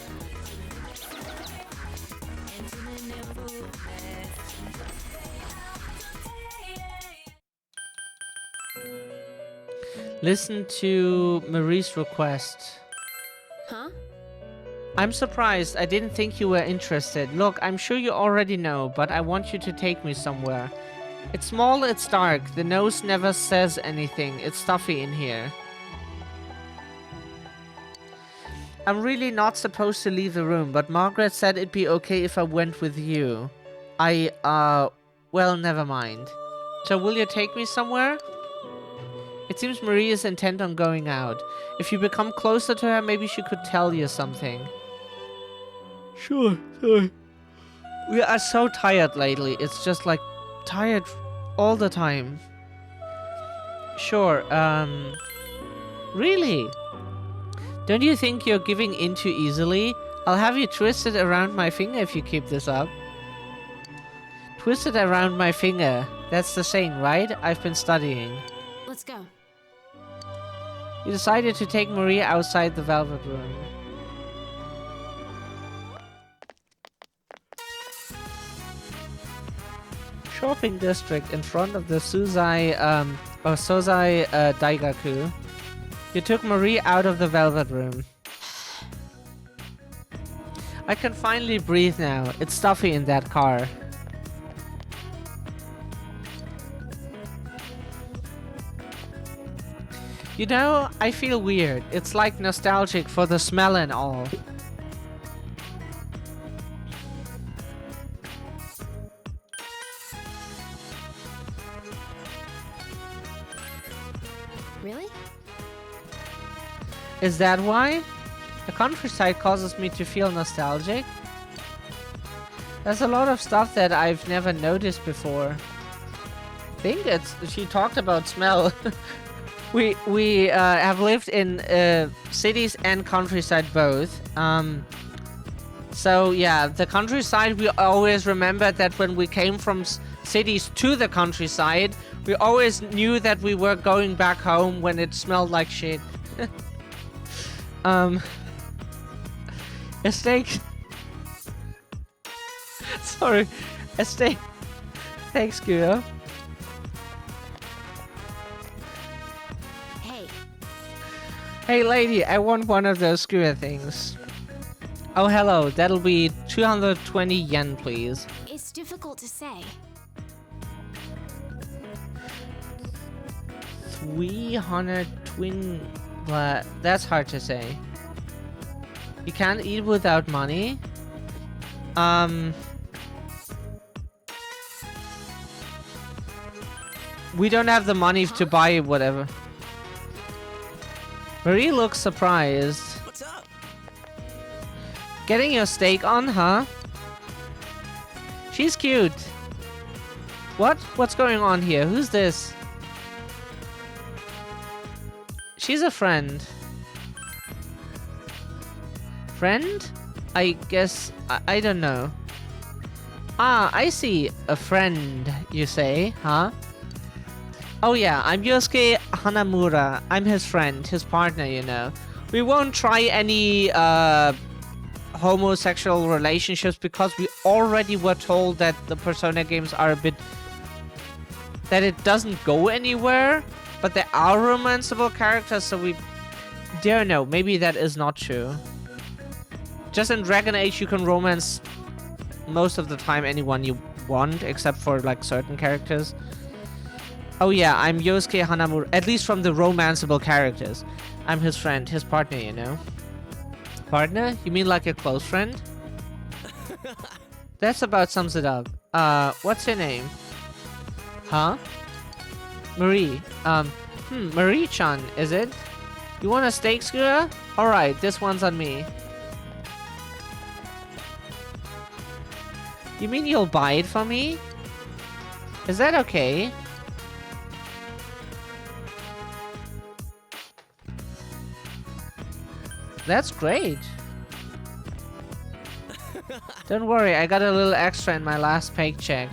Listen to Marie's request. Huh? I'm surprised. I didn't think you were interested. Look, I'm sure you already know, but I want you to take me somewhere. It's small, it's dark. The nose never says anything. It's stuffy in here. I'm really not supposed to leave the room, but Margaret said it'd be okay if I went with you. Well, never mind. So will you take me somewhere? It seems Marie is intent on going out. If you become closer to her, maybe she could tell you something. Sure, sorry. We are so tired lately. It's just like tired all the time. Sure, really? Don't you think you're giving in too easily? I'll have you twisted around my finger if you keep this up. Twisted around my finger. That's the saying, right? I've been studying. Let's go. You decided to take Maria outside the Velvet Room. Shopping district in front of the Sozai Daigaku. You took Marie out of the Velvet Room. I can finally breathe now. It's stuffy in that car. You know, I feel weird. It's like nostalgic for the smell and all. Really? Is that why? The countryside causes me to feel nostalgic. There's a lot of stuff that I've never noticed before. I think she talked about smell. we have lived in cities and countryside both. So yeah, the countryside, we always remembered that when we came from cities to the countryside, we always knew that we were going back home when it smelled like shit. A steak. Sorry, a steak. Thanks, Kuro. Hey. Hey, lady, I want one of those skewer things. Oh, hello. That'll be 220 yen, please. It's difficult to say. 300 twin... But that's hard to say. You can't eat without money? We don't have the money to buy whatever. Marie looks surprised. What's up? Getting your steak on, huh? She's cute. What? What's going on here? Who's this? She's a friend. Friend? I guess... I don't know. Ah, I see. A friend, you say, huh? Oh yeah, I'm Yosuke Hanamura. I'm his friend, his partner, you know. We won't try any homosexual relationships because we already were told that the Persona games are a bit... that it doesn't go anywhere, but there are romanceable characters, so we don't know. Maybe that is not true. Just in Dragon Age, you can romance most of the time anyone you want, except for like certain characters. Oh yeah, I'm Yosuke Hanamura, at least from the romanceable characters. I'm his friend, his partner, you know. Partner? You mean like a close friend? That's about sums it up. What's your name? Huh? Marie. Marie-chan, is it? You want a steak skewer? Alright, this one's on me. You mean you'll buy it for me? Is that okay? That's great. Don't worry, I got a little extra in my last paycheck.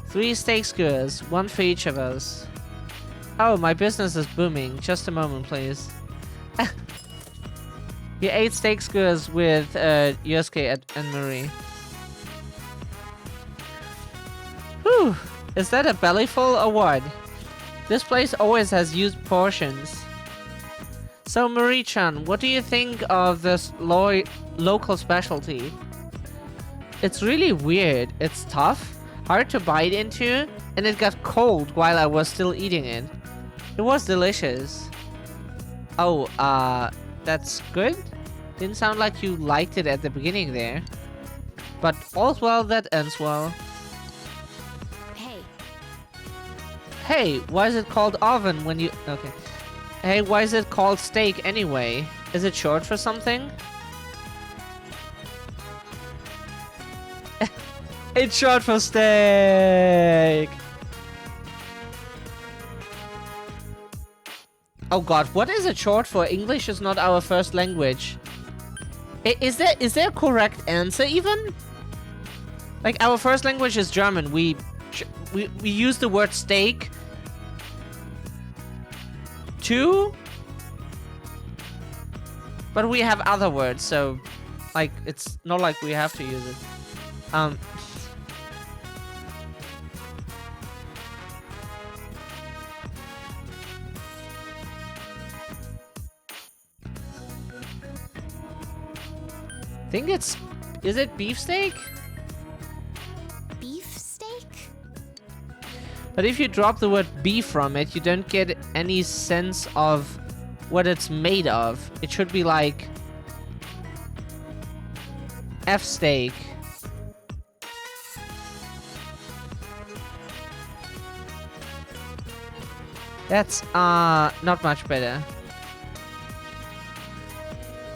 3 steak skewers, 1 for each of us. Oh, my business is booming. Just a moment, please. You ate steak skewers with Yosuke and Marie. Whew, is that a bellyful or what? This place always has used portions. So Marie-chan, what do you think of this local specialty? It's really weird. It's tough, hard to bite into, and it got cold while I was still eating it. It was delicious. Oh, that's good? Didn't sound like you liked it at the beginning there. But all's well that ends well. Hey, why is it called oven when you... Okay. Hey, why is it called steak anyway? Is it short for something? It's short for steak! Oh god, what is it short for? English is not our first language. Is there a correct answer even? Like, our first language is German. We use the word steak too, but we have other words, so like it's not like we have to use it. Think it's... is it beefsteak? Beefsteak? But if you drop the word beef from it, you don't get any sense of what it's made of. It should be like... F-steak. That's, not much better.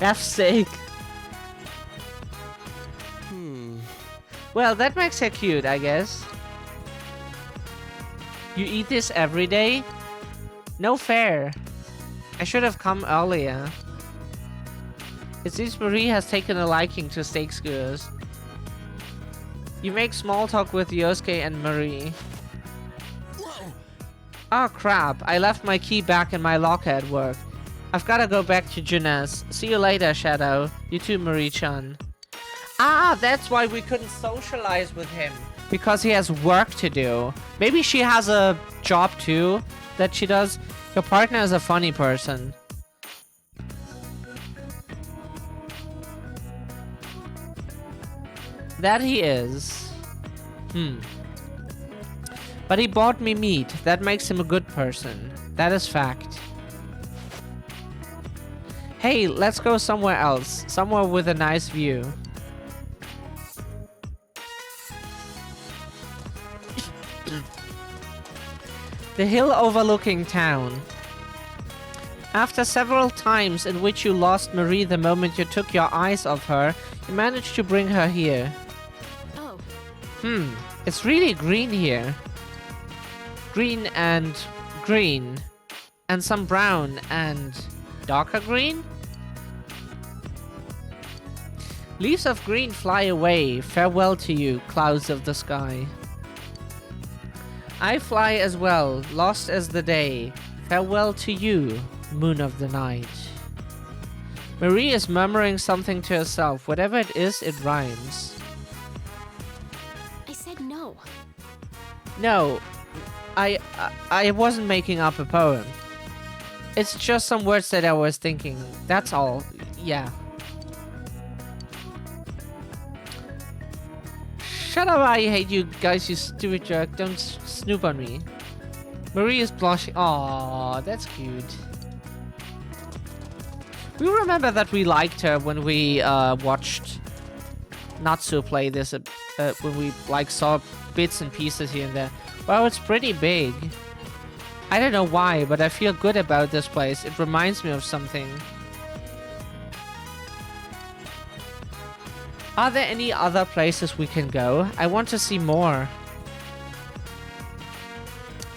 F-steak. Well, that makes her cute, I guess. You eat this every day? No fair. I should have come earlier. It seems Marie has taken a liking to steak skewers. You make small talk with Yosuke and Marie. Whoa! Oh crap, I left my key back in my locker at work. I've gotta go back to Junes. See you later, Shadow. You too, Marie-chan. Ah, that's why we couldn't socialize with him. Because he has work to do. Maybe she has a job too that she does. Your partner is a funny person. That he is. But he bought me meat. That makes him a good person. That is fact. Hey, let's go somewhere else. Somewhere with a nice view. The hill overlooking town. After several times in which you lost Marie the moment you took your eyes off her, you managed to bring her here. Oh. It's really green here. Green and green. And some brown and darker green? Leaves of green fly away. Farewell to you, clouds of the sky. I fly as well, lost as the day. Farewell to you, moon of the night. Marie is murmuring something to herself. Whatever it is, it rhymes. I said no. No, I wasn't making up a poem. It's just some words that I was thinking. That's all. Yeah. Shut up, I hate you guys, you stupid jerk. Don't snoop on me. Marie is blushing. Aww, that's cute. We remember that we liked her when we watched Natsu play this, when we like saw bits and pieces here and there. Wow, it's pretty big. I don't know why, but I feel good about this place. It reminds me of something. Are there any other places we can go? I want to see more.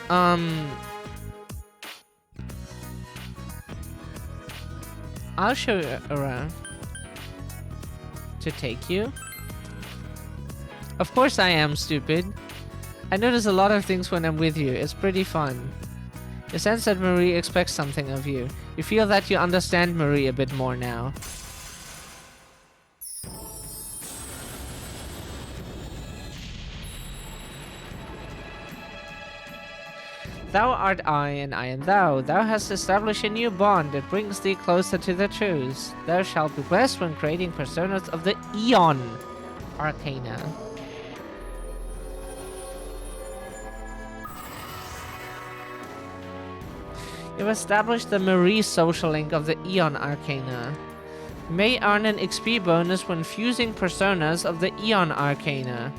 I'll show you around. To take you? Of course I am, stupid. I notice a lot of things when I'm with you. It's pretty fun. You sense that Marie expects something of you. You feel that you understand Marie a bit more now. Thou art I, and I am thou. Thou hast established a new bond. It brings thee closer to the truth. Thou shalt be blessed when creating personas of the Aeon Arcana. You've established the Marie social link of the Aeon Arcana. You may earn an XP bonus when fusing personas of the Aeon Arcana.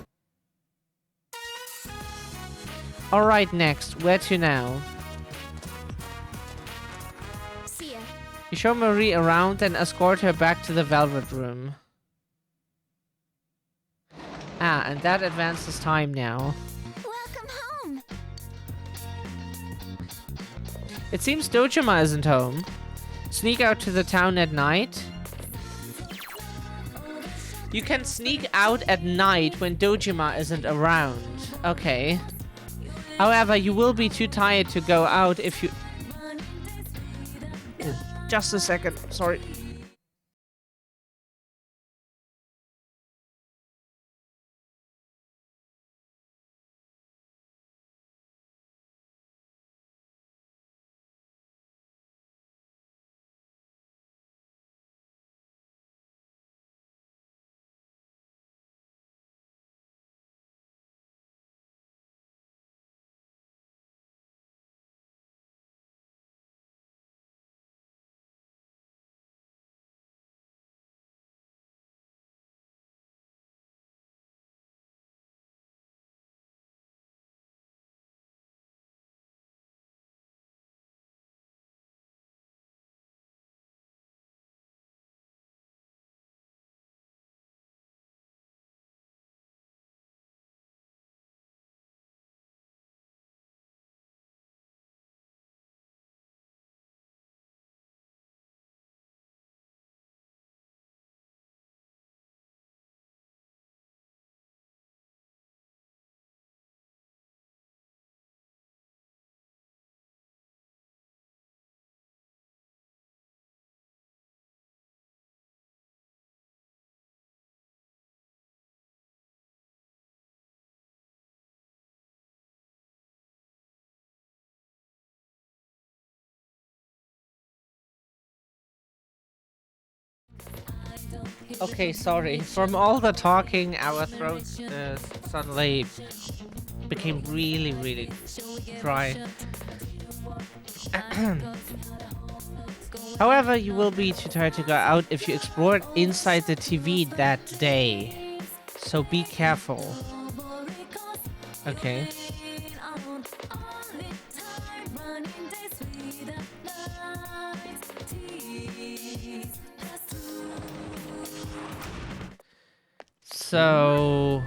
Alright, next. Where to now? See ya. You show Marie around and escort her back to the Velvet Room. Ah, and that advances time now. Welcome home. It seems Dojima isn't home. Sneak out to the town at night? You can sneak out at night when Dojima isn't around. Okay. However, you will be too tired to go out if you... Just a second, sorry. Okay, sorry. From all the talking, our throats suddenly became really, really dry. However, you will be too tired to go out if you explore inside the TV that day. So be careful. Okay. So...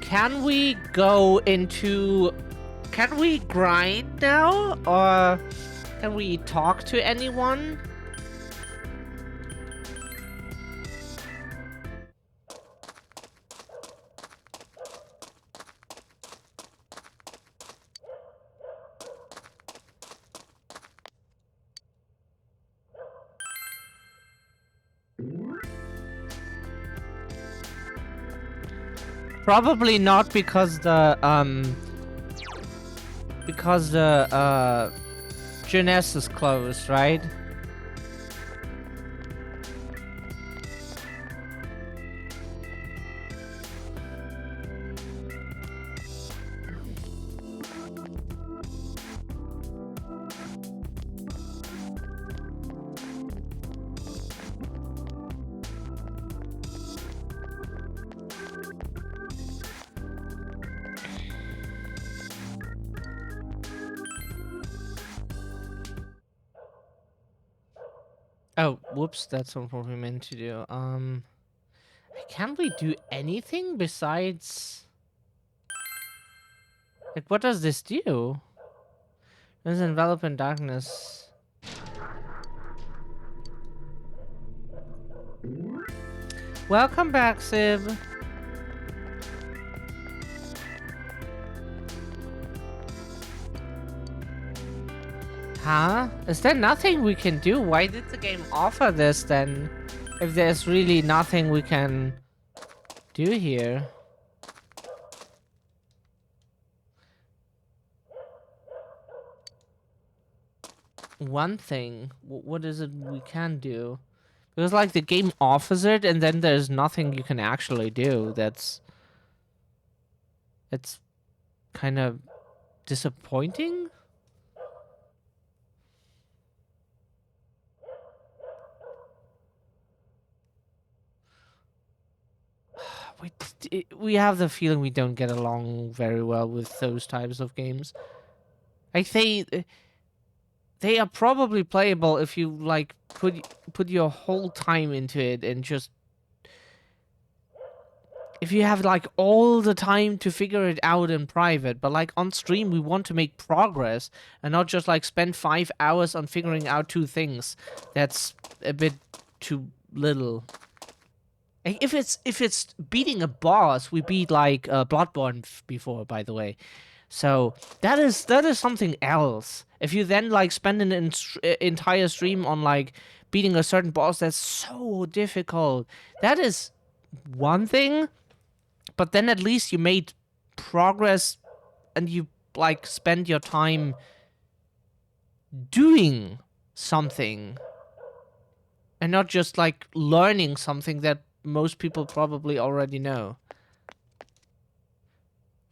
Can we go into... Can we grind now? Or can we talk to anyone? Probably not because the Jeunesse is closed, right? Oh, whoops, that's not what we meant to do. Can't we do anything besides... Like, what does this do? It's enveloped in darkness. Welcome back, Sib. Huh? Is there nothing we can do? Why did the game offer this then? If there's really nothing we can do here. One thing. What is it we can do? Because like the game offers it and then there's nothing you can actually do. It's kind of disappointing. We have the feeling we don't get along very well with those types of games. Like they are probably playable if you like put your whole time into it and just if you have like all the time to figure it out in private. But like on stream we want to make progress and not just like spend 5 hours on figuring out 2 things. That's a bit too little. If it's beating a boss, we beat like Bloodborne before, by the way. So that is something else. If you then like spend an entire stream on like beating a certain boss, that's so difficult. That is one thing, but then at least you made progress and you like spend your time doing something and not just like learning something that most people probably already know.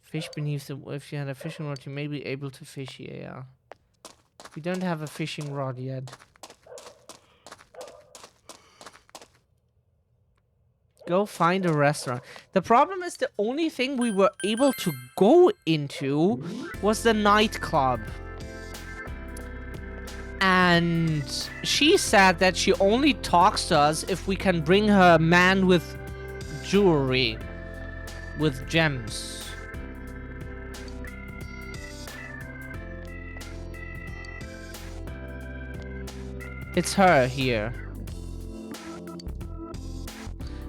Fish beneath the... If you had a fishing rod, you may be able to fish here, yeah. We don't have a fishing rod yet. Go find a restaurant. The problem is the only thing we were able to go into was the nightclub. And she said that she only talks to us if we can bring her a man with jewelry. With gems. It's her here.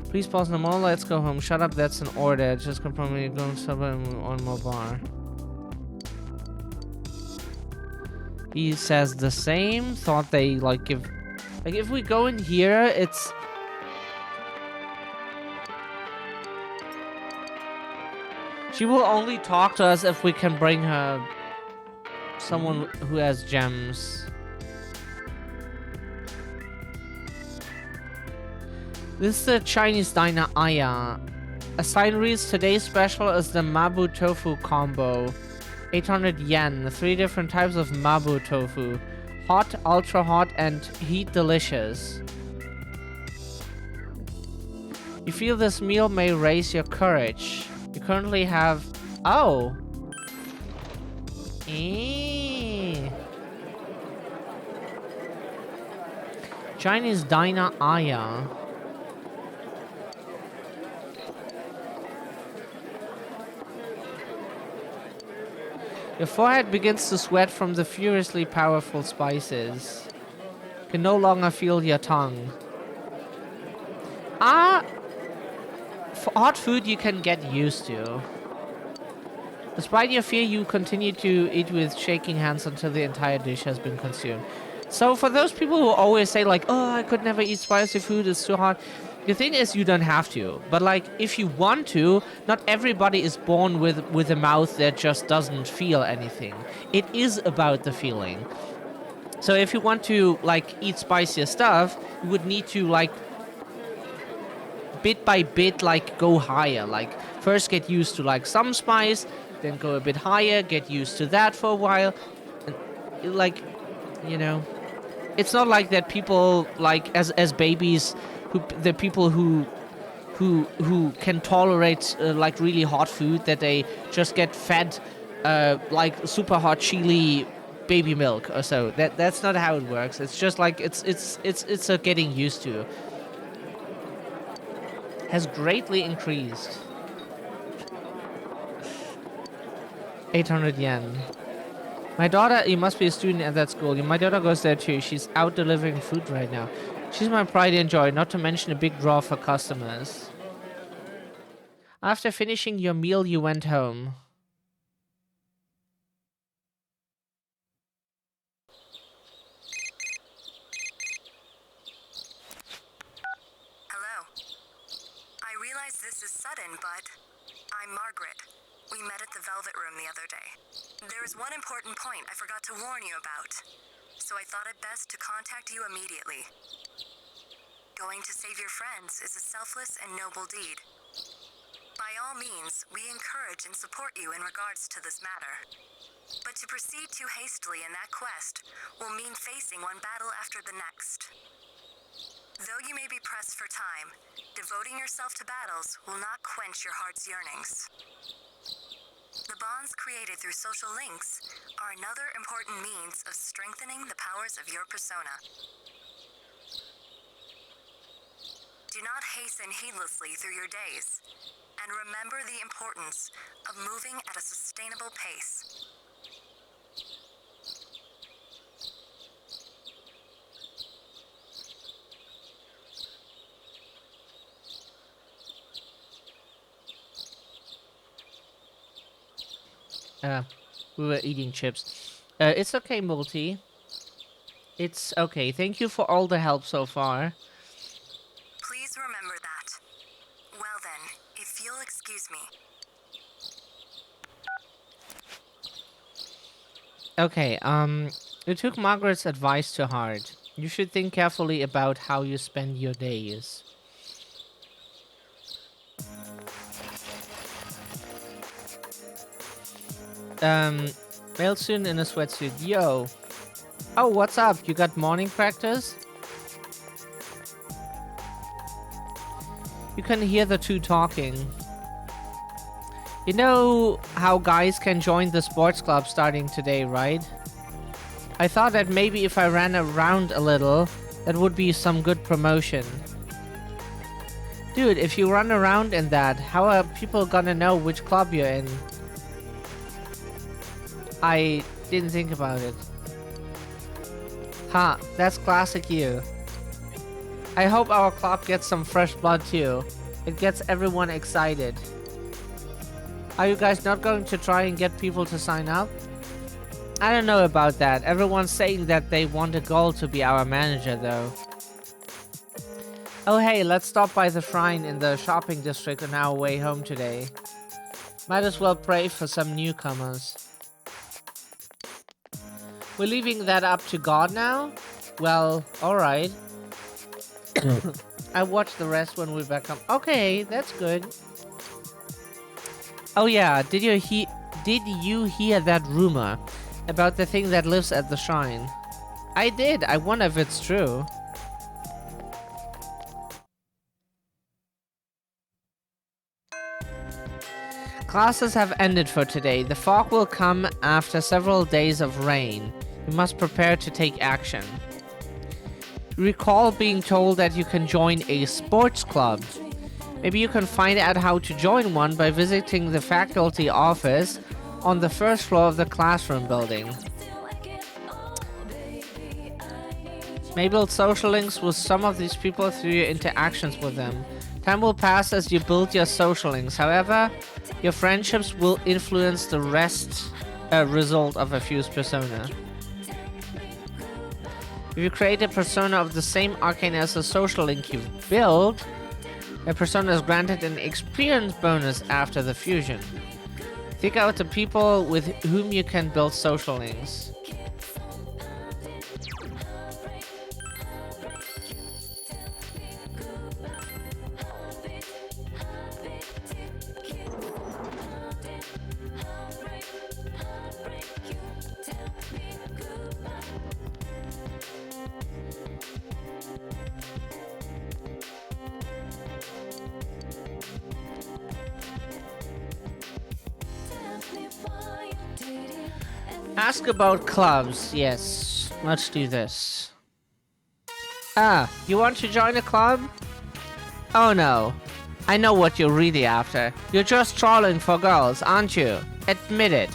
Please pause no more. Let's go home. Shut up. That's an order. Just confirm you're going somewhere on more bar. He says the same. Thought they like give... Like if we go in here, it's... She will only talk to us if we can bring her someone who has gems. This is the Chinese diner Aya. A sign reads, today's special is the Mabu Tofu combo. 800 yen. 3 different types of Mabu tofu. Hot, ultra hot, and heat delicious. You feel this meal may raise your courage. You currently have... Oh! Chinese diner Aya. Your forehead begins to sweat from the furiously powerful spices. You can no longer feel your tongue. For hot food you can get used to. Despite your fear, you continue to eat with shaking hands until the entire dish has been consumed. So for those people who always say like, oh, I could never eat spicy food, it's too hot. The thing is, you don't have to. But like, if you want to, not everybody is born with a mouth that just doesn't feel anything. It is about the feeling. So if you want to like eat spicier stuff, you would need to like bit by bit like go higher. Like first get used to like some spice, then go a bit higher, get used to that for a while. And like, you know, it's not like that people like as babies, the people who can tolerate like really hot food, that they just get fed like super hot chili baby milk or so. That's not how it works. It's just like it's a getting used to. Has greatly increased. 800 yen. My daughter, you must be a student at that school. My daughter goes there too. She's out delivering food right now. She's my pride and joy, not to mention a big draw for customers. After finishing your meal, you went home. Hello. I realize this is sudden, but I'm Margaret. We met at the Velvet Room the other day. There is one important point I forgot to warn you about, so I thought it best to contact you immediately. Going to save your friends is a selfless and noble deed. By all means, we encourage and support you in regards to this matter. But to proceed too hastily in that quest will mean facing one battle after the next. Though you may be pressed for time, devoting yourself to battles will not quench your heart's yearnings. The bonds created through social links are another important means of strengthening the powers of your persona. Do not hasten heedlessly through your days, and remember the importance of moving at a sustainable pace. We were eating chips. It's okay, Multi. It's okay. Thank you for all the help so far. Please remember that. Well then, if you'll excuse me. Okay, you took Margaret's advice to heart. You should think carefully about how you spend your days. Male student in a sweatsuit. Yo. Oh, what's up? You got morning practice? You can hear the two talking. You know how guys can join the sports club starting today, right? I thought that maybe if I ran around a little, that would be some good promotion. Dude, if you run around in that, how are people gonna know which club you're in? I didn't think about it. Ha, that's classic you. I hope our club gets some fresh blood too. It gets everyone excited. Are you guys not going to try and get people to sign up? I don't know about that. Everyone's saying that they want a girl to be our manager though. Oh hey, let's stop by the shrine in the shopping district on our way home today. Might as well pray for some newcomers. We're leaving that up to God now? Well, alright. I watch the rest when we're back home. Okay, that's good. Oh yeah, did you hear that rumor about the thing that lives at the shrine? I did. I wonder if it's true. Classes have ended for today. The fog will come after several days of rain. You must prepare to take action. Recall being told that you can join a sports club. Maybe you can find out how to join one by visiting the faculty office on the first floor of the classroom building. Maybe build social links with some of these people through your interactions with them. Time will pass as you build your social links. However, your friendships will influence the result of a fused persona. If you create a persona of the same arcane as the social link you've built, A persona is granted an experience bonus after the fusion. Think out the people with whom you can build social links. Ask about clubs. Yes, let's do this. Ah, you want to join a club? Oh no, I know what you're really after. You're just trolling for girls, aren't you? Admit it.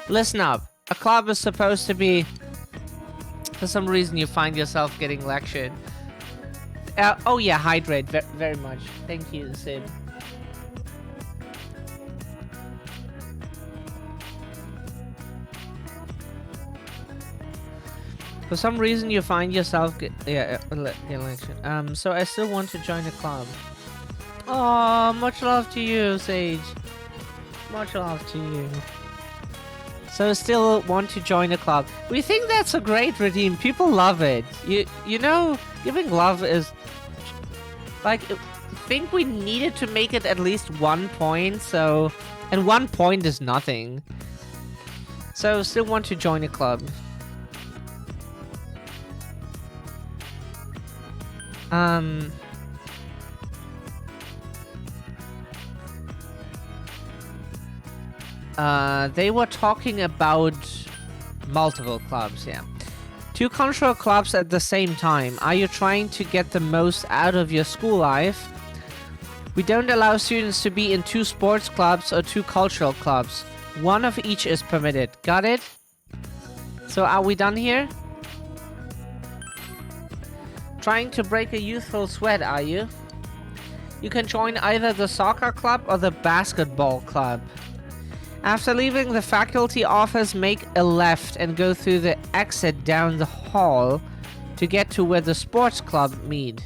Listen up, a club is supposed to be... For some reason you find yourself getting lectured. Oh yeah, hydrate very much. Thank you, Sid. For some reason you find yourself so I still want to join a club. Oh, much love to you, Sage. Much love to you. So I still want to join a club. We think that's a great redeem. People love it. You know, giving love is like, I think we needed to make it at least 1 point, so, and 1 point is nothing. So still want to join a club. They were talking about multiple clubs, yeah. 2 cultural clubs at the same time. Are you trying to get the most out of your school life? We don't allow students to be in 2 sports clubs or 2 cultural clubs. 1 of each is permitted. Got it? So are we done here? Trying to break a youthful sweat, are you? You can join either the soccer club or the basketball club. After leaving the faculty office, make a left and go through the exit down the hall to get to where the sports club meet.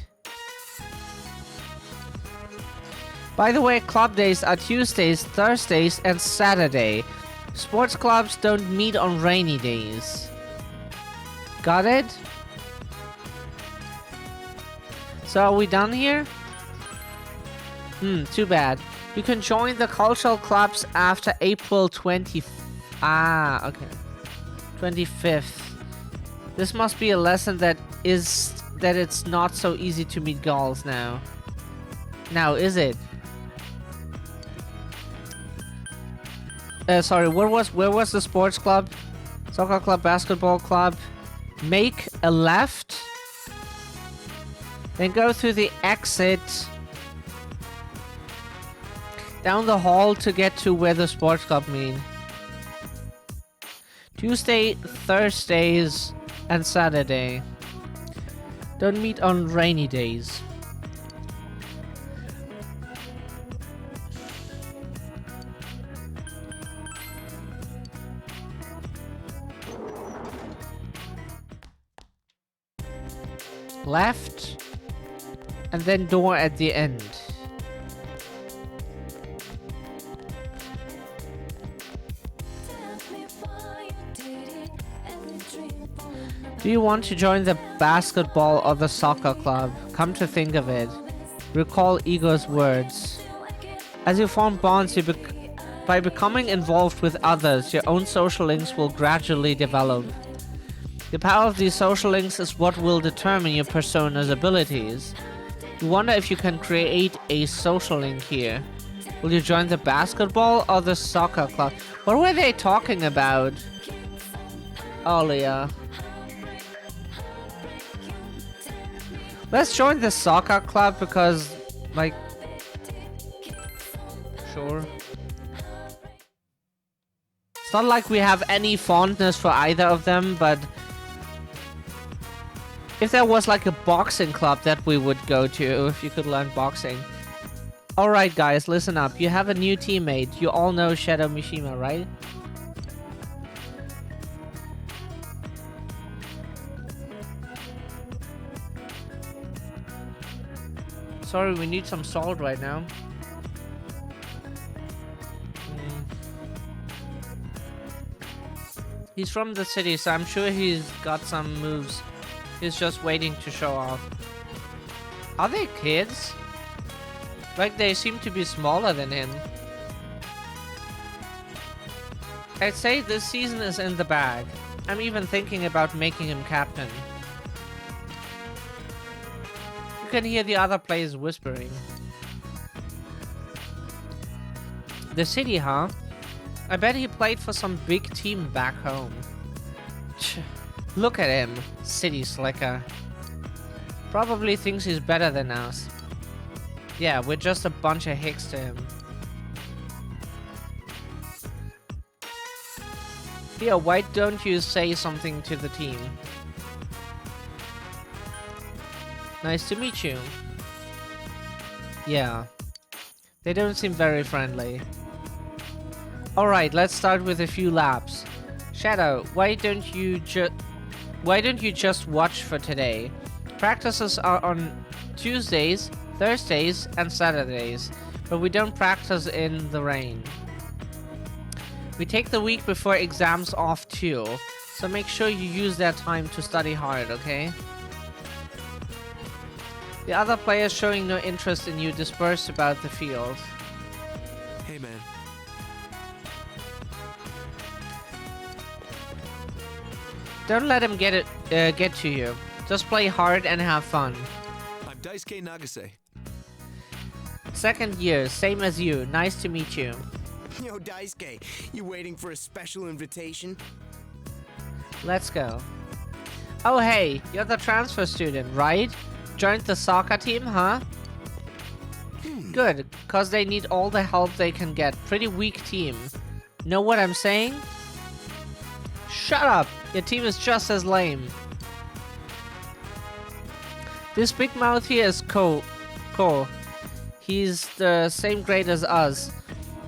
By the way, club days are Tuesdays, Thursdays, and Saturday. Sports clubs don't meet on rainy days. Got it? So are we done here? Too bad. You can join the cultural clubs after April 20th. Ah, okay. 25th. This must be a lesson that it's not so easy to meet girls now. Now, is it? Sorry, where was the sports club? Soccer club, basketball club. Make a left. Then go through the exit down the hall to get to where the sports club meet. Tuesday, Thursdays, and Saturday. Don't meet on rainy days. Left, and then door at the end. Do you want to join the basketball or the soccer club? Come to think of it, recall Igor's words. As you form bonds, by becoming involved with others, your own social links will gradually develop. The power of these social links is what will determine your persona's abilities. You wonder if you can create a social link here. Will you join the basketball or the soccer club? What were they talking about? Oh, Leah. Let's join the soccer club because, like... Sure. It's not like we have any fondness for either of them, but... If there was like a boxing club that we would go to, if you could learn boxing. Alright guys, listen up. You have a new teammate. You all know Shadow Mishima, right? Sorry, we need some salt right now. He's from the city, so I'm sure he's got some moves. He's just waiting to show off. Are they kids? Like, they seem to be smaller than him. I'd say this season is in the bag. I'm even thinking about making him captain. You can hear the other players whispering. The city, huh? I bet he played for some big team back home. Look at him, city slicker. Probably thinks he's better than us. Yeah, we're just a bunch of hicks to him. Here, why don't you say something to the team? Nice to meet you. Yeah. They don't seem very friendly. Alright, let's start with a few laps. Shadow, why don't you just watch for today? Practices are on Tuesdays, Thursdays, and Saturdays, but we don't practice in the rain. We take the week before exams off too, so make sure you use that time to study hard, okay? The other players showing no interest in you disperse about the field. Hey, man. Don't let him get to you. Just play hard and have fun. I'm Daisuke Nagase. Second year, same as you. Nice to meet you. Yo, Daisuke, you waiting for a special invitation? Let's go. Oh hey, you're the transfer student, right? Joined the soccer team, huh? Good, cause they need all the help they can get. Pretty weak team. Know what I'm saying? Shut up! Your team is just as lame. This big mouth here is Ko. He's the same grade as us,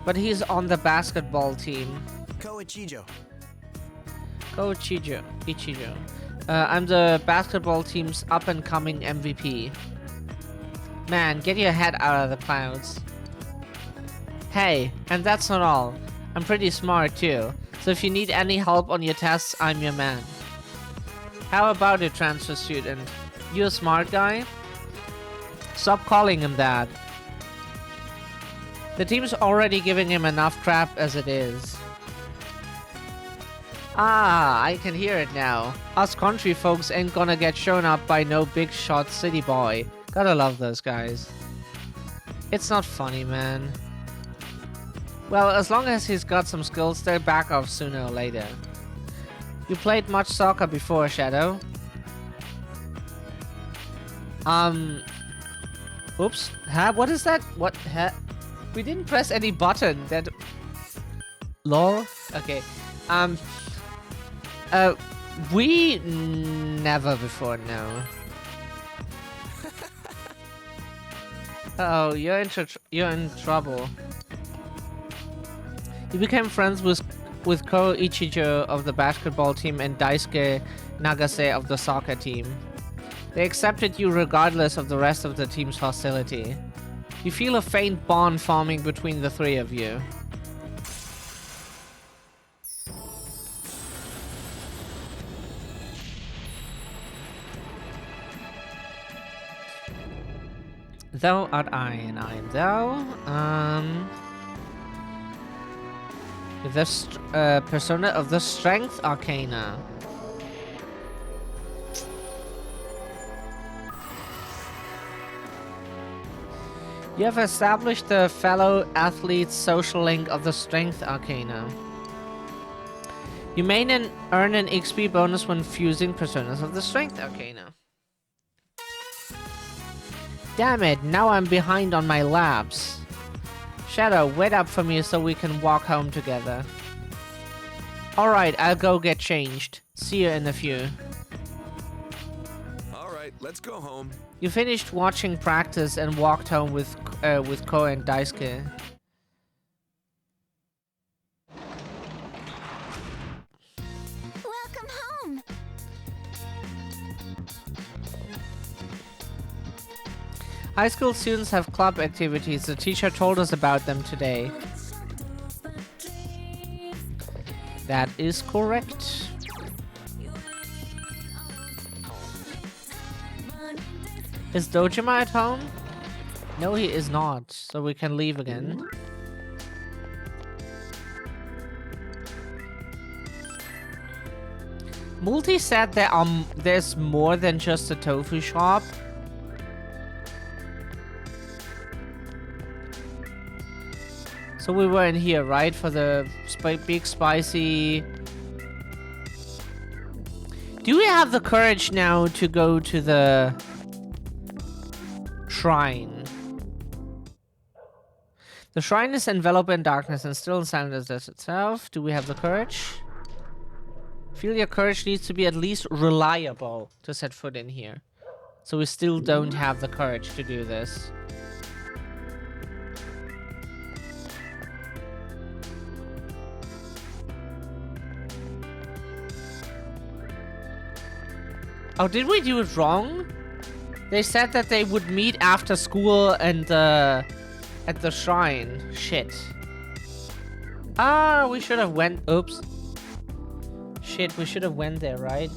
but he's on the basketball team. Ichijo. Ichijo. I'm the basketball team's up-and-coming MVP. Man, get your head out of the clouds. Hey, and that's not all. I'm pretty smart too, so if you need any help on your tests, I'm your man. How about it, transfer student? You a smart guy? Stop calling him that. The team's already giving him enough crap as it is. Ah, I can hear it now. Us country folks ain't gonna get shown up by no big shot city boy. Gotta love those guys. It's not funny, man. Well, as long as he's got some skills, they'll back off sooner or later. You played much soccer before, Shadow? Oops. Huh? What is that? What? Huh? We didn't press any button. That... Lol? Okay. We never before, no. Oh, you're in trouble. You became friends with Ko Ichijo of the basketball team and Daisuke Nagase of the soccer team. They accepted you regardless of the rest of the team's hostility. You feel a faint bond forming between the three of you. Thou art I, and I am thou. The persona of the Strength Arcana. You have established the fellow athlete's social link of the Strength Arcana. You may then earn an XP bonus when fusing personas of the Strength Arcana. Damn it, now I'm behind on my laps. Shadow, wait up for me so we can walk home together. Alright, I'll go get changed. See you in a few. Alright, let's go home. You finished watching practice and walked home with Ko and Daisuke. Welcome home. High school students have club activities. The teacher told us about them today. That is correct. Is Dojima at home? No, he is not. So we can leave again. Multi said there's more than just a tofu shop. So we were in here, right? For the big spicy... Do we have the courage now to go to the shrine? The shrine is enveloped in darkness and still in silence as itself. Do we have the courage? Feel your courage needs to be at least reliable to set foot in here. So we still don't have the courage to do this. Oh, did we do it wrong? They said that they would meet after school and at the shrine. Shit. Ah, we should have went. Oops. Shit, we should have went there, right?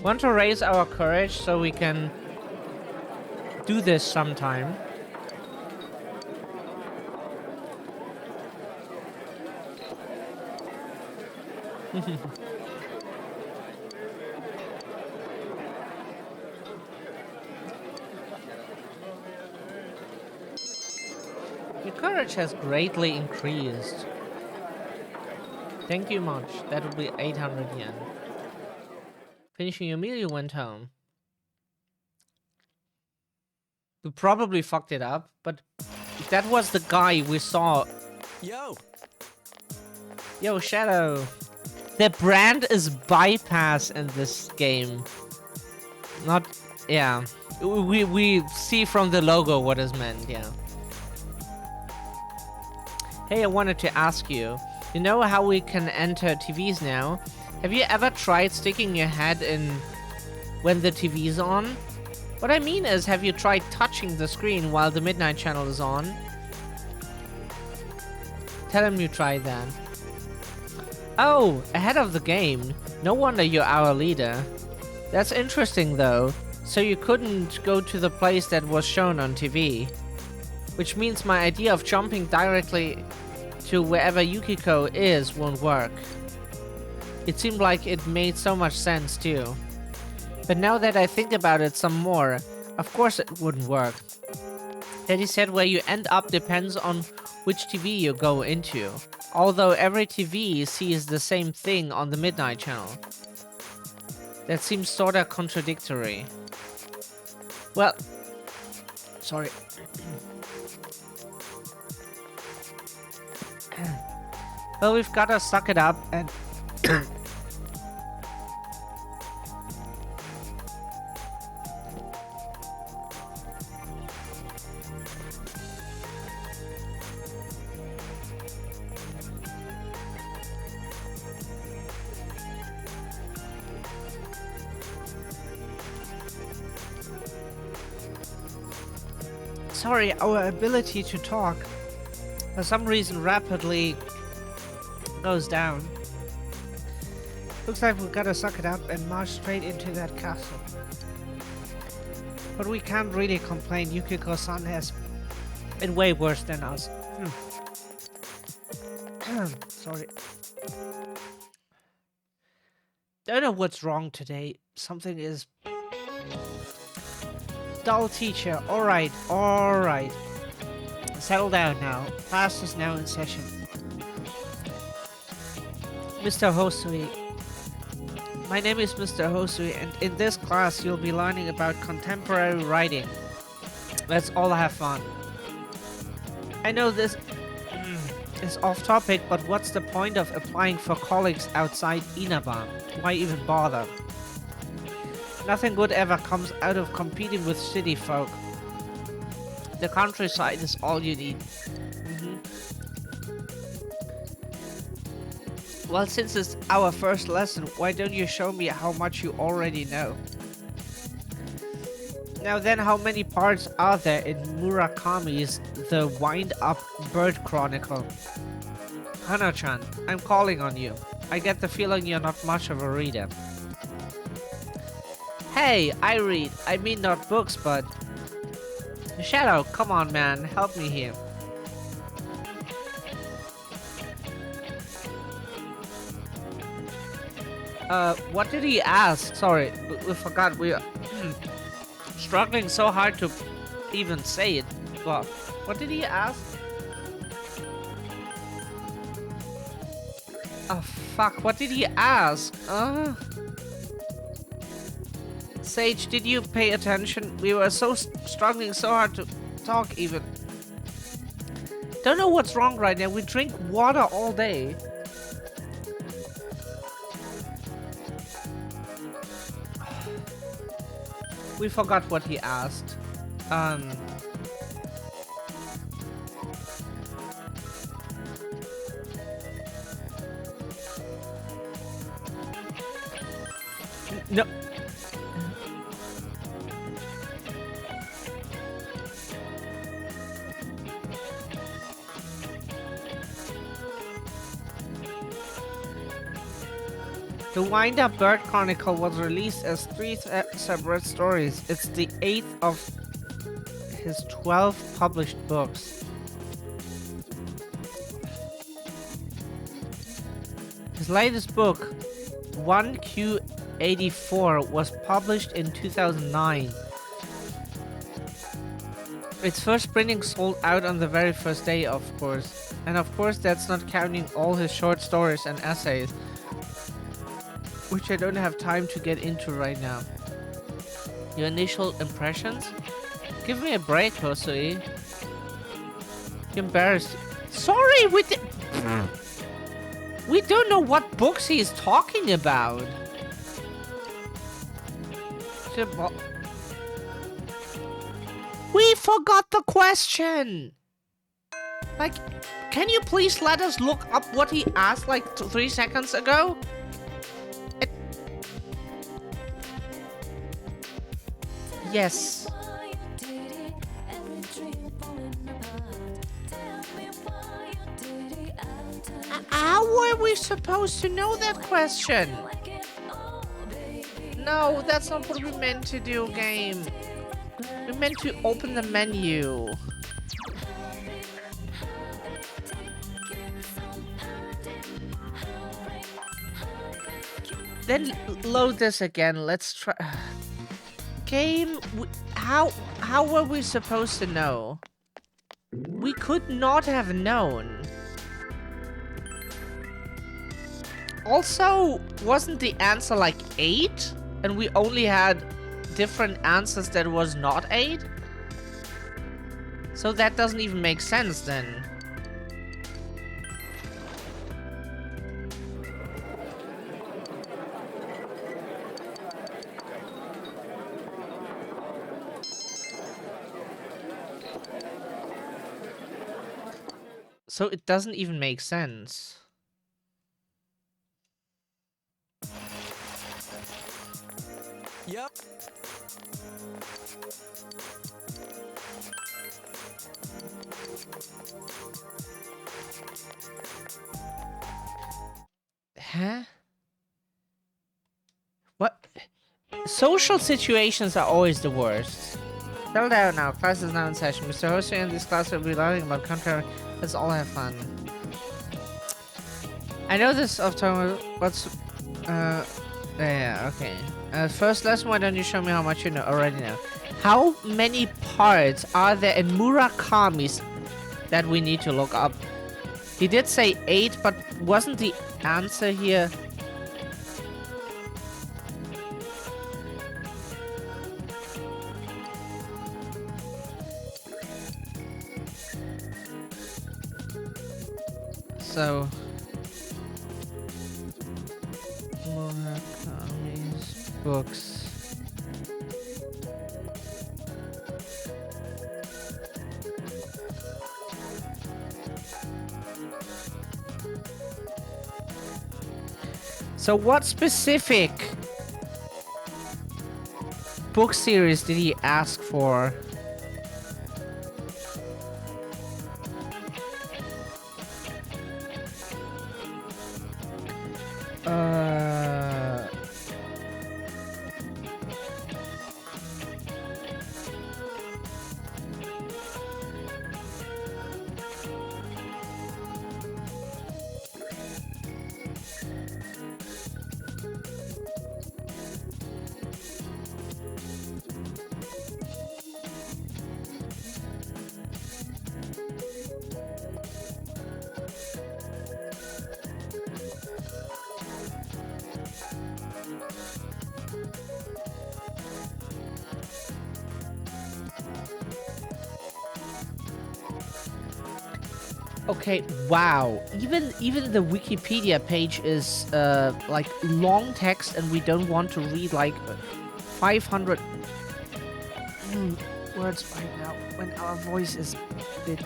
Want to raise our courage so we can do this sometime. Your courage has greatly increased. Thank you much. That will be 800 yen. Finishing your meal, you went home. We probably fucked it up, but that was the guy we saw. Yo, Shadow. The brand is bypass in this game. Not, yeah. We see from the logo what is meant, yeah. Hey, I wanted to ask you. You know how we can enter TVs now? Have you ever tried sticking your head in when the TV's on? What I mean is, have you tried touching the screen while the Midnight Channel is on? Tell him you tried that. Oh, ahead of the game. No wonder you're our leader. That's interesting though. So you couldn't go to the place that was shown on TV. Which means my idea of jumping directly to wherever Yukiko is won't work. It seemed like it made so much sense too. But now that I think about it some more, of course it wouldn't work. Daddy said where you end up depends on which TV you go into. Although every TV sees the same thing on the Midnight Channel. That seems sorta contradictory. Well, sorry. Well, we've gotta suck it up and... Sorry, our ability to talk, for some reason, rapidly goes down. Looks like we've gotta suck it up and march straight into that castle. But we can't really complain. Yukiko-san has been way worse than us. Sorry. Don't know what's wrong today. Something is... Dull teacher. Alright, alright. Settle down now. Class is now in session. Mr. Hosui. My name is Mr. Hosui, and in this class you'll be learning about contemporary writing. Let's all have fun. I know this is off topic, but what's the point of applying for colleagues outside Inaba? Why even bother? Nothing good ever comes out of competing with city folk. The countryside is all you need. Well, since it's our first lesson, why don't you show me how much you already know? Now then, how many parts are there in Murakami's The Wind-Up Bird Chronicle? Hana-chan, I'm calling on you. I get the feeling you're not much of a reader. Hey, I read. I mean not books, but... Shadow, come on man, help me here. What did he ask? Sorry, we forgot. We are struggling so hard to even say it. Well, what did he ask? Oh fuck, what did he ask? Sage, did you pay attention? We were so struggling so hard to talk even. Don't know what's wrong right now. We drink water all day. We forgot what he asked. No. The Wind-Up Bird Chronicle was released as 3 separate stories. It's the 8th of his 12 published books. His latest book, 1Q84, was published in 2009. Its first printing sold out on the very first day, of course. And of course that's not counting all his short stories and essays, which I don't have time to get into right now. Your initial impressions? Give me a break, Hosui. You're embarrassed. Sorry, we don't know what books he is talking about. We forgot the question. Like, can you please let us look up what he asked like 3 seconds ago? Yes. How were we supposed to know that question? No, that's not what we meant to do, game. We meant to open the menu. Then load this again. Let's try. Game, how were we supposed to know? We could not have known. Also, wasn't the answer like 8? And we only had different answers that was not 8? So that doesn't even make sense then. So it doesn't even make sense. Yep. Huh? What? Social situations are always the worst. Settle down now. Class is now in session. Mr. Hosei and this class will be learning about contrary. Let's all have fun. I know this off time. What's yeah, okay. First lesson, why don't you show me how much you know already know? How many parts are there in Murakami's that we need to look up? He did say 8, but wasn't the answer here? So Murakami's books. So what specific book series did he ask for? Okay, wow. Even the Wikipedia page is like long text, and we don't want to read like 500 words right now when our voice is a bit.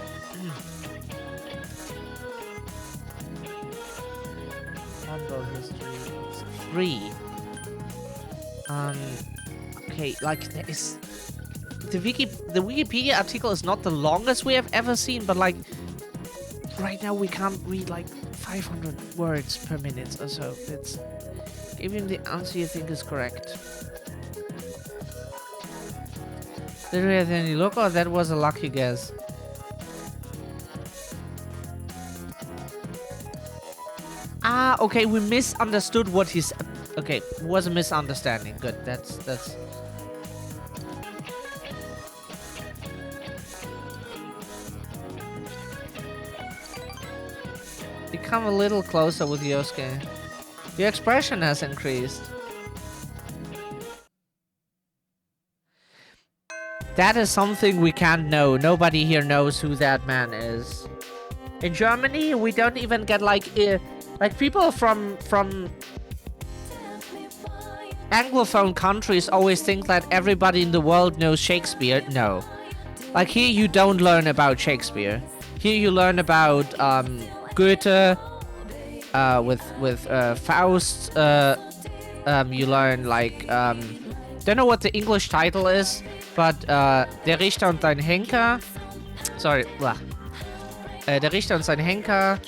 Combo history is 3. Okay, like there is the Wikipedia article is not the longest we have ever seen, but like. Right now we can't read like 500 words per minute or so. It's give him the answer you think is correct. Did we have any luck, or that was a lucky guess? Ah, okay, we misunderstood what he's. Okay, it was a misunderstanding. Good, that's. Come a little closer with Yosuke. Your expression has increased. That is something we can't know. Nobody here knows who that man is. In Germany, we don't even get like people from Anglophone countries always think that everybody in the world knows Shakespeare. No. Like here you don't learn about Shakespeare. Here you learn about Goethe, with Faust. You learn like don't know what the English title is, but Der Richter und sein Henker. Sorry, blah. Der Richter und sein Henker.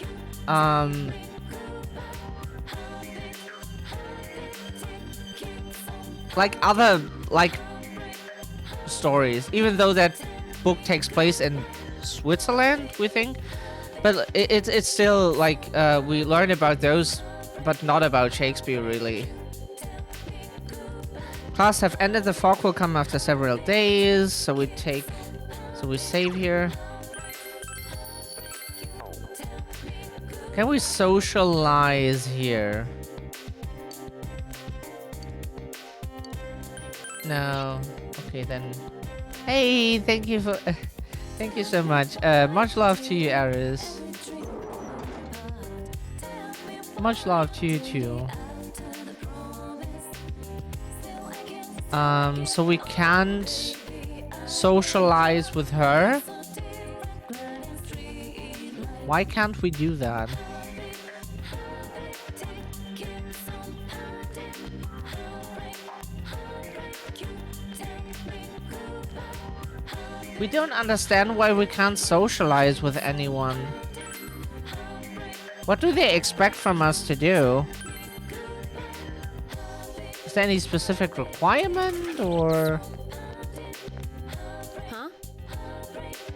Like other like stories, even though that book takes place in Switzerland, we think. But it's still like we learn about those, but not about Shakespeare really. Class have ended. The fog will come after several days, so we save here. Can we socialize here? No. Okay then. Hey, thank you for. Thank you so much. Much love to you, Aris. Much love to you too. So we can't socialize with her? Why can't we do that? We don't understand why we can't socialize with anyone. What do they expect from us to do? Is there any specific requirement or? Huh?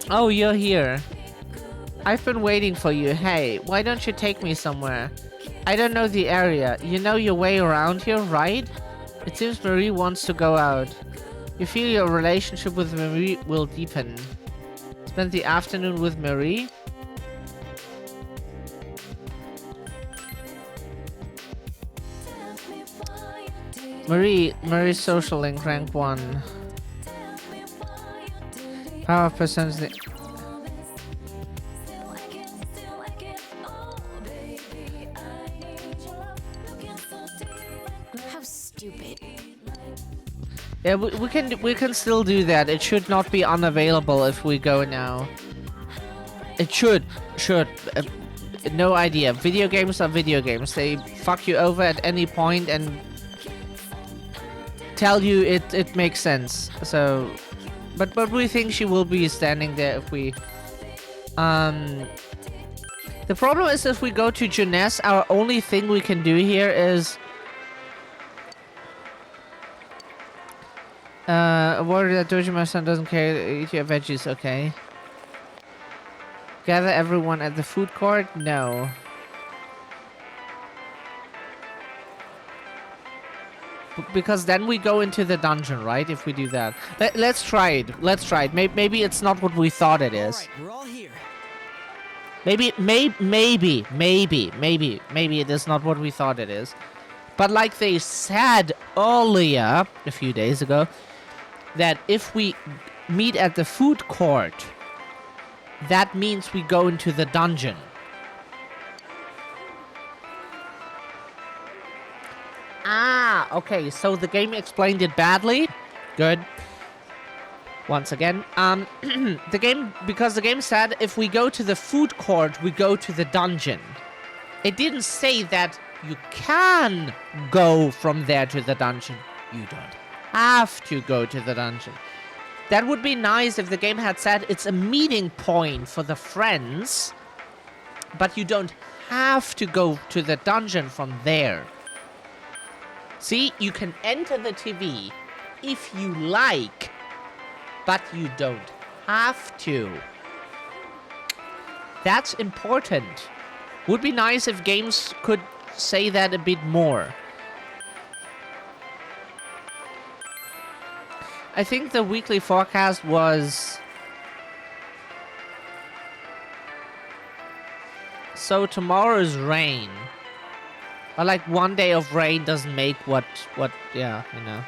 Oh, you're here. I've been waiting for you. Hey, why don't you take me somewhere? I don't know the area. You know your way around here, right? It seems Marie wants to go out. You feel your relationship with Marie will deepen. Spend the afternoon with Marie? Marie's social link, rank 1. Power of personality. How stupid. Yeah, we can still do that. It should not be unavailable if we go now. It should. no idea. Video games are video games. They fuck you over at any point and tell you it makes sense. So, but we think she will be standing there if we. The problem is if we go to Junes, our only thing we can do here is. Worry that Dojima-san doesn't care to eat your veggies, okay. Gather everyone at the food court? No. Because then we go into the dungeon, right? If we do that. Let's try it. Let's try it. Maybe it's not what we thought it is. Alright, we're all here. Maybe it is not what we thought it is. But like they said earlier, a few days ago, that if we meet at the food court, that means we go into the dungeon. Ah, okay, so the game explained it badly. Good. Once again, because the game said if we go to the food court, we go to the dungeon. It didn't say that you can go from there to the dungeon. You don't have to go to the dungeon. That would be nice if the game had said it's a meeting point for the friends, but you don't have to go to the dungeon from there. See, you can enter the TV if you like, but you don't have to. That's important. Would be nice if games could say that a bit more. I think the weekly forecast was... So tomorrow is rain. But like one day of rain doesn't make what, yeah, you know.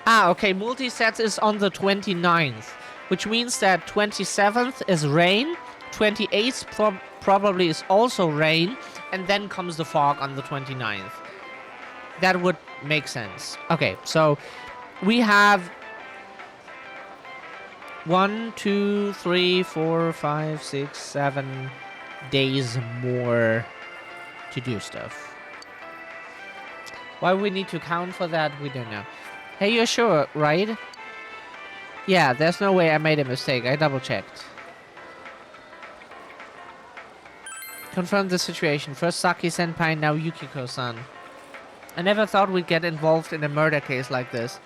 Ah, okay, multi-sets is on the 29th, which means that 27th is rain, 28th probably is also rain, and then comes the fog on the 29th. That would make sense. Okay, so we have 1, 2, 3, 4, 5, 6, 7 days more to do stuff. Why we need to count for that, we don't know. Hey, you're sure, right? Yeah, there's no way I made a mistake. I double-checked. Confirm the situation. First Saki-senpai, now Yukiko-san. I never thought we'd get involved in a murder case like this.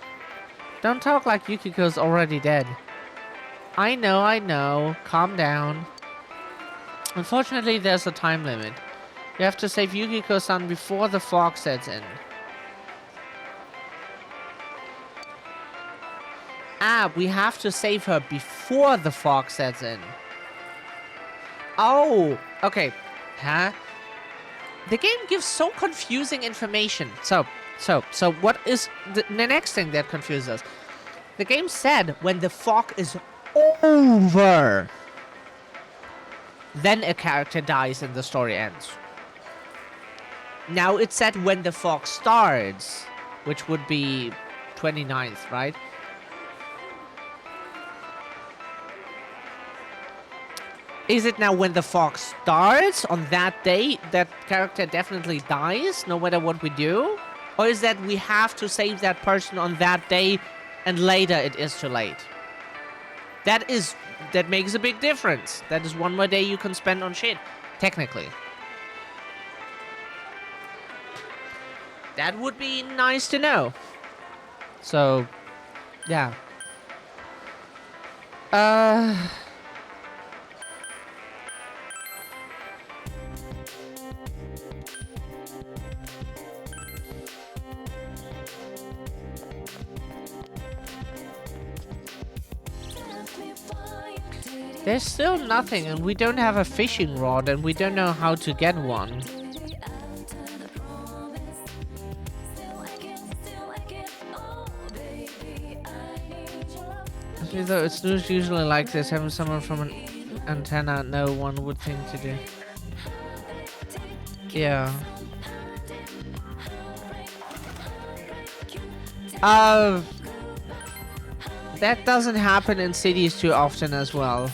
Don't talk like Yukiko's already dead. I know. Calm down. Unfortunately, there's a time limit. You have to save Yukiko-san before the fog sets in. Ah, we have to save her before the fog sets in. Oh, okay. Huh? The game gives so confusing information. So what is the next thing that confuses us? The game said when the fog is over, then a character dies and the story ends. Now it said when the fog starts, which would be 29th, right? Is it now when the fog starts on that day, that character definitely dies, no matter what we do? Or is that we have to save that person on that day and later it is too late? That makes a big difference. That is one more day you can spend on shit, technically. That would be nice to know. So, yeah. There's still nothing, and we don't have a fishing rod, and we don't know how to get one. Though it's usually like this, having someone from an antenna, no one would think to do. Yeah. that doesn't happen in cities too often as well.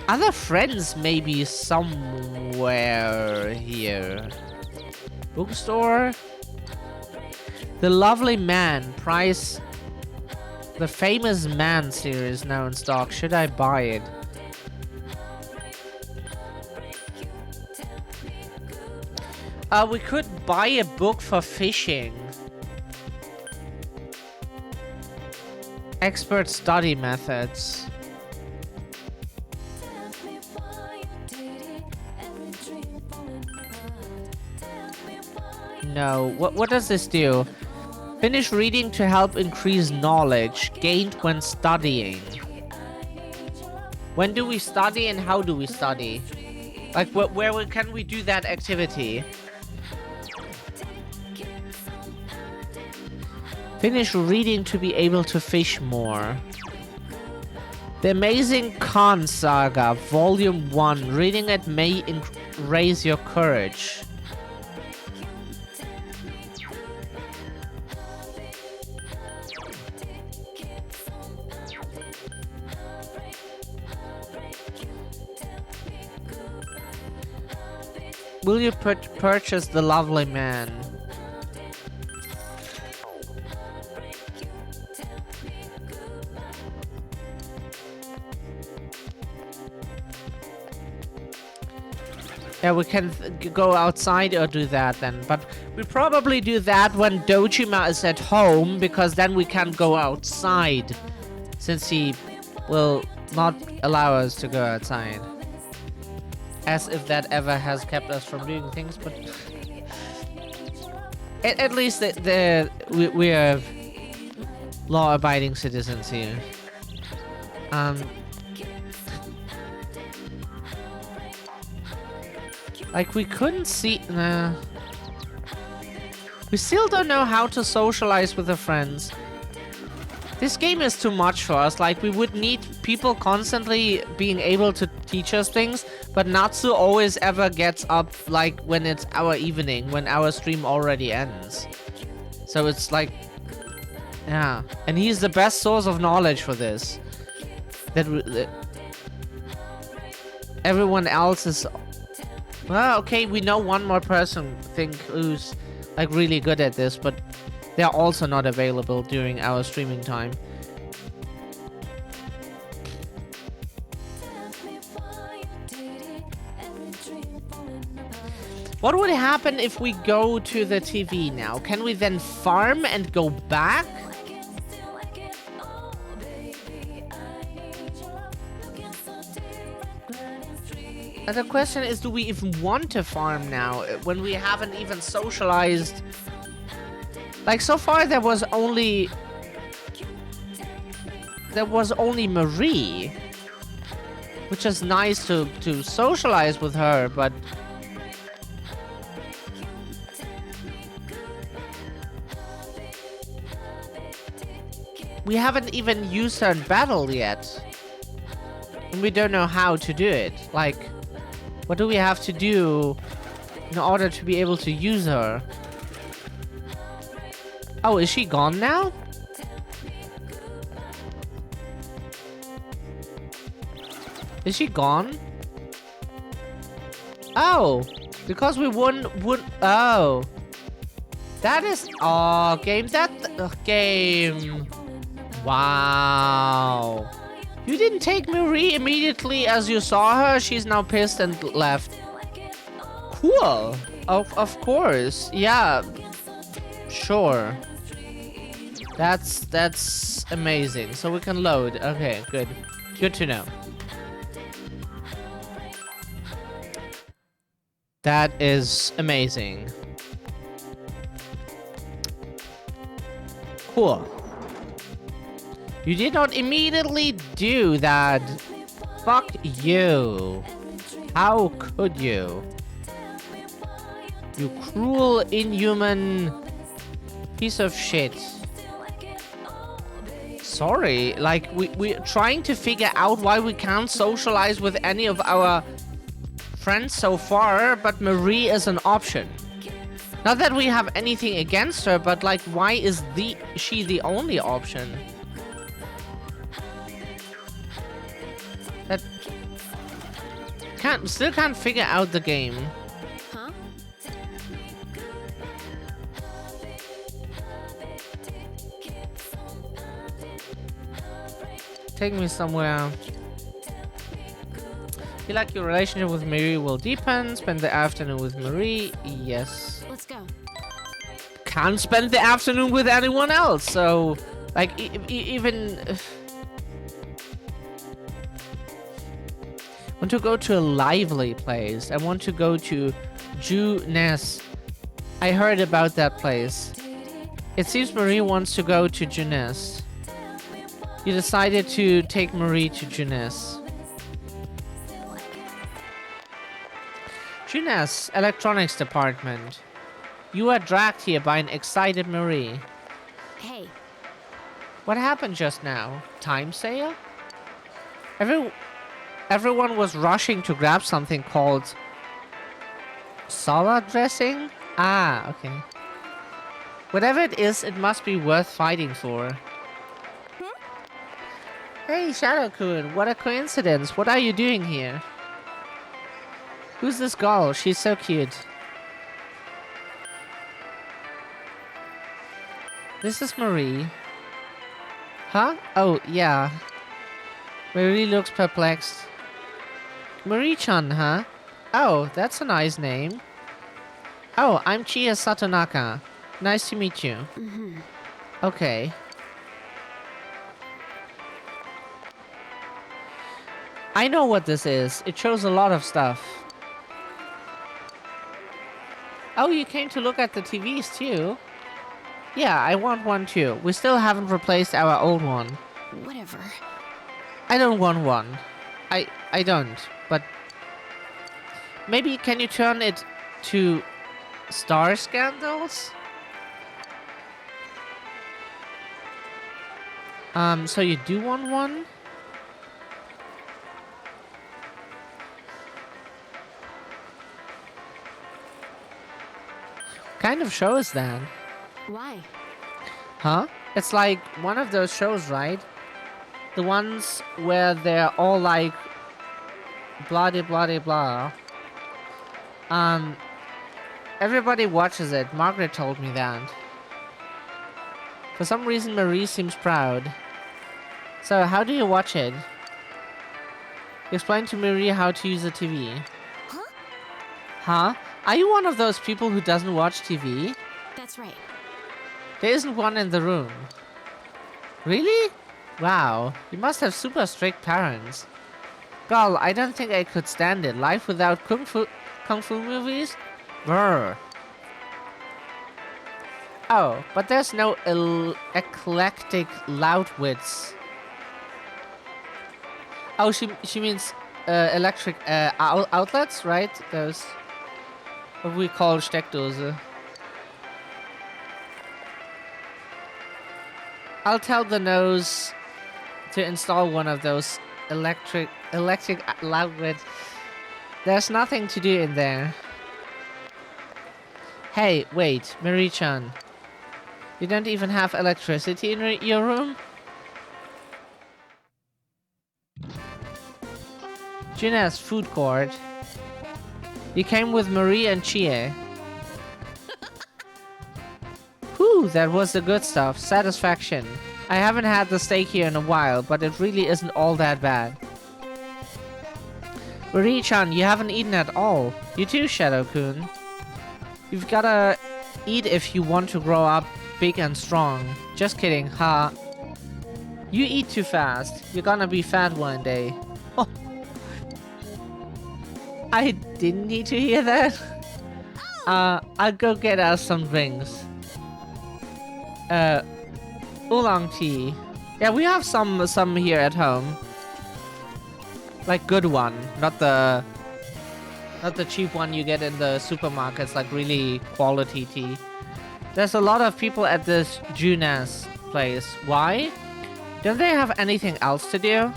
Other friends maybe somewhere here. Bookstore. The Lovely Man. Price. The Famous Man series now in stock. Should I buy it? We could buy a book for fishing. Expert study methods. No. What does this do? Finish reading to help increase knowledge gained when studying. When do we study and how do we study? Like, where can we do that activity? Finish reading to be able to fish more. The Amazing Khan Saga, Volume 1. Reading it may raise your courage. Will you purchase The Lovely Man? Yeah, we can go outside or do that then. But we probably do that when Dojima is at home, because then we can go outside. Since he will not allow us to go outside. As if that ever has kept us from doing things, but... at least we are law-abiding citizens here. Like, we couldn't see... We still don't know how to socialize with the friends. This game is too much for us. Like, we would need people constantly being able to teach us things, but Natsu always ever gets up, like, when it's our evening, when our stream already ends. So it's like... Yeah. And he's the best source of knowledge for this. Everyone else is... Well, okay, we know one more person who's like really good at this, but they're also not available during our streaming time. What would happen if we go to the TV now? Can we then farm and go back? The question is, do we even want to farm now when we haven't even socialized? Like, so far there was only Marie, which is nice to socialize with her, but we haven't even used her in battle yet, and we don't know how to do it. Like, what do we have to do in order to be able to use her? Oh, is she gone now? Is she gone? Oh, because we wouldn't. Oh, that is. Oh, game. Game. Wow. You didn't take Marie immediately as you saw her? She's now pissed and left. Cool. Of course. Yeah. Sure. That's amazing. So we can load. Okay, good. Good to know. That is amazing. Cool. You did not immediately do that. Fuck you. How could you? You cruel, inhuman piece of shit. Sorry, like, we're trying to figure out why we can't socialize with any of our friends so far, but Marie is an option. Not that we have anything against her, but like, why is she the only option? That still can't figure out the game. Huh? Take me somewhere. You like your relationship with Marie will deepen. Spend the afternoon with Marie. Yes. Let's go. Can't spend the afternoon with anyone else. So, like, even. Want to go to a lively place. I want to go to Junes. I heard about that place. It seems Marie wants to go to Junes. You decided to take Marie to Junes. Junes, electronics department. You are dragged here by an excited Marie. Hey. What happened just now? Time sale? Everyone was rushing to grab something called salad dressing? Ah, okay. Whatever it is, it must be worth fighting for. Hey, Shadow-kun, what a coincidence. What are you doing here? Who's this girl? She's so cute. This is Marie. Huh? Oh, yeah. Marie looks perplexed. Marie-chan, huh? Oh, that's a nice name. Oh, I'm Chie Satonaka. Nice to meet you. Okay. I know what this is. It shows a lot of stuff. Oh, you came to look at the TVs too? Yeah, I want one too. We still haven't replaced our old one. Whatever. I don't want one. I don't, but... Maybe can you turn it to Star Scandals? So you do want one? What kind of show is that? Why? Huh? It's like one of those shows, right? The ones where they're all like blah de blah de blah. Everybody watches it. Margaret told me that. For some reason Marie seems proud. So how do you watch it? Explain to Marie how to use a TV. Huh? Huh? Are you one of those people who doesn't watch TV? That's right. There isn't one in the room. Really? Wow, you must have super strict parents. Girl, I don't think I could stand it. Life without kung fu movies? Brr. Oh, but there's no eclectic loudwits. Oh, she means electric outlets, right? Those what we call Steckdose. I'll tell the nose to install one of those electric loudwits. There's nothing to do in there. Hey, wait, Marie-chan. You don't even have electricity in your room? Junes food court. You came with Marie and Chie. Whew, that was the good stuff. Satisfaction. I haven't had the steak here in a while, but it really isn't all that bad. Marie-chan, you haven't eaten at all. You too, Shadow-kun. You've gotta eat if you want to grow up big and strong. Just kidding, ha. You eat too fast. You're gonna be fat one day. Oh. I didn't need to hear that. I'll go get us some drinks. Oolong tea. Yeah, we have some here at home. Like good one, not the cheap one you get in the supermarkets, like really quality tea. There's a lot of people at this Junes place. Why? Don't they have anything else to do?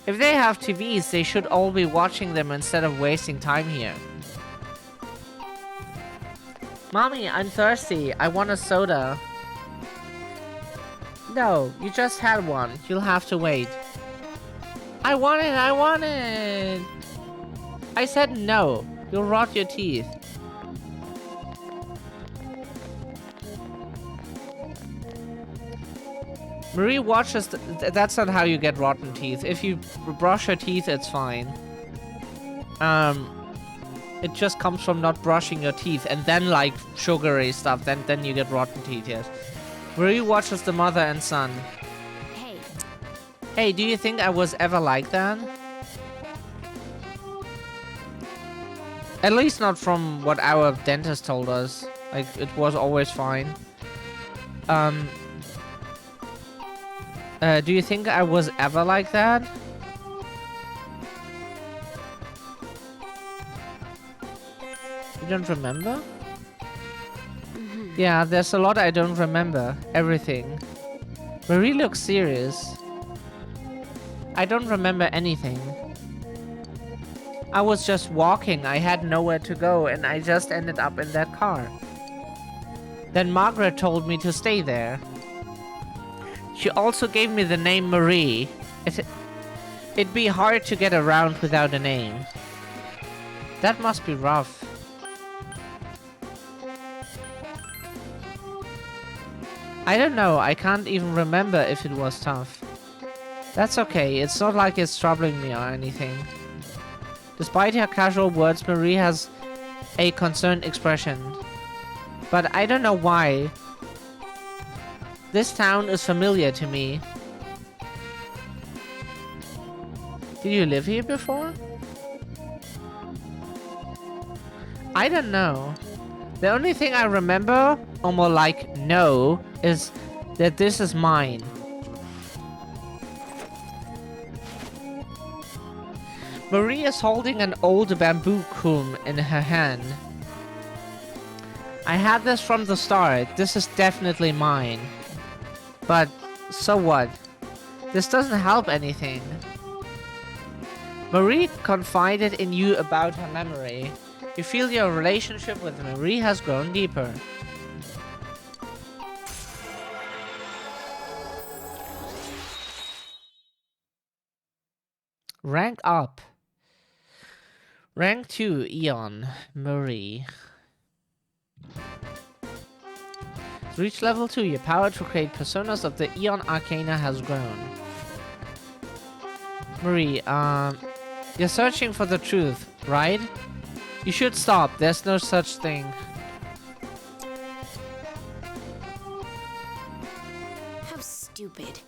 If they have TVs, they should all be watching them instead of wasting time here. Mommy, I'm thirsty. I want a soda. No, you just had one. You'll have to wait. I want it, I want it! I said no. You'll rot your teeth. Marie watches... That's not how you get rotten teeth. If you brush your teeth, it's fine. It just comes from not brushing your teeth. And then, like, sugary stuff. Then you get rotten teeth, yes. Marie watches the mother and son. Hey. Hey, do you think I was ever like that? At least not from what our dentist told us. Like, it was always fine. Do you think I was ever like that? You don't remember? Yeah, there's a lot I don't remember. Everything. Marie looks serious. I don't remember anything. I was just walking. I had nowhere to go and I just ended up in that car. Then Margaret told me to stay there. She also gave me the name Marie. It'd be hard to get around without a name. That must be rough. I don't know, I can't even remember if it was tough. That's okay, it's not like it's troubling me or anything. Despite her casual words, Marie has a concerned expression. But I don't know why. This town is familiar to me. Did you live here before? I don't know. The only thing I remember, or more like know, is that this is mine. Marie is holding an old bamboo comb in her hand. I had this from the start. This is definitely mine. But so what? This doesn't help anything. Marie confided in you about her memory. You feel your relationship with Marie has grown deeper. Rank up. Rank 2, Eon, Marie. To reach level 2, your power to create personas of the Eon Arcana has grown. Marie, you're searching for the truth, right? You should stop, there's no such thing. How stupid.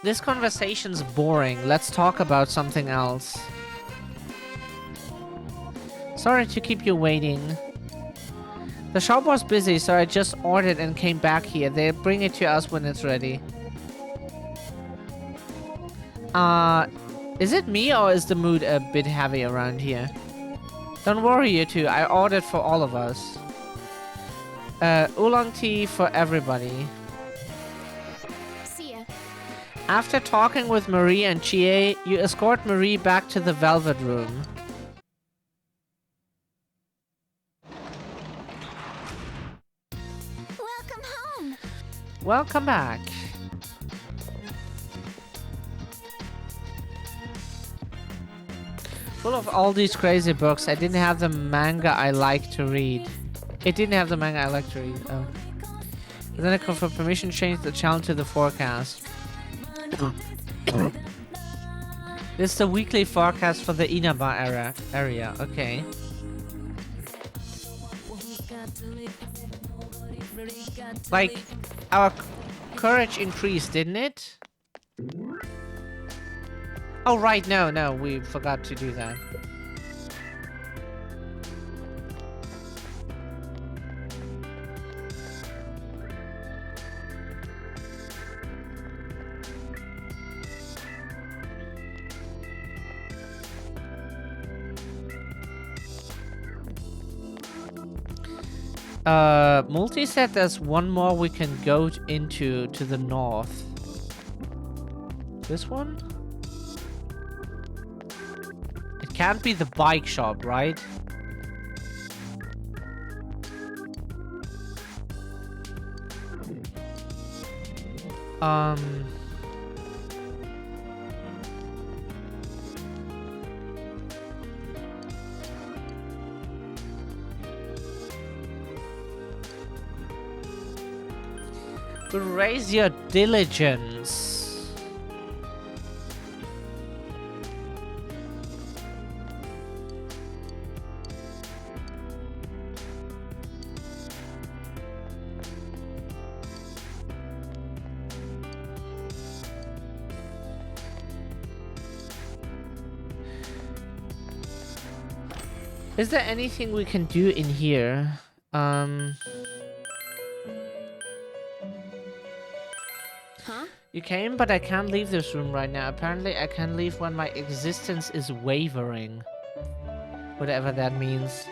This conversation's boring, let's talk about something else. Sorry to keep you waiting. The shop was busy, so I just ordered and came back here. They'll bring it to us when it's ready. Is it me or is the mood a bit heavy around here? Don't worry, you two. I ordered for all of us. Oolong tea for everybody. See ya. After talking with Marie and Chie, you escort Marie back to the Velvet Room. Welcome home. Welcome back. Full of all these crazy books, I didn't have the manga I like to read. It didn't have the manga I like to read. Oh. And then I call for permission, change the channel to the forecast. This is the weekly forecast for the Inaba area. Okay. Like, our courage increased, didn't it? Oh, right, no, we forgot to do that. Multi said there's one more we can go into to the north. This one? It can't be the bike shop, right? Um... Raise your diligence. Is there anything we can do in here? Huh? You came, but I can't leave this room right now. Apparently, I can leave when my existence is wavering. Whatever that means.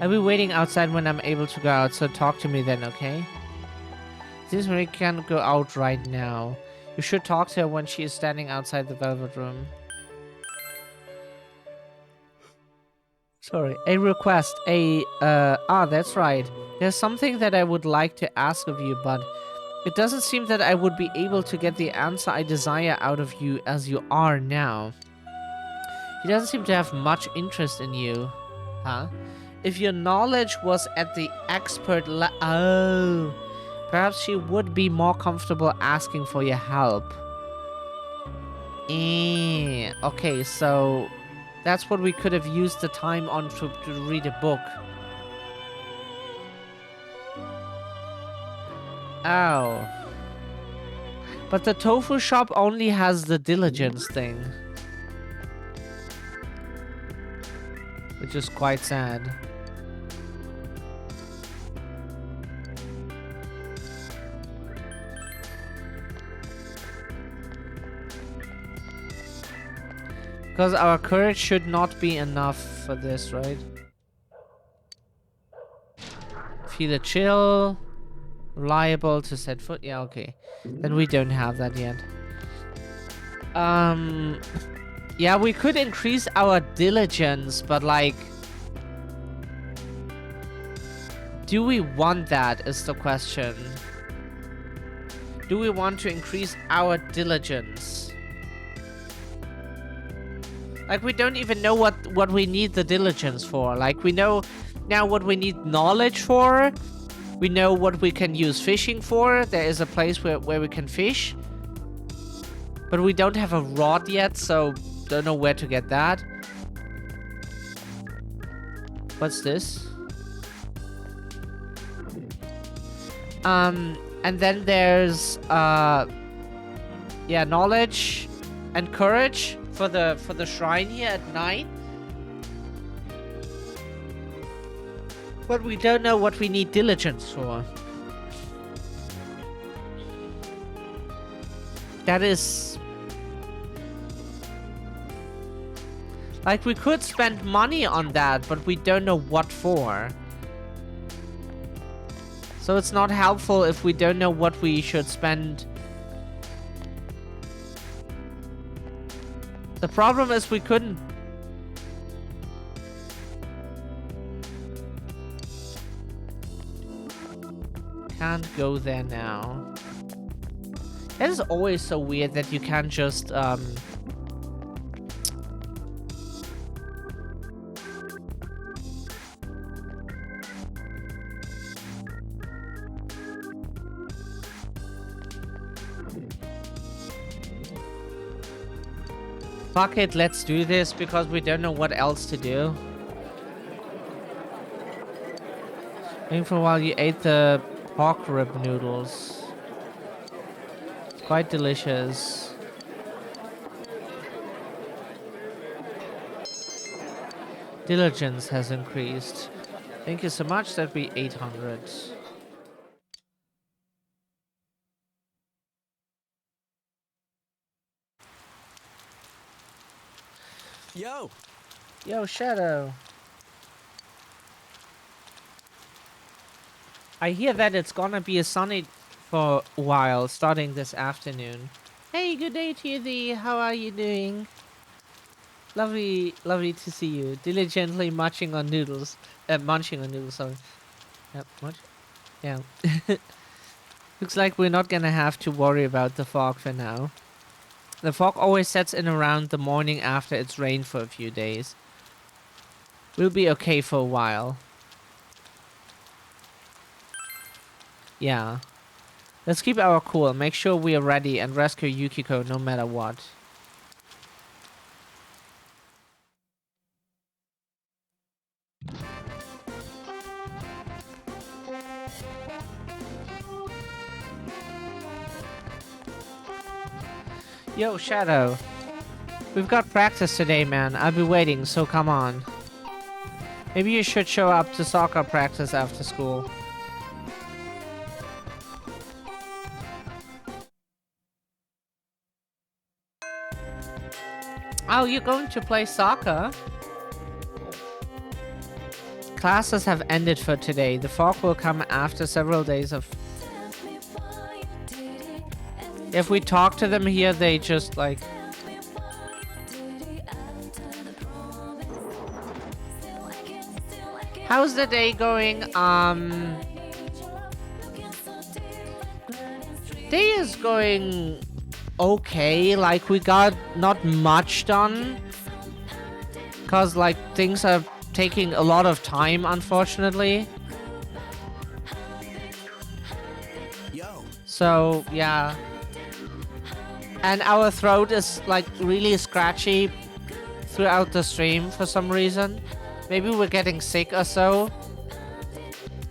I'll be waiting outside when I'm able to go out, so talk to me then, okay? Since Marie can't go out right now, you should talk to her when she is standing outside the Velvet Room. Sorry, a request, that's right. There's something that I would like to ask of you, but it doesn't seem that I would be able to get the answer I desire out of you as you are now. He doesn't seem to have much interest in you. Huh? If your knowledge was at the expert oh. Perhaps she would be more comfortable asking for your help. Okay, so that's what we could have used the time on to read a book. Oh. But the tofu shop only has the diligence thing. Which is quite sad. Because our courage should not be enough for this, right? Feel a chill. Reliable to set foot. Yeah, okay. Then we don't have that yet. Yeah, we could increase our diligence, but like... do we want that is the question. Do we want to increase our diligence? Like, we don't even know what we need the diligence for. Like, we know now what we need knowledge for. We know what we can use fishing for. There is a place where we can fish. But we don't have a rod yet, so don't know where to get that. What's this? And then there's yeah, knowledge and courage for the shrine here at 9. But we don't know what we need diligence for. That is... like, we could spend money on that, but we don't know what for. So it's not helpful if we don't know what we should spend. The problem is we couldn't... can't go there now. It is always so weird that you can't just fuck it, let's do this because we don't know what else to do. Waiting for a while, you ate the pork rib noodles. It's quite delicious. Diligence has increased. Thank you so much, that'd be 800. Yo! Yo, Shadow. I hear that it's gonna be a sunny for a while, starting this afternoon. Hey, good day to you, Thee. How are you doing? Lovely to see you. Diligently munching on noodles. Sorry. Yep, munch. Yeah. Looks like we're not gonna have to worry about the fog for now. The fog always sets in around the morning after it's rained for a few days. We'll be okay for a while. Yeah. Let's keep our cool, make sure we are ready and rescue Yukiko no matter what. Yo, Shadow. We've got practice today, man. I'll be waiting, so come on. Maybe you should show up to soccer practice after school. Oh, you're going to play soccer? Classes have ended for today. The fog will come after several days of... If we talk to them here, they just like... How's the day going? Day is going okay. Like, we got not much done. Cause like things are taking a lot of time, unfortunately. So, yeah. And our throat is like really scratchy throughout the stream for some reason. Maybe we're getting sick or so.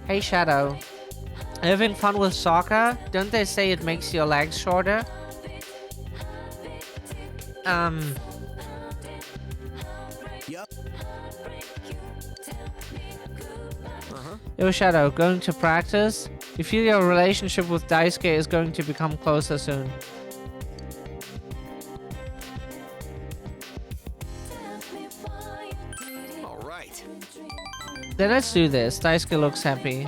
Hey Shadow. Are you having fun with soccer? Don't they say it makes your legs shorter? Yo Shadow, going to practice? You feel your relationship with Daisuke is going to become closer soon. Then let's do this. Daisuke looks happy.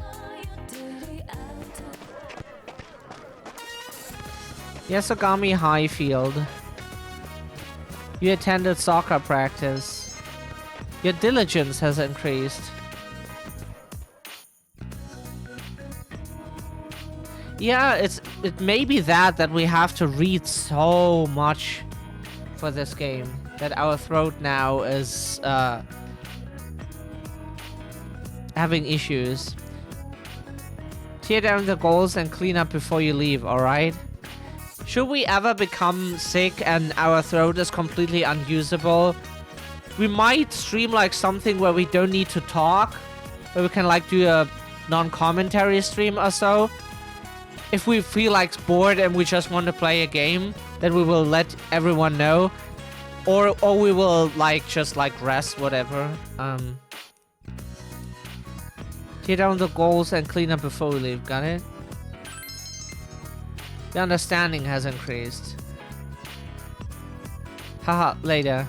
Yasogami Highfield. You attended soccer practice. Your diligence has increased. Yeah, it may be that we have to read so much for this game that our throat now is having issues. Tear down the goals and clean up before you leave, alright? Should we ever become sick and our throat is completely unusable, we might stream like something where we don't need to talk, where we can like do a non-commentary stream or so. If we feel like bored and we just want to play a game, then we will let everyone know. Or we will like just like rest, whatever. Tear down the goals and clean up before we leave, got it? The understanding has increased. Haha, later.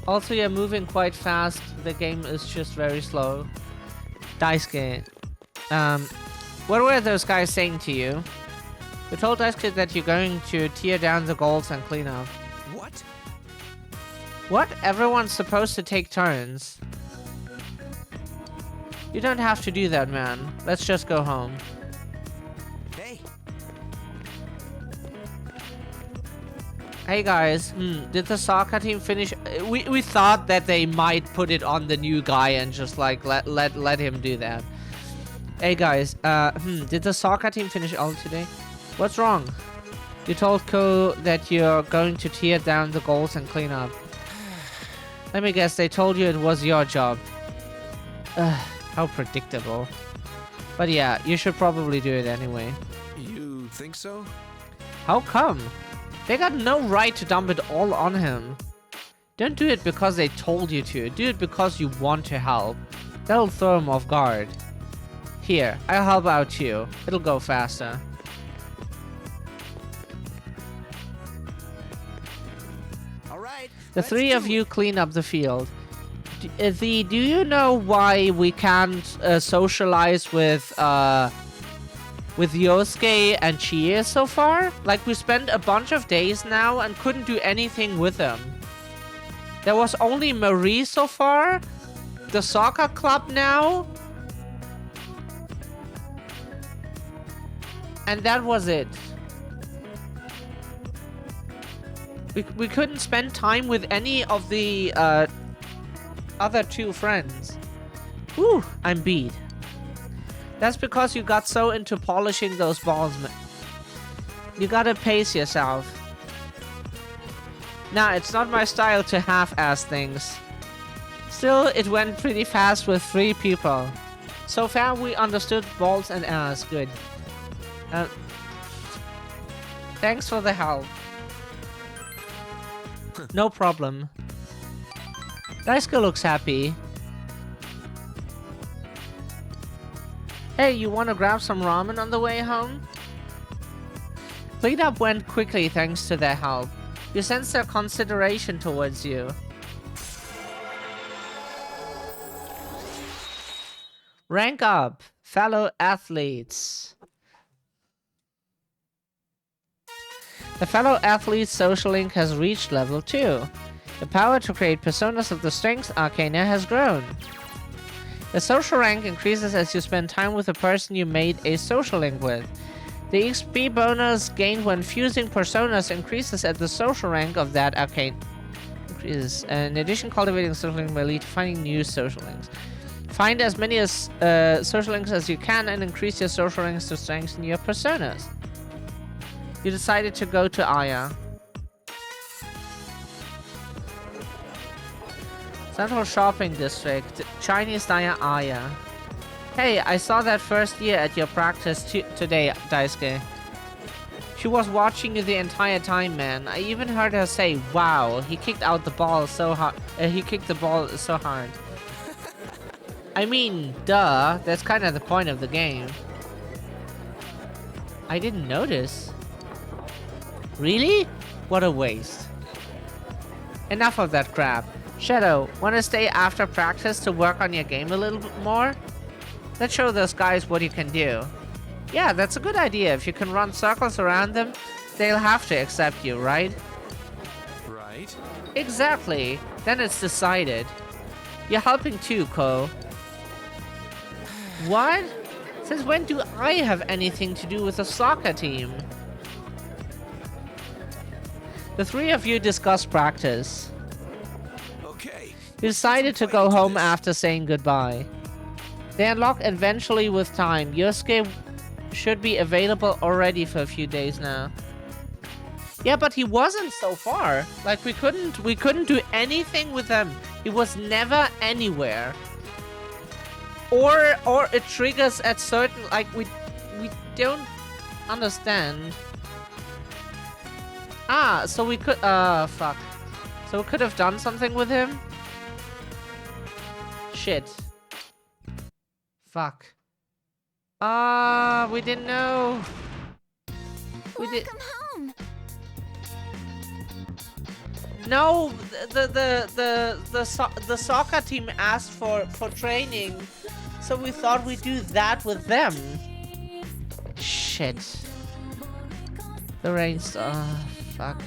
Also, you're moving quite fast. The game is just very slow. Daisuke. What were those guys saying to you? We told Daisuke that you're going to tear down the goals and clean up. What? What? Everyone's supposed to take turns. You don't have to do that, man. Let's just go home. Hey. Hey guys, did the soccer team finish? We thought that they might put it on the new guy and just like let him do that. Hey guys, did the soccer team finish all today? What's wrong? You told Ko that you're going to tear down the goals and clean up. Let me guess, they told you it was your job. How predictable. But yeah, you should probably do it anyway. You think so? How come? They got no right to dump it all on him. Don't do it because they told you to. Do it because you want to help. That'll throw him off guard. Here, I'll help out too. It'll go faster. Alright. The three of you clean up the field. Do you know why we can't socialize with Yosuke and Chie so far? Like, we spent a bunch of days now and couldn't do anything with them. There was only Marie so far, the soccer club now, And that was it. We couldn't spend time with any of the other 2 friends. Whew, I'm beat. That's because you got so into polishing those balls, man. You gotta pace yourself. Nah, it's not my style to half-ass things. Still, it went pretty fast with 3 people. So far, we understood balls and ass. Good. Thanks for the help. No problem. Daisuke looks happy. Hey, you wanna grab some ramen on the way home? Cleanup went quickly thanks to their help. You sense their consideration towards you. Rank up, fellow athletes. The fellow athlete's social link has reached level 2. The power to create personas of the strength arcana has grown. The social rank increases as you spend time with the person you made a social link with. The XP bonus gained when fusing personas increases at the social rank of that arcane. Increases. In addition, cultivating social link may lead to finding new social links. Find as many social links as you can and increase your social links to strengthen your personas. You decided to go to Aya. Central Shopping District, Chinese Daya Aya. Hey, I saw that first year at your practice today, Daisuke. She was watching you the entire time, man. I even heard her say, "Wow, he kicked out the ball so hard. He kicked the ball so hard." I mean, duh. That's kind of the point of the game. I didn't notice. Really? What a waste. Enough of that crap. Shadow, wanna stay after practice to work on your game a little bit more? Let's show those guys what you can do. Yeah, that's a good idea. If you can run circles around them, they'll have to accept you, right? Right. Exactly. Then it's decided. You're helping too, Ko. What? Since when do I have anything to do with the soccer team? The 3 of you discuss practice. Okay. You decided to go home after saying goodbye. They unlock eventually with time. Yosuke should be available already for a few days now. Yeah, but he wasn't so far. Like we couldn't do anything with him. He was never anywhere. Or it triggers at certain, like we don't understand. Ah, so we could fuck. So we could have done something with him? Shit. Fuck. We didn't know. Welcome home. No, the soccer team asked for training, so we thought we'd do that with them. Shit. The rain's fuck.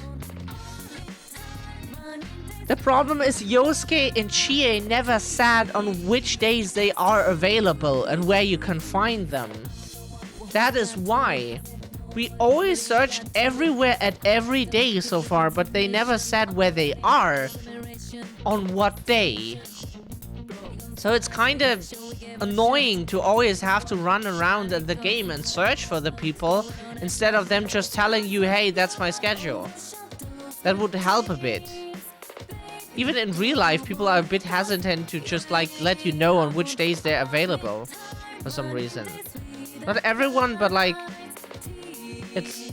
The problem is Yosuke and Chie never said on which days they are available and where you can find them. That is why. We always searched everywhere at every day so far, but they never said where they are on what day. So it's kind of annoying to always have to run around in the game and search for the people instead of them just telling you, hey, that's my schedule. That would help a bit. Even in real life, people are a bit hesitant to just like let you know on which days they're available for some reason. Not everyone, but like it's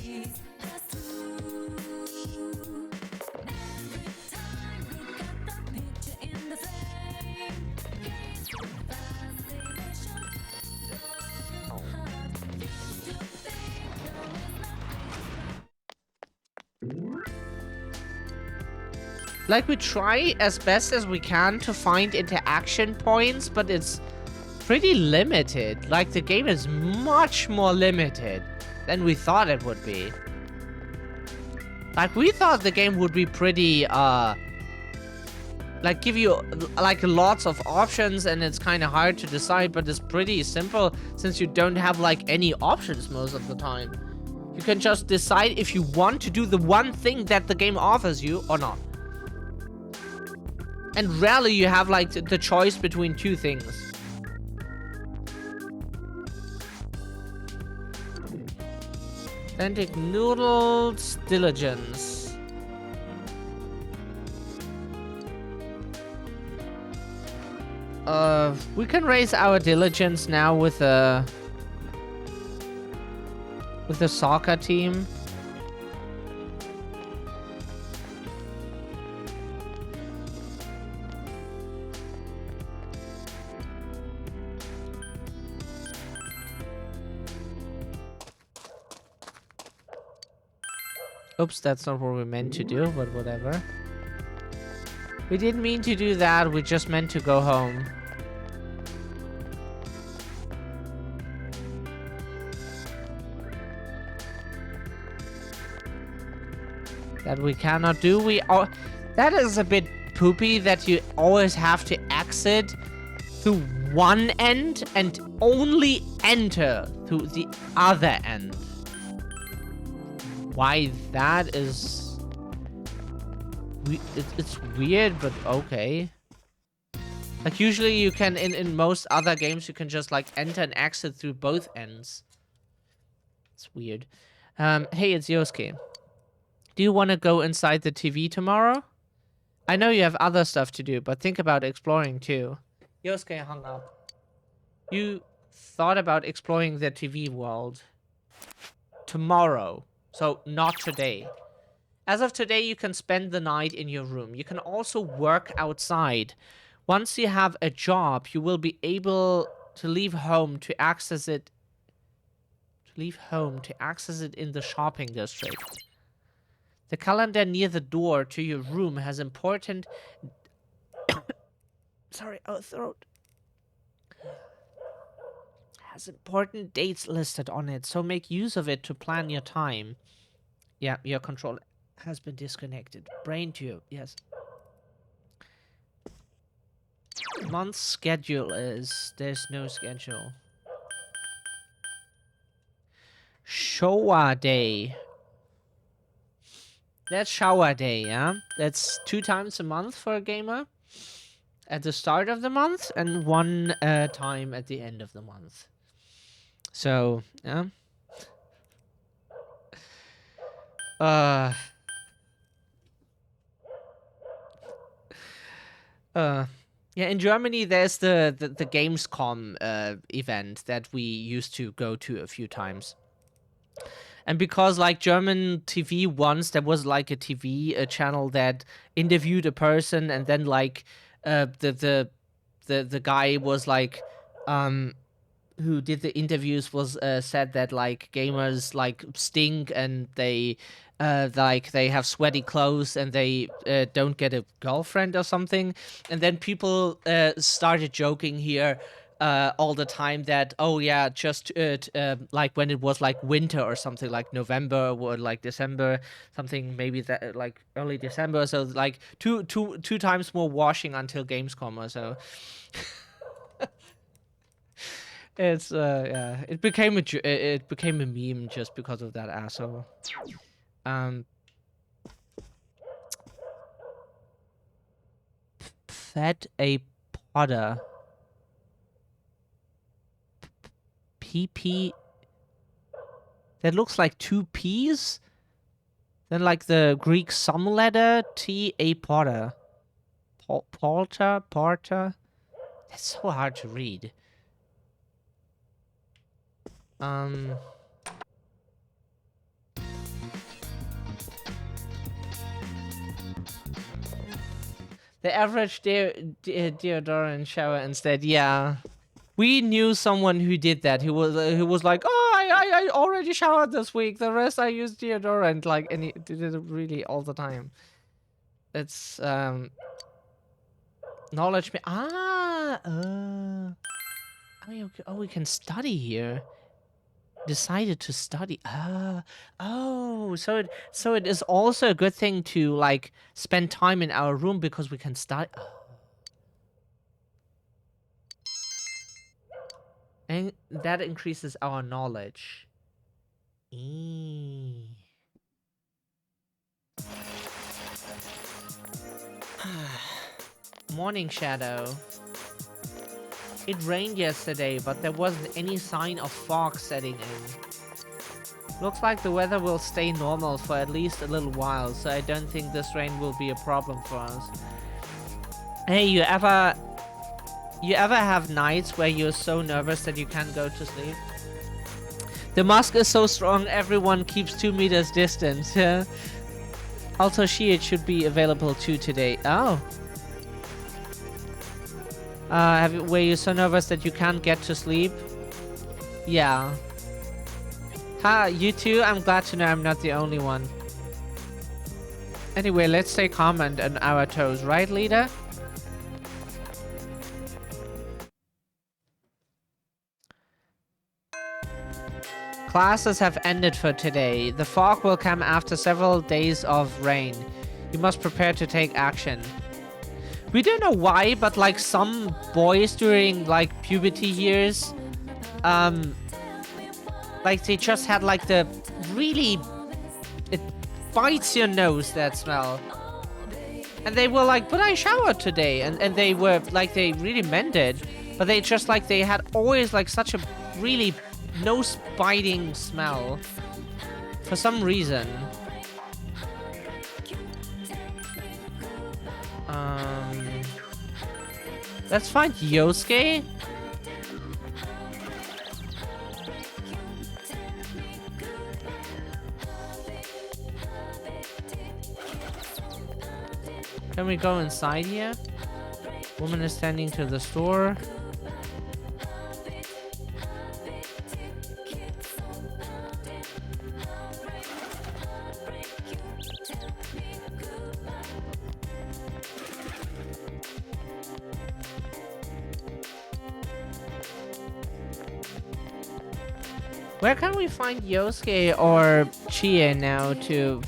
like we try as best as we can to find interaction points, but it's pretty limited. Like the game is much more limited than we thought it would be. Like we thought the game would be pretty like give you like lots of options, and it's kind of hard to decide, but it's pretty simple since you don't have like any options most of the time. You can just decide if you want to do the one thing that the game offers you or not. And rarely you have like the choice between two things. Authentic noodles, diligence. We can raise our diligence now with the soccer team. Oops, that's not what we meant to do, but whatever. We didn't mean to do that, we just meant to go home. That we cannot do. That is a bit poopy that you always have to exit through one end and only enter through the other end. Why that is... It's weird, but okay. Like usually you can, in most other games, you can just like enter and exit through both ends. It's weird. Hey, it's Yosuke. Do you want to go inside the TV tomorrow? I know you have other stuff to do, but think about exploring too. Yosuke hung up. You thought about exploring the TV world tomorrow, so not today. As of today, you can spend the night in your room. You can also work outside. Once you have a job, you will be able to leave home to access it. In the shopping district. The calendar near the door to your room has important... Sorry, throat. Has important dates listed on it, so make use of it to plan your time. Yeah, your controller has been disconnected. Brain tube, yes. Month schedule is... There's no schedule. Showa day. That's shower day, yeah? That's 2 times a month for a gamer. At the start of the month and 1 time at the end of the month. So, yeah. Yeah, in Germany there's the Gamescom event that we used to go to a few times. And because like German TV once, there was like a TV channel that interviewed a person, and then like the guy was like who did the interviews was said that like gamers like stink, and they they have sweaty clothes, and they don't get a girlfriend or something. And then people started joking here all the time that, oh yeah, just like when it was like winter or something, like November or like December, something maybe that like early December, so like two times more washing until Gamescom or so. It's yeah, it became a meme just because of that asshole. Fed a Potter. PP. That looks like 2 P's. Then like the Greek sum letter T A Potter. Porter. That's so hard to read. The average deodorant shower instead, yeah. We knew someone who did that. Who was like, oh, I already showered this week. The rest I use deodorant, like, and he did it really all the time. It's knowledge. Oh, we can study here. Decided to study. Oh, so it is also a good thing to like spend time in our room because we can study. And that increases our knowledge. Morning Shadow. It rained yesterday, but there wasn't any sign of fog setting in. Looks like the weather will stay normal for at least a little while, so I don't think this rain will be a problem for us. Hey, you ever have nights where you're so nervous that you can't go to sleep? The mask is so strong, everyone keeps 2 meters distance. Also, Shield should be available too today. Oh. Were you so nervous that you can't get to sleep? Yeah. Ha, you too? I'm glad to know I'm not the only one. Anyway, let's stay calm and on our toes, right, leader? Classes have ended for today. The fog will come after several days of rain. You must prepare to take action. We don't know why, but like some boys during like puberty years, like they just had like the really, it bites your nose, that smell. And they were like, but I showered today. And they were like, they really meant it. But they just like, they had always like such a really nose biting smell for some reason. Let's find Yosuke. Can we go inside here? Woman is standing to the store. Where can we find Yosuke or Chie now to...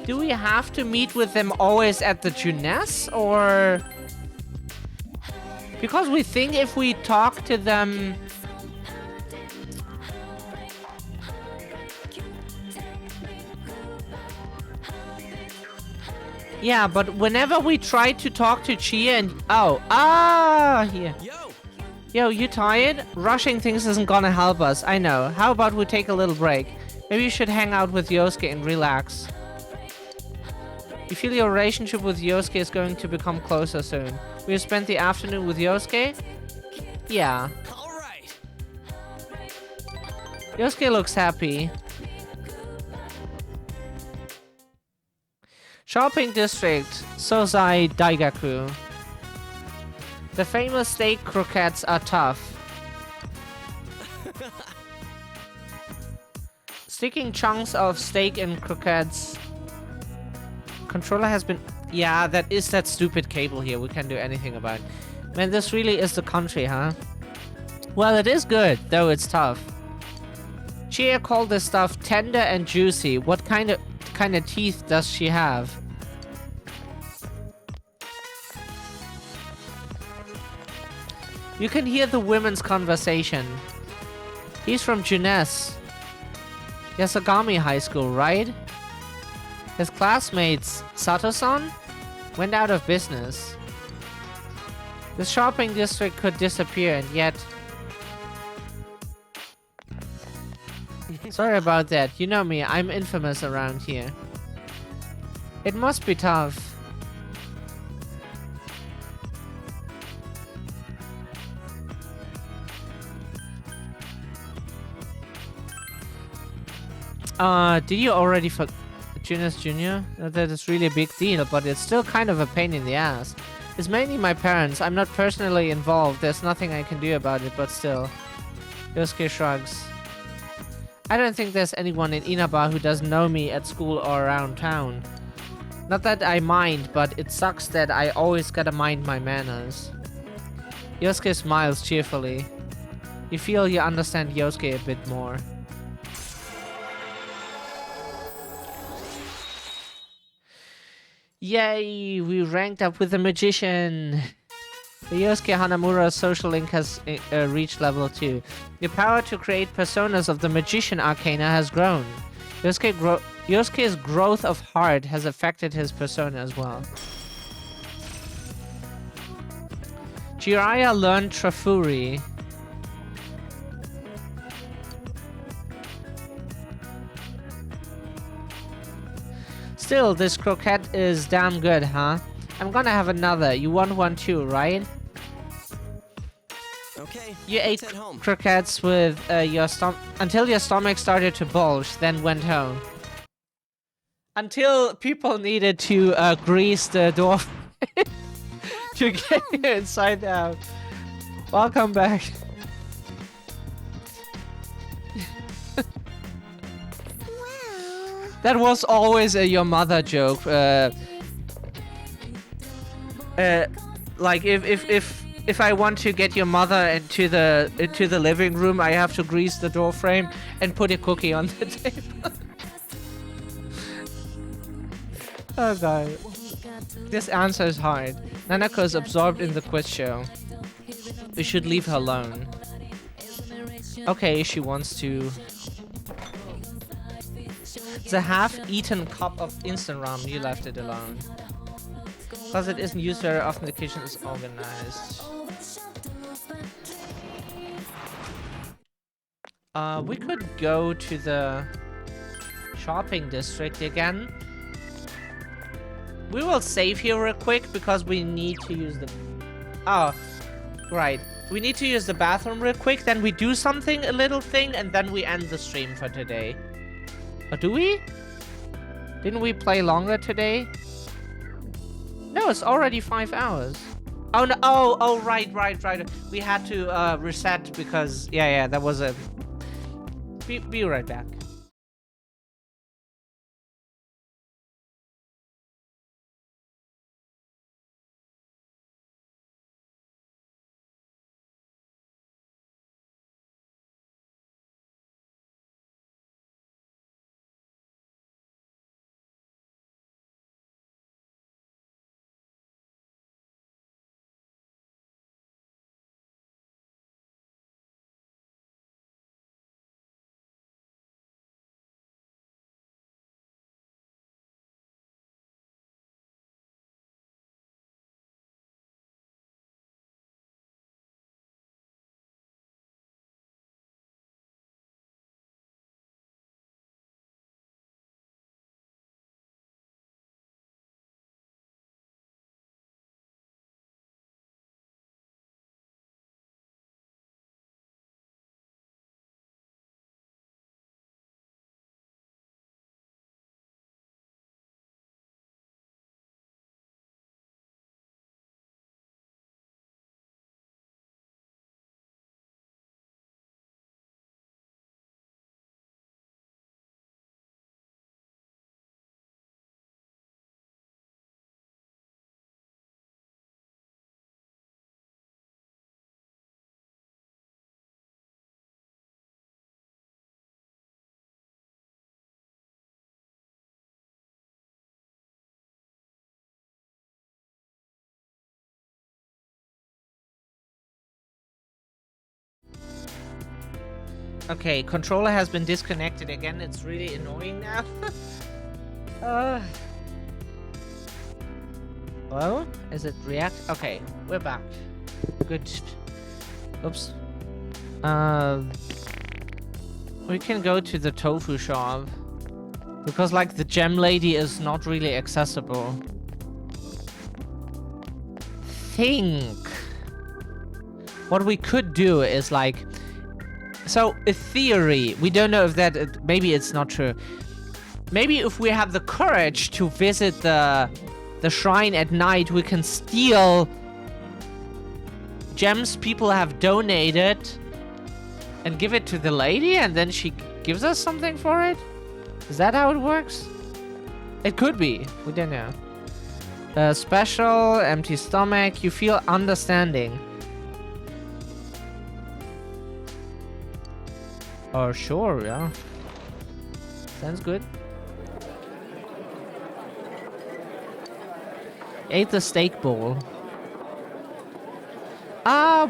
Do we have to meet with them always at the Junes, or... Because we think if we talk to them... Yeah, but whenever we try to talk to Chia and... Here. Yo, you tired? Rushing things isn't gonna help us, I know. How about we take a little break? Maybe you should hang out with Yosuke and relax. You feel your relationship with Yosuke is going to become closer soon. Will you spend the afternoon with Yosuke? Yeah. Alright. Yosuke looks happy. Shopping district, Sozai Daigaku. The famous steak croquettes are tough. Sticking chunks of steak in croquettes. Controller has been... Yeah, that is that stupid cable here. We can't do anything about it. Man, this really is the country, huh? Well, it is good, though it's tough. Chia called this stuff tender and juicy. What kind of teeth does she have? You can hear the women's conversation. He's from Junes. Yasogami High School, right? His classmates, Sato-san, went out of business. The shopping district could disappear, and yet... Sorry about that. You know me, I'm infamous around here. It must be tough. Did you already for Junes Jr.? That is really a big deal, but it's still kind of a pain in the ass. It's mainly my parents. I'm not personally involved. There's nothing I can do about it, but still. Yosuke shrugs. I don't think there's anyone in Inaba who doesn't know me at school or around town. Not that I mind, but it sucks that I always gotta mind my manners. Yosuke smiles cheerfully. You feel you understand Yosuke a bit more. Yay, we ranked up with the magician. The Yosuke Hanamura social link has reached level 2. The power to create personas of the magician arcana has grown. Yosuke's growth of heart has affected his persona as well. Jiraiya learned Trafuri. Still, this croquette is damn good, huh? I'm gonna have another. You want one too, right? Okay. You ate head home. croquettes with your stomach until your stomach started to bulge, then went home. Until people needed to grease the door to get you inside out. Welcome back. That was always a your mother joke. Like if I want to get your mother into the living room, I have to grease the door frame and put a cookie on the table. Oh god. This answer is hard. Nanako is absorbed in the quiz show. We should leave her alone. Okay, she wants to. The half-eaten cup of instant ramen, you left it alone. Because it isn't used very often, the kitchen is organized. We could go to the shopping district again. We will save here real quick because we need to use the... Oh, right. We need to use the bathroom real quick, then we do something, a little thing, and then we end the stream for today. Or do we? Didn't we play longer today? No, it's already 5 hours. Oh no! Oh, right. We had to reset because yeah, that was a. Be right back. Okay, controller has been disconnected again. It's really annoying now. Hello? Is it react? Okay, we're back. Good. Oops. We can go to the tofu shop. Because, like, the gem lady is not really accessible. What we could do is, like... So, in theory, we don't know if that... maybe it's not true. Maybe if we have the courage to visit the shrine at night, we can steal gems people have donated and give it to the lady, and then she gives us something for it? Is that how it works? It could be. We don't know. Special, empty stomach. You feel understanding. Oh, sure, yeah. Sounds good. Ate the steak bowl.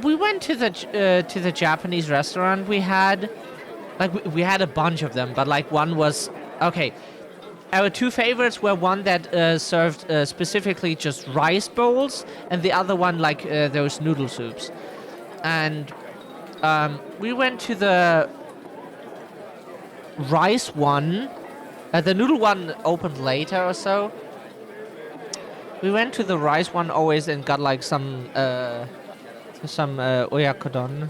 We went to the Japanese restaurant. We had, like, we had a bunch of them, but like one was okay. Our two favorites were one that served specifically just rice bowls, and the other one like those noodle soups. And we went to the rice one. The noodle one opened later or so. We went to the rice one always and got like some oyakodon,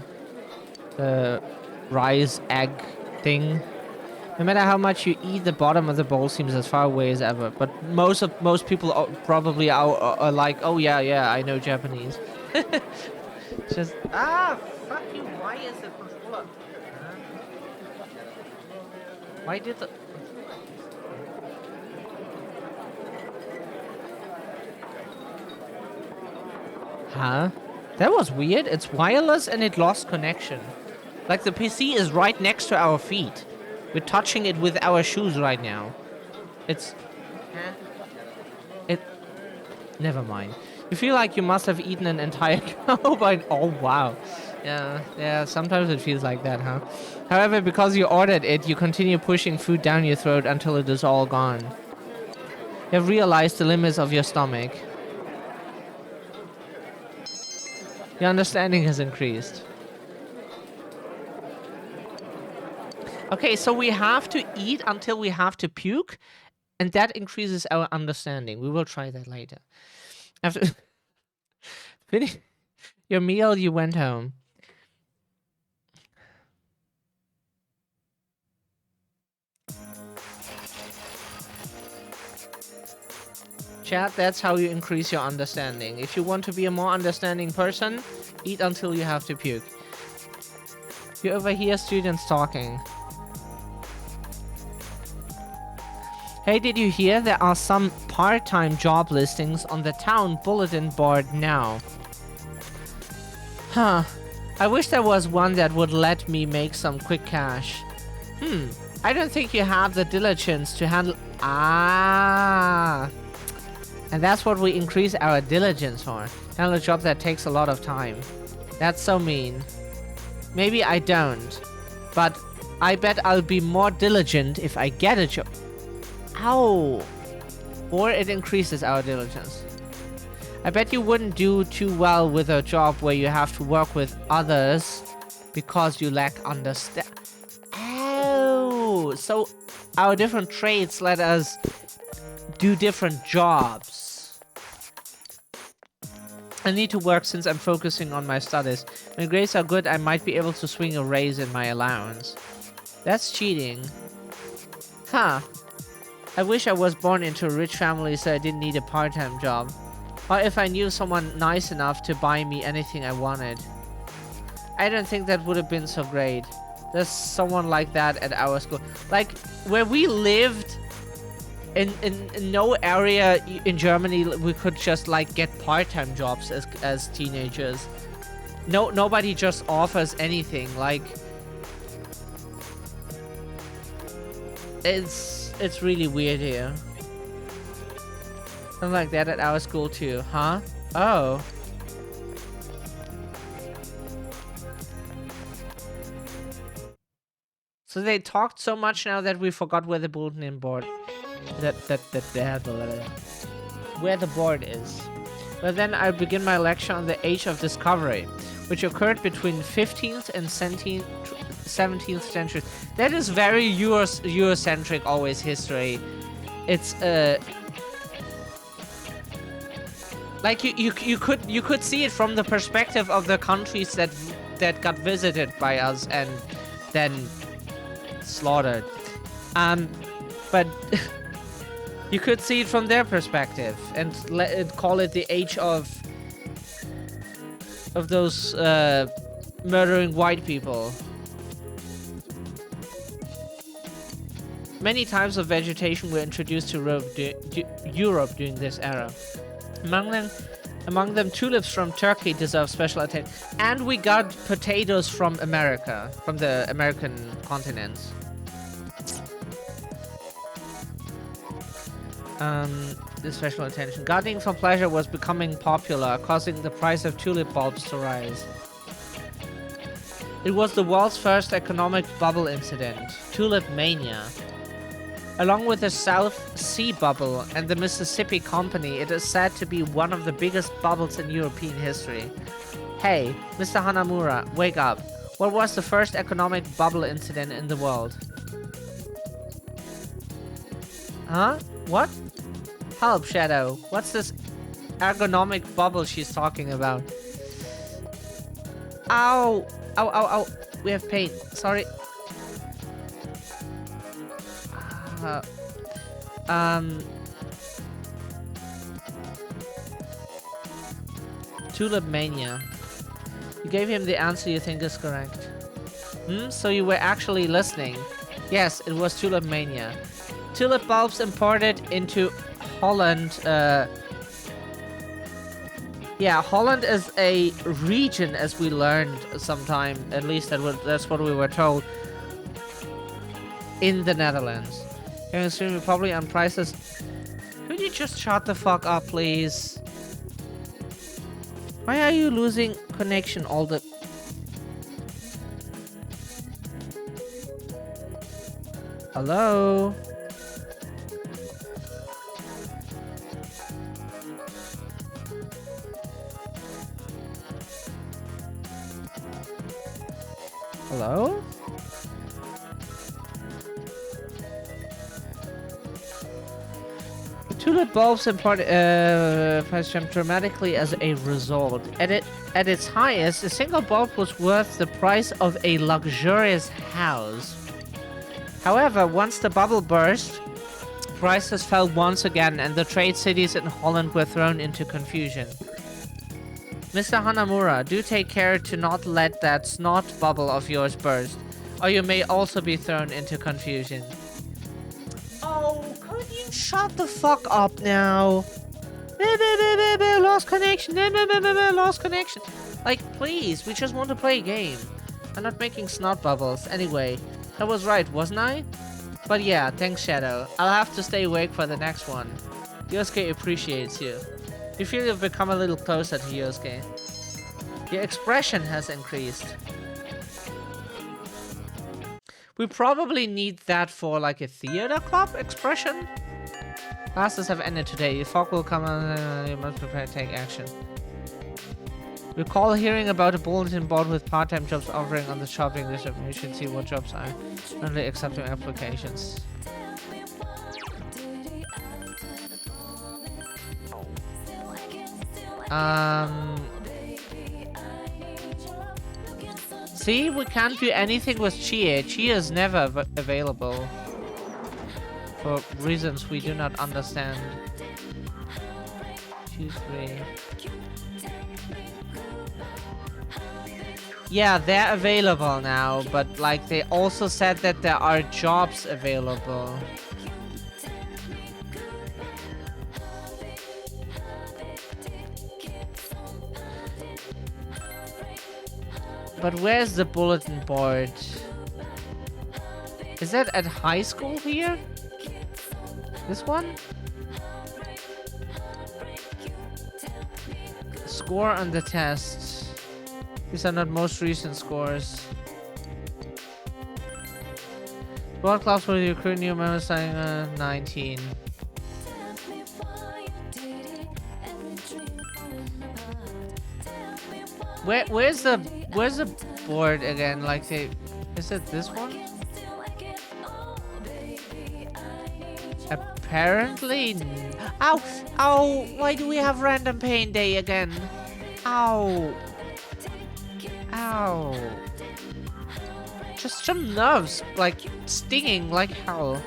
the rice egg thing. No matter how much you eat, the bottom of the bowl seems as far away as ever. But most people probably are like, oh yeah, I know Japanese. Just fuck you. Why is the controller? Why did the? Huh? That was weird. It's wireless and it lost connection. Like the PC is right next to our feet. We're touching it with our shoes right now. It's... Never mind. You feel like you must have eaten an entire cow by... Oh, wow. Yeah, sometimes it feels like that, huh? However, because you ordered it, you continue pushing food down your throat until it is all gone. You have realized the limits of your stomach. Your understanding has increased. Okay, so we have to eat until we have to puke, and that increases our understanding. We will try that later. After finish your meal, you went home. Chat, that's how you increase your understanding. If you want to be a more understanding person, eat until you have to puke. You overhear students talking. Hey, did you hear there are some part-time job listings on the town bulletin board now? Huh. I wish there was one that would let me make some quick cash. I don't think you have the diligence to handle... And that's what we increase our diligence for. Handle a job that takes a lot of time. That's so mean. Maybe I don't. But I bet I'll be more diligent if I get a job. Ow! Or it increases our diligence. I bet you wouldn't do too well with a job where you have to work with others because you lack understand. Oh! So our different traits let us do different jobs. I need to work since I'm focusing on my studies. When grades are good, I might be able to swing a raise in my allowance. That's cheating. Huh. I wish I was born into a rich family so I didn't need a part-time job. Or if I knew someone nice enough to buy me anything I wanted. I don't think that would have been so great. There's someone like that at our school. Like, where we lived... In no area in Germany we could just like get part-time jobs as teenagers. Nobody just offers anything. Like it's really weird here. Something like that at our school too, huh? Oh. So they talked so much now that we forgot where the bulletin board where the board is. Well, then I'll begin my lecture on the Age of Discovery, which occurred between 15th and 17th century. That is very Eurocentric, always history. It's like you could see it from the perspective of the countries that got visited by us and then slaughtered. But you could see it from their perspective and call it the age of those murdering white people. Many types of vegetation were introduced to Europe during this era. Among them, tulips from Turkey deserve special attention. And we got potatoes from America, from the American continent. This special attention. Gardening for pleasure was becoming popular, causing the price of tulip bulbs to rise. It was the world's first economic bubble incident, tulip mania. Along with the South Sea bubble and the Mississippi Company, it is said to be one of the biggest bubbles in European history. Hey, Mr. Hanamura, wake up. What was the first economic bubble incident in the world? Huh? What? Help, Shadow. What's this ergonomic bubble she's talking about? Ow! Ow, ow, ow. We have pain. Sorry. Tulip Mania. You gave him the answer you think is correct. So you were actually listening. Yes, it was Tulip Mania. Tulip bulbs imported into Holland. Yeah, Holland is a region, as we learned sometime. At least that's what we were told. In the Netherlands. I'm assuming probably on prices. Could you just shut the fuck up, please? Why are you losing connection all the... Hello? Hello? Tulip bulbs imported price jumped dramatically as a result. At its highest, a single bulb was worth the price of a luxurious house. However, once the bubble burst, prices fell once again and the trade cities in Holland were thrown into confusion. Mr. Hanamura, do take care to not let that snot bubble of yours burst, or you may also be thrown into confusion. Oh, could you shut the fuck up now? Lost connection. Lost connection. Like, please, we just want to play a game. I'm not making snot bubbles. Anyway, I was right, wasn't I? But yeah, thanks, Shadow. I'll have to stay awake for the next one. Yosuke appreciates you. You feel you've become a little closer to Yosuke. Your expression has increased. We probably need that for like a theater club expression. Classes have ended today. The fog will come on. You must prepare to take action. Recall hearing about a bulletin board with part-time jobs offering on the shopping list. You should see what jobs are currently accepting applications. See, we can't do anything with Chie. Chie is never available. For reasons we do not understand. Choose free. Yeah, they're available now, but like they also said that there are jobs available. But where's the bulletin board? Is that at high school here? This one? Score on the test. These are not most recent scores. Sport clubs will recruit new members starting 19. Where's the board again? Like is it this one? Apparently. Ow! Ow! Why do we have random pain day again? Ow! Ow! Just some nerves, like stinging like hell.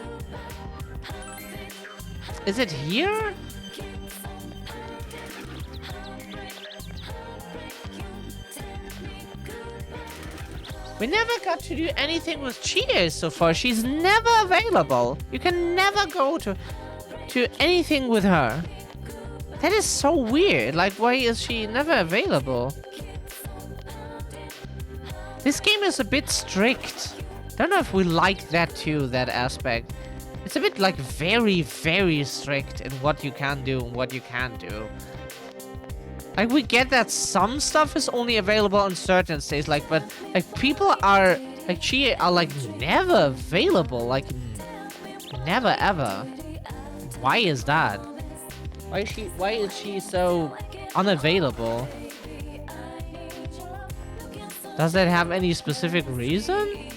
Is it here? We never got to do anything with Chie so far. She's never available. You can never go to anything with her. That is so weird. Like, why is she never available? This game is a bit strict. Don't know if we like that too, that aspect. It's a bit like very, very strict in what you can do and what you can't do. Like, we get that some stuff is only available on certain stages, like, but like people are like Chie are like never available, like never ever. Why is that? Why is she so unavailable? Does that have any specific reason?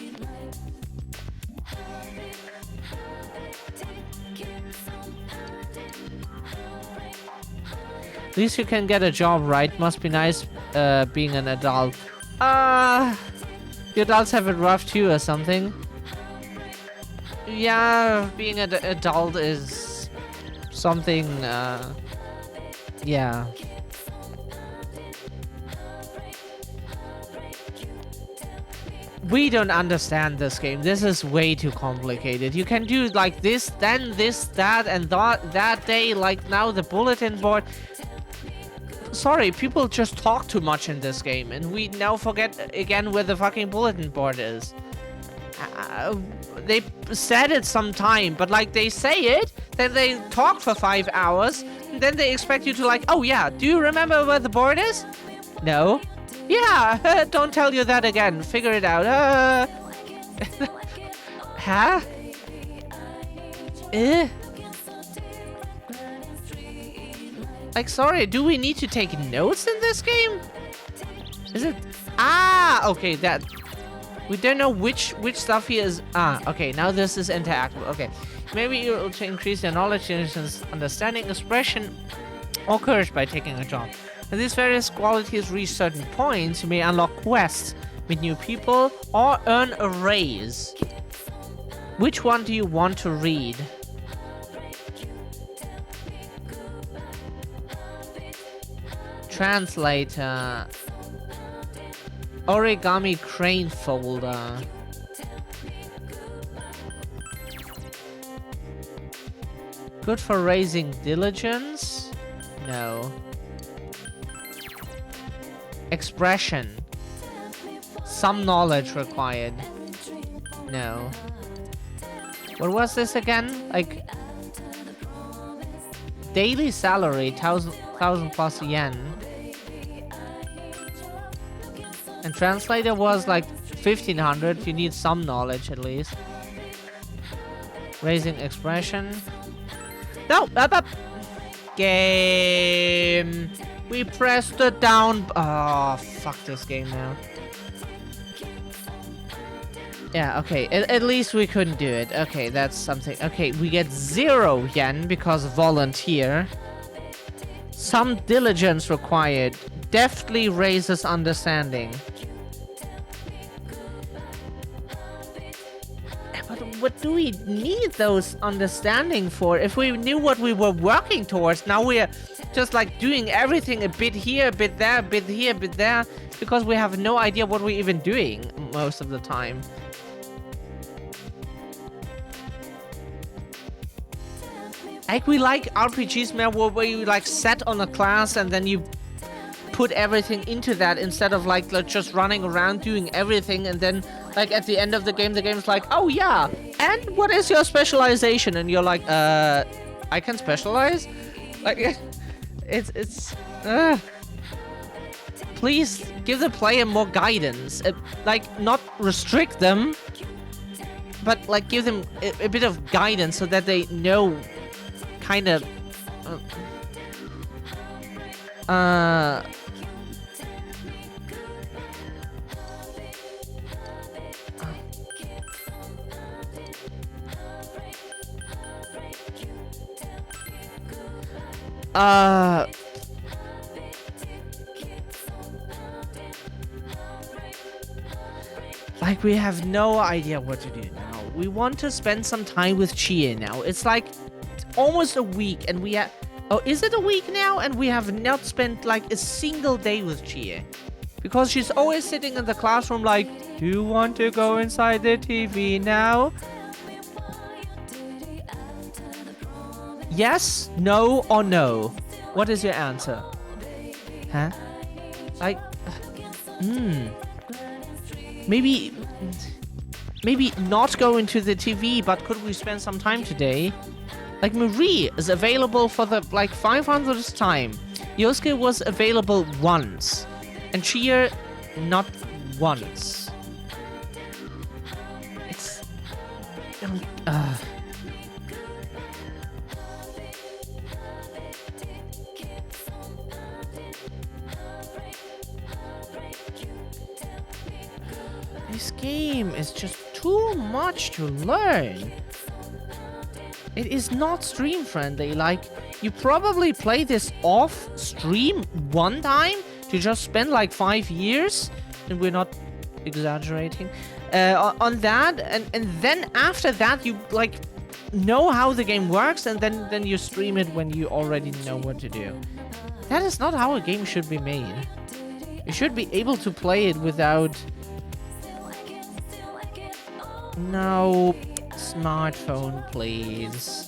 At least you can get a job, right? Must be nice being an adult. The adults have it rough too or something. Yeah, being an adult is something, yeah. We don't understand this game. This is way too complicated. You can do like this, then this, that, and that day, like now the bulletin board. Sorry, people just talk too much in this game, and we now forget again where the fucking bulletin board is. They said it sometime, but like they say it, then they talk for 5 hours, and then they expect you to like, oh yeah, do you remember where the board is? No. Yeah, don't tell you that again. Figure it out. Huh? Like, sorry, do we need to take notes in this game? Is it? Ah, okay, that. We don't know which stuff here is. Ah, okay, now this is interactive. Okay, maybe you'll to increase your knowledge, understanding, expression, or courage by taking a job. When these various qualities reach certain points, you may unlock quests, meet new people, or earn a raise. Which one do you want to read? Translator. Origami crane folder. Good for raising diligence? No. Expression. Some knowledge required. No. What was this again? Like daily salary, 1,000 plus yen. And translator was like 1,500. You need some knowledge at least. Raising expression. No, up. Game. We pressed the down. Oh, fuck this game now. Yeah, okay. At least we couldn't do it. Okay, that's something. Okay, we get 0 yen because volunteer. Some diligence required. Deftly raises understanding. But what do we need those understanding for? If we knew what we were working towards, now we're just like doing everything a bit here, a bit there, a bit here, a bit there, because we have no idea what we're even doing most of the time. Like, we like RPGs more where you like set on a class and then you put everything into that instead of like just running around doing everything, and then like at the end of the game's like, oh yeah, and what is your specialization? And you're like, I can specialize? Like, it's please give the player more guidance. Like, not restrict them, but like give them a bit of guidance so that they know kind of like, we have no idea what to do now. We want to spend some time with Chie now. It's like almost a week, and we have... Oh, is it a week now? And we have not spent like a single day with Chie. Because she's always sitting in the classroom like, do you want to go inside the TV now? Yes, no, or no? What is your answer? Huh? Like, maybe not go into the TV, but could we spend some time today? Like, Marie is available for the, like, 500th time. Yosuke was available once. And Chia, not once. It's... This game is just too much to learn. It is not stream friendly. Like, you probably play this off stream one time to just spend like 5 years, and we're not exaggerating, on that, and then after that you like know how the game works, and then you stream it when you already know what to do. That is not how a game should be made. You should be able to play it without... No, smartphone, please.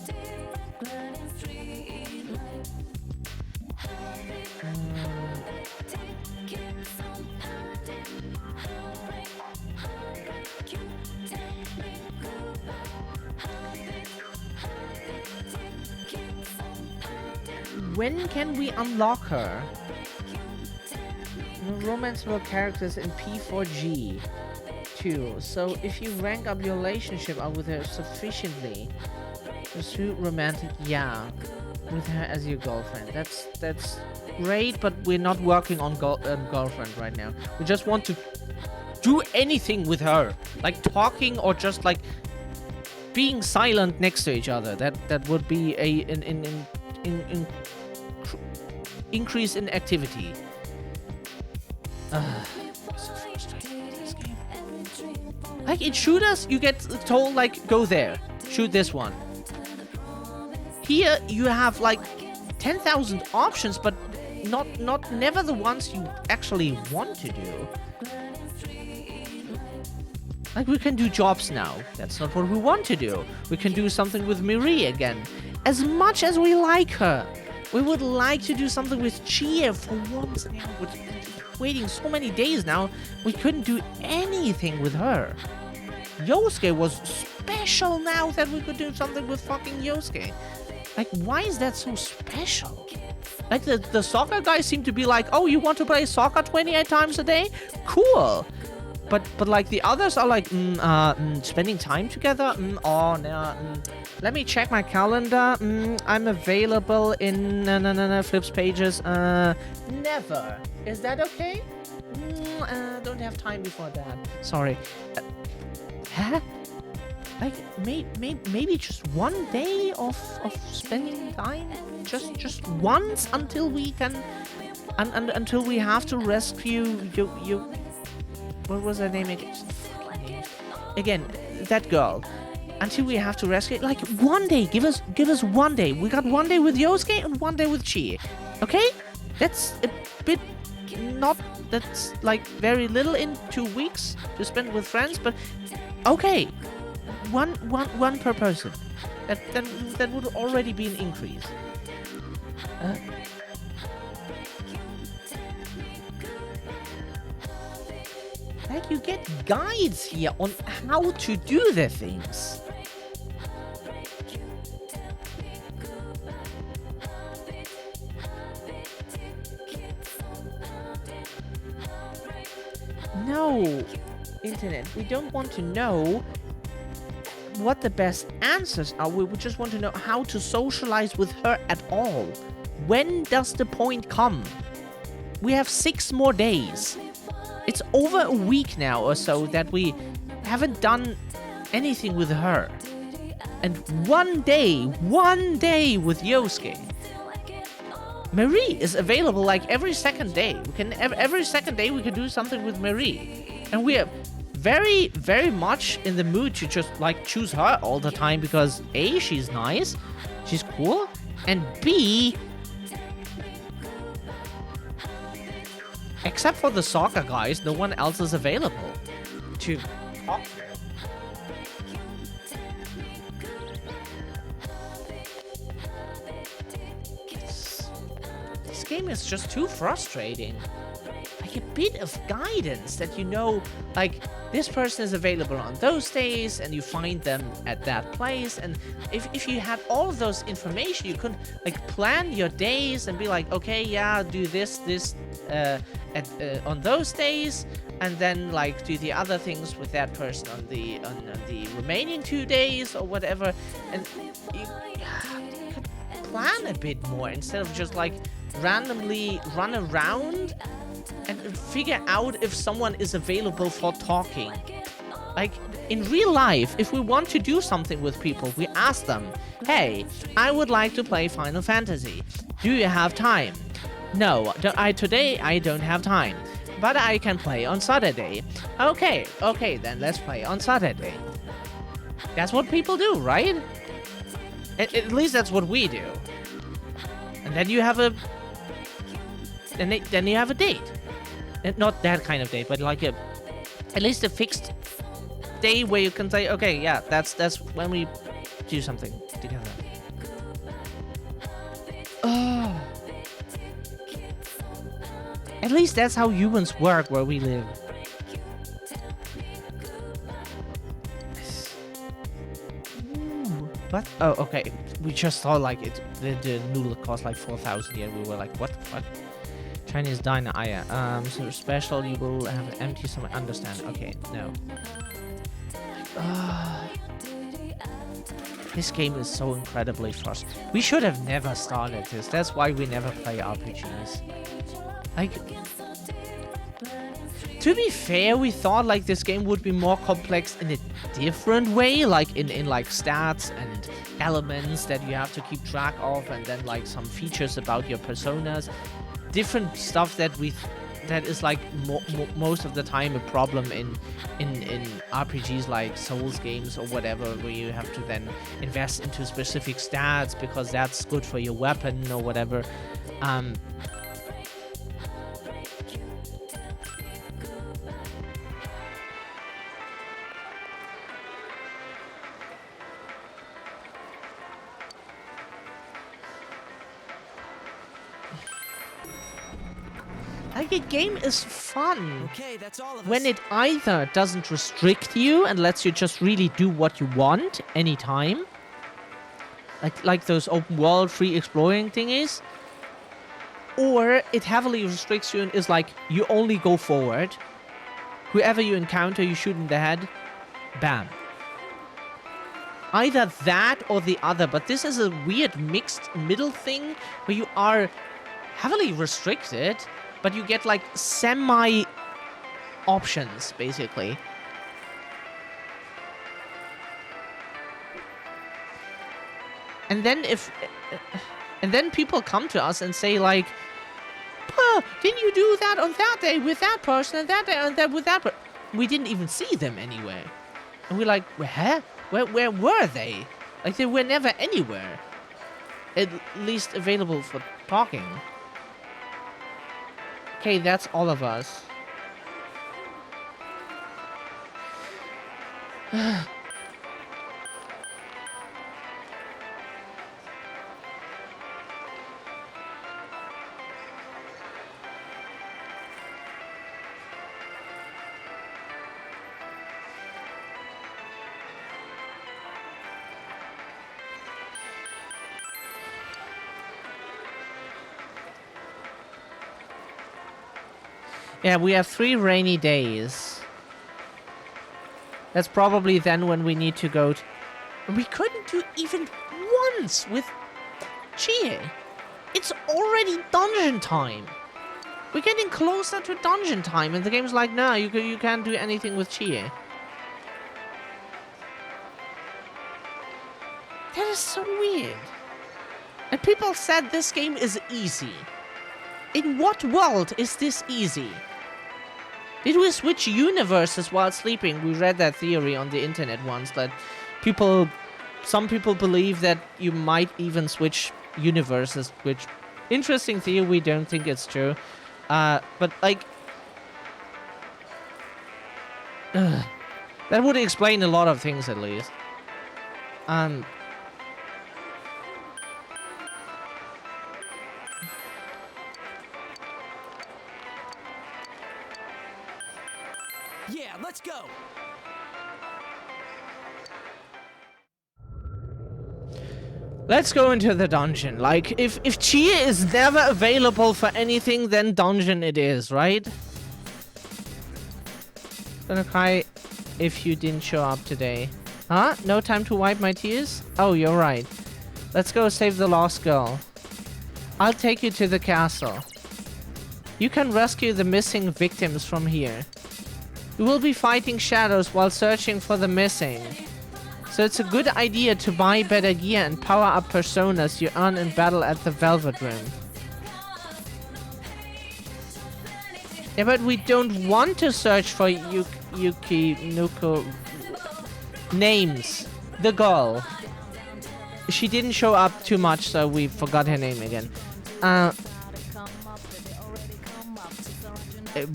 When can we unlock her? Romanceable characters in P4G 2. So if you rank up your relationship with her sufficiently, pursue romantic, yeah, with her as your girlfriend. That's great, but we're not working on girlfriend right now. We just want to do anything with her, like talking or just like being silent next to each other. That would be an increase in activity. So frustrating with this game. Like in shooters, you get told like, go there, shoot this one. Here you have like 10,000 options, but never the ones you actually want to do. Like, we can do jobs now. That's not what we want to do. We can do something with Mirie again. As much as we like her, we would like to do something with Chia for once now. We're waiting so many days now, we couldn't do anything with her. Yosuke was special now that we could do something with fucking Yosuke. Like, why is that so special? Like, the soccer guys seem to be like, oh, you want to play soccer 28 times a day? Cool. But like the others are like, spending time together? Oh, no. Let me check my calendar. I'm available in Flips pages. Never. Is that okay? Don't have time before that. Sorry. Huh? Like, maybe just one day of spending time? Just once until we can... until we have to rescue you... What was her name again? Again, that girl. Until we have to rescue, like, one day. Give us 1 day. We got 1 day with Yosuke and 1 day with Chi. Okay? That's a bit not. That's like very little in 2 weeks to spend with friends, but okay. One per person. That would already be an increase. Like, you get guides here on how to do the things. No, Internet, we don't want to know what the best answers are. We just want to know how to socialize with her at all. When does the point come? We have 6 more days. It's over a week now or so that we haven't done anything with her. And one day with Yosuke. Marie is available like every second day. Every second day we can do something with Marie. And we are very, very much in the mood to just like choose her all the time because A, she's nice, she's cool, and B, Except for the soccer guys, no one else is available to talk to. This game is just too frustrating. Like a bit of guidance that you know, like, this person is available on those days and you find them at that place. And if you had all of those information, you could like plan your days and be like, okay, yeah, do this on those days, and then like do the other things with that person on the remaining 2 days or whatever. And you could plan a bit more instead of just like randomly run around and figure out if someone is available for talking. Like, in real life, if we want to do something with people, we ask them, hey, I would like to play Final Fantasy. Do you have time? No, today I don't have time, but I can play on Saturday. Okay, then let's play on Saturday. That's what people do, right? At least that's what we do. And then you have a... Then you have a date. Not that kind of date, but like at least a fixed day where you can say, okay, yeah, that's when we do something together. Oh. At least that's how humans work where we live. But oh, okay. We just saw like the noodle cost like 4,000 yen. We were like, what the fuck? Chinese diner, so special, you will have an empty stomach. Understand? Okay, no. This game is so incredibly frustrating. We should have never started this. That's why we never play RPGs. Like, to be fair, we thought like this game would be more complex in a different way, like in like stats and elements that you have to keep track of, and then like some features about your personas. Different stuff that is like most of the time a problem in RPGs like Souls games or whatever, where you have to then invest into specific stats because that's good for your weapon or whatever. Like, a game is fun when it either doesn't restrict you and lets you just really do what you want anytime, like those open world free exploring thingies, or it heavily restricts you and is like, you only go forward, whoever you encounter you shoot in the head, bam. Either that or the other, but this is a weird mixed middle thing where you are heavily restricted, but you get like semi options basically. And then people come to us and say like, didn't you do that on that day with that person and that day and that with that person? We didn't even see them anywhere. And we're like, huh? Where were they? Like, they were never anywhere. At least available for talking. Okay, that's all of us. Yeah, we have 3 rainy days. That's probably then when we need to go to... We couldn't do even once with Chie. It's already dungeon time. We're getting closer to dungeon time, and the game's like, no, you can't do anything with Chie. That is so weird. And people said this game is easy. In what world is this easy? Did we switch universes while sleeping? We read that theory on the internet once, that some people believe that you might even switch universes, which, interesting theory, we don't think it's true. But like, That would explain a lot of things, at least. Yeah, let's go. Let's go into the dungeon. Like, if Chia is never available for anything, then dungeon it is, right? Gonna cry if you didn't show up today. Huh? No time to wipe my tears? Oh, you're right. Let's go save the lost girl. I'll take you to the castle. You can rescue the missing victims from here. You will be fighting shadows while searching for the missing. So it's a good idea to buy better gear and power up personas you earn in battle at the Velvet Room. Yeah, but we don't want to search for Yuki Nuko names. The girl. She didn't show up too much, so we forgot her name again.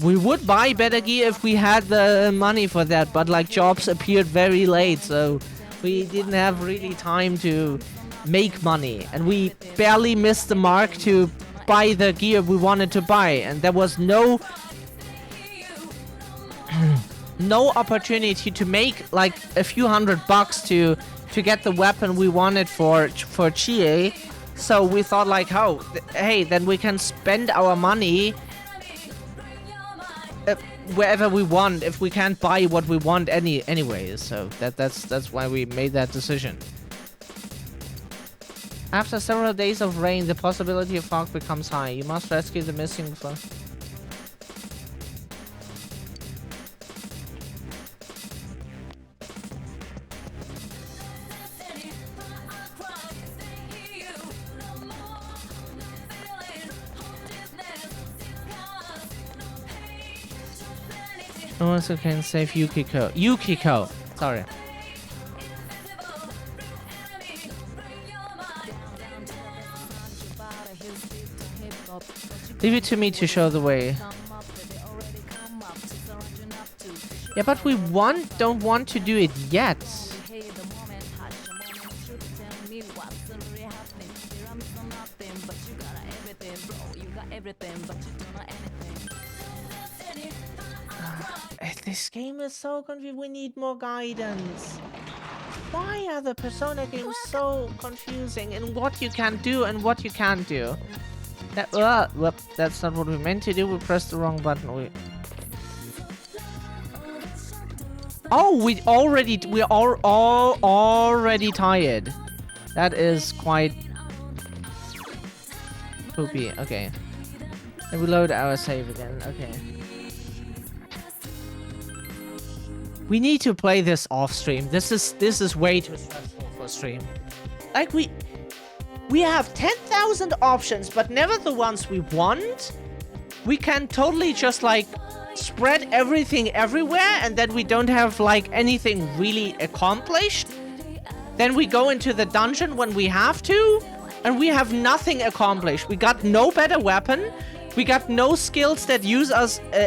We would buy better gear if we had the money for that, but like jobs appeared very late, so we didn't have really time to make money, and we barely missed the mark to buy the gear we wanted to buy, and there was no opportunity to make like a few $100 to get the weapon we wanted for Chie. So we thought like, hey, then we can spend our money wherever we want if we can't buy what we want anyways. So that's why we made that decision. After several days of rain, the possibility of fog becomes high. You must rescue the missing No one who can save Yukiko. Yukiko! Sorry. Leave it to me to show the way. Yeah, but we don't want to do it yet. This game is so confusing. We need more guidance. Why are the Persona games so confusing in what you can do and what you can't do? Whoop, that's not what we meant to do. We pressed the wrong button. Oh, we are already tired. That is quite poopy. Okay. And we load our save again. Okay. We need to play this off stream. This is way too stressful for stream. Like we have 10,000 options, but never the ones we want. We can totally just like spread everything everywhere, and then we don't have like anything really accomplished. Then we go into the dungeon when we have to, and we have nothing accomplished. We got no better weapon. We got no skills that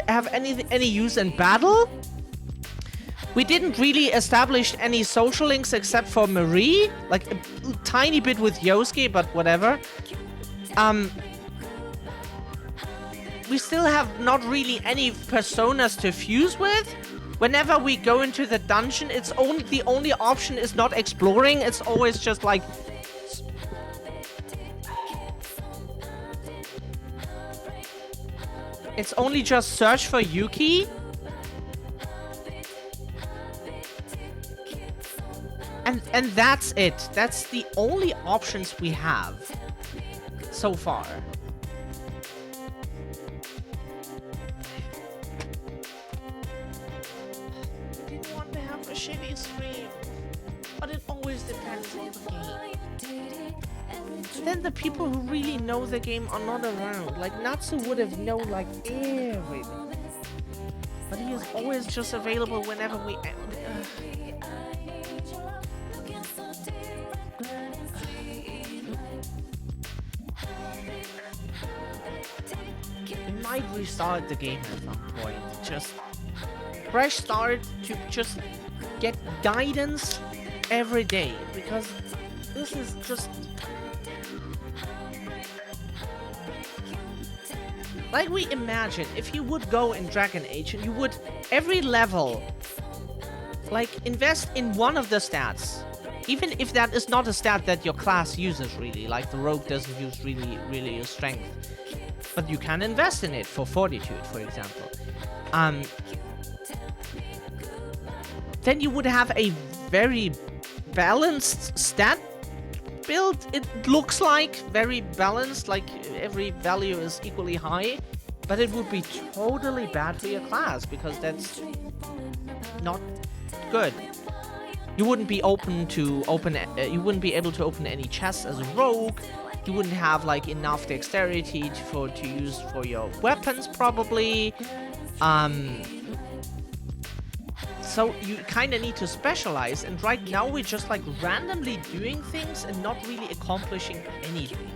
have any use in battle. We didn't really establish any social links except for Marie, like a tiny bit with Yosuke, but whatever. We still have not really any personas to fuse with. Whenever we go into the dungeon, the only option is not exploring. It's always just like it's only just search for Yuki. And that's it. That's the only options we have so far. I didn't want to have a shitty stream, but it always depends on the game. Then the people who really know the game are not around. Like Natsu would have known like everything, but he is always just available whenever we. We might restart the game at some point. Just fresh start, to just get guidance every day, because this is just like, we imagine if you would go in Dragon Age and you would every level like invest in one of the stats, even if that is not a stat that your class uses really, like the rogue doesn't use really a strength, but you can invest in it for fortitude, for example. Then you would have a very balanced stat build. It looks like very balanced, like every value is equally high, but it would be totally bad for your class, because that's not good. You wouldn't be able to open any chests as a rogue. You wouldn't have like enough dexterity to use for your weapons probably. So you kind of need to specialize, and right now we're just like randomly doing things and not really accomplishing anything.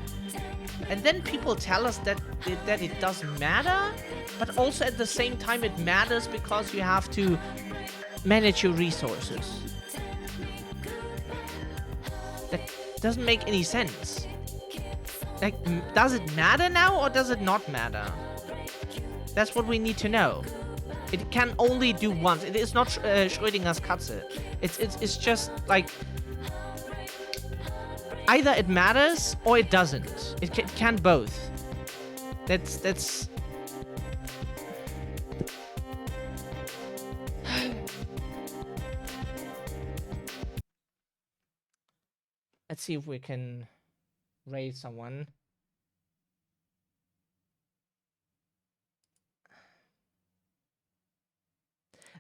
And then people tell us that it doesn't matter, but also at the same time it matters because you have to manage your resources. That doesn't make any sense. Like, does it matter now or does it not matter? That's what we need to know. It can only do once. It is not Schrödinger's Katze. It's just like either it matters or it doesn't. It can both. That's Let's see if we can raise someone.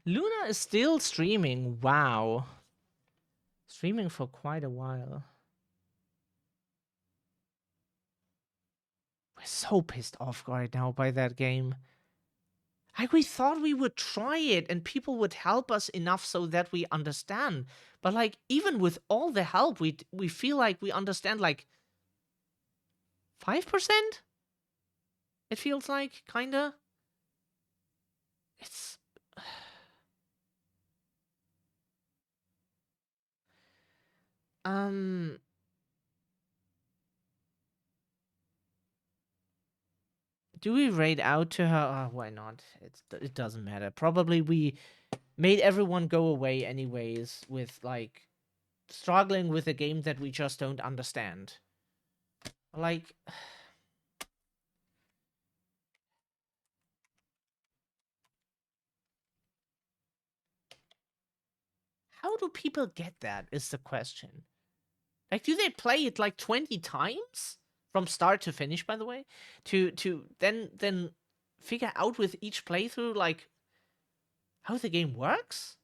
Luna is still streaming. Wow. Streaming for quite a while. We're so pissed off right now by that game. Like, we thought we would try it and people would help us enough so that we understand. But like, even with all the help, we feel like we understand like 5%? It feels like, kinda. It's... Do we raid out to her? Oh, why not? It doesn't matter. Probably we made everyone go away anyways with, like, struggling with a game that we just don't understand. Like... How do people get that, is the question. Like, do they play it like 20 times? From start to finish, by the way? To then figure out with each playthrough, like, how the game works?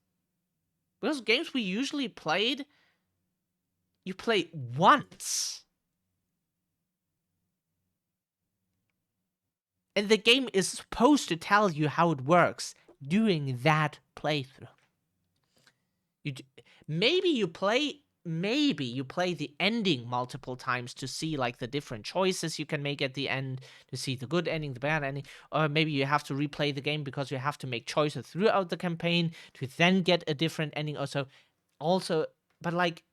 Because games we usually played, you play once. And the game is supposed to tell you how it works during that playthrough. Maybe you play the ending multiple times to see like the different choices you can make at the end, to see the good ending, the bad ending, or maybe you have to replay the game because you have to make choices throughout the campaign to then get a different ending also, but like,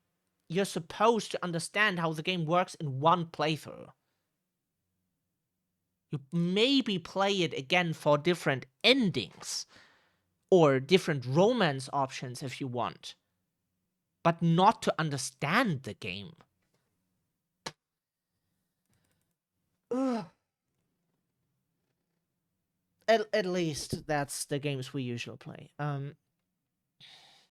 you're supposed to understand how the game works in one playthrough. You maybe play it again for different endings or different romance options if you want, but not to understand the game. Ugh. At least that's the games we usually play.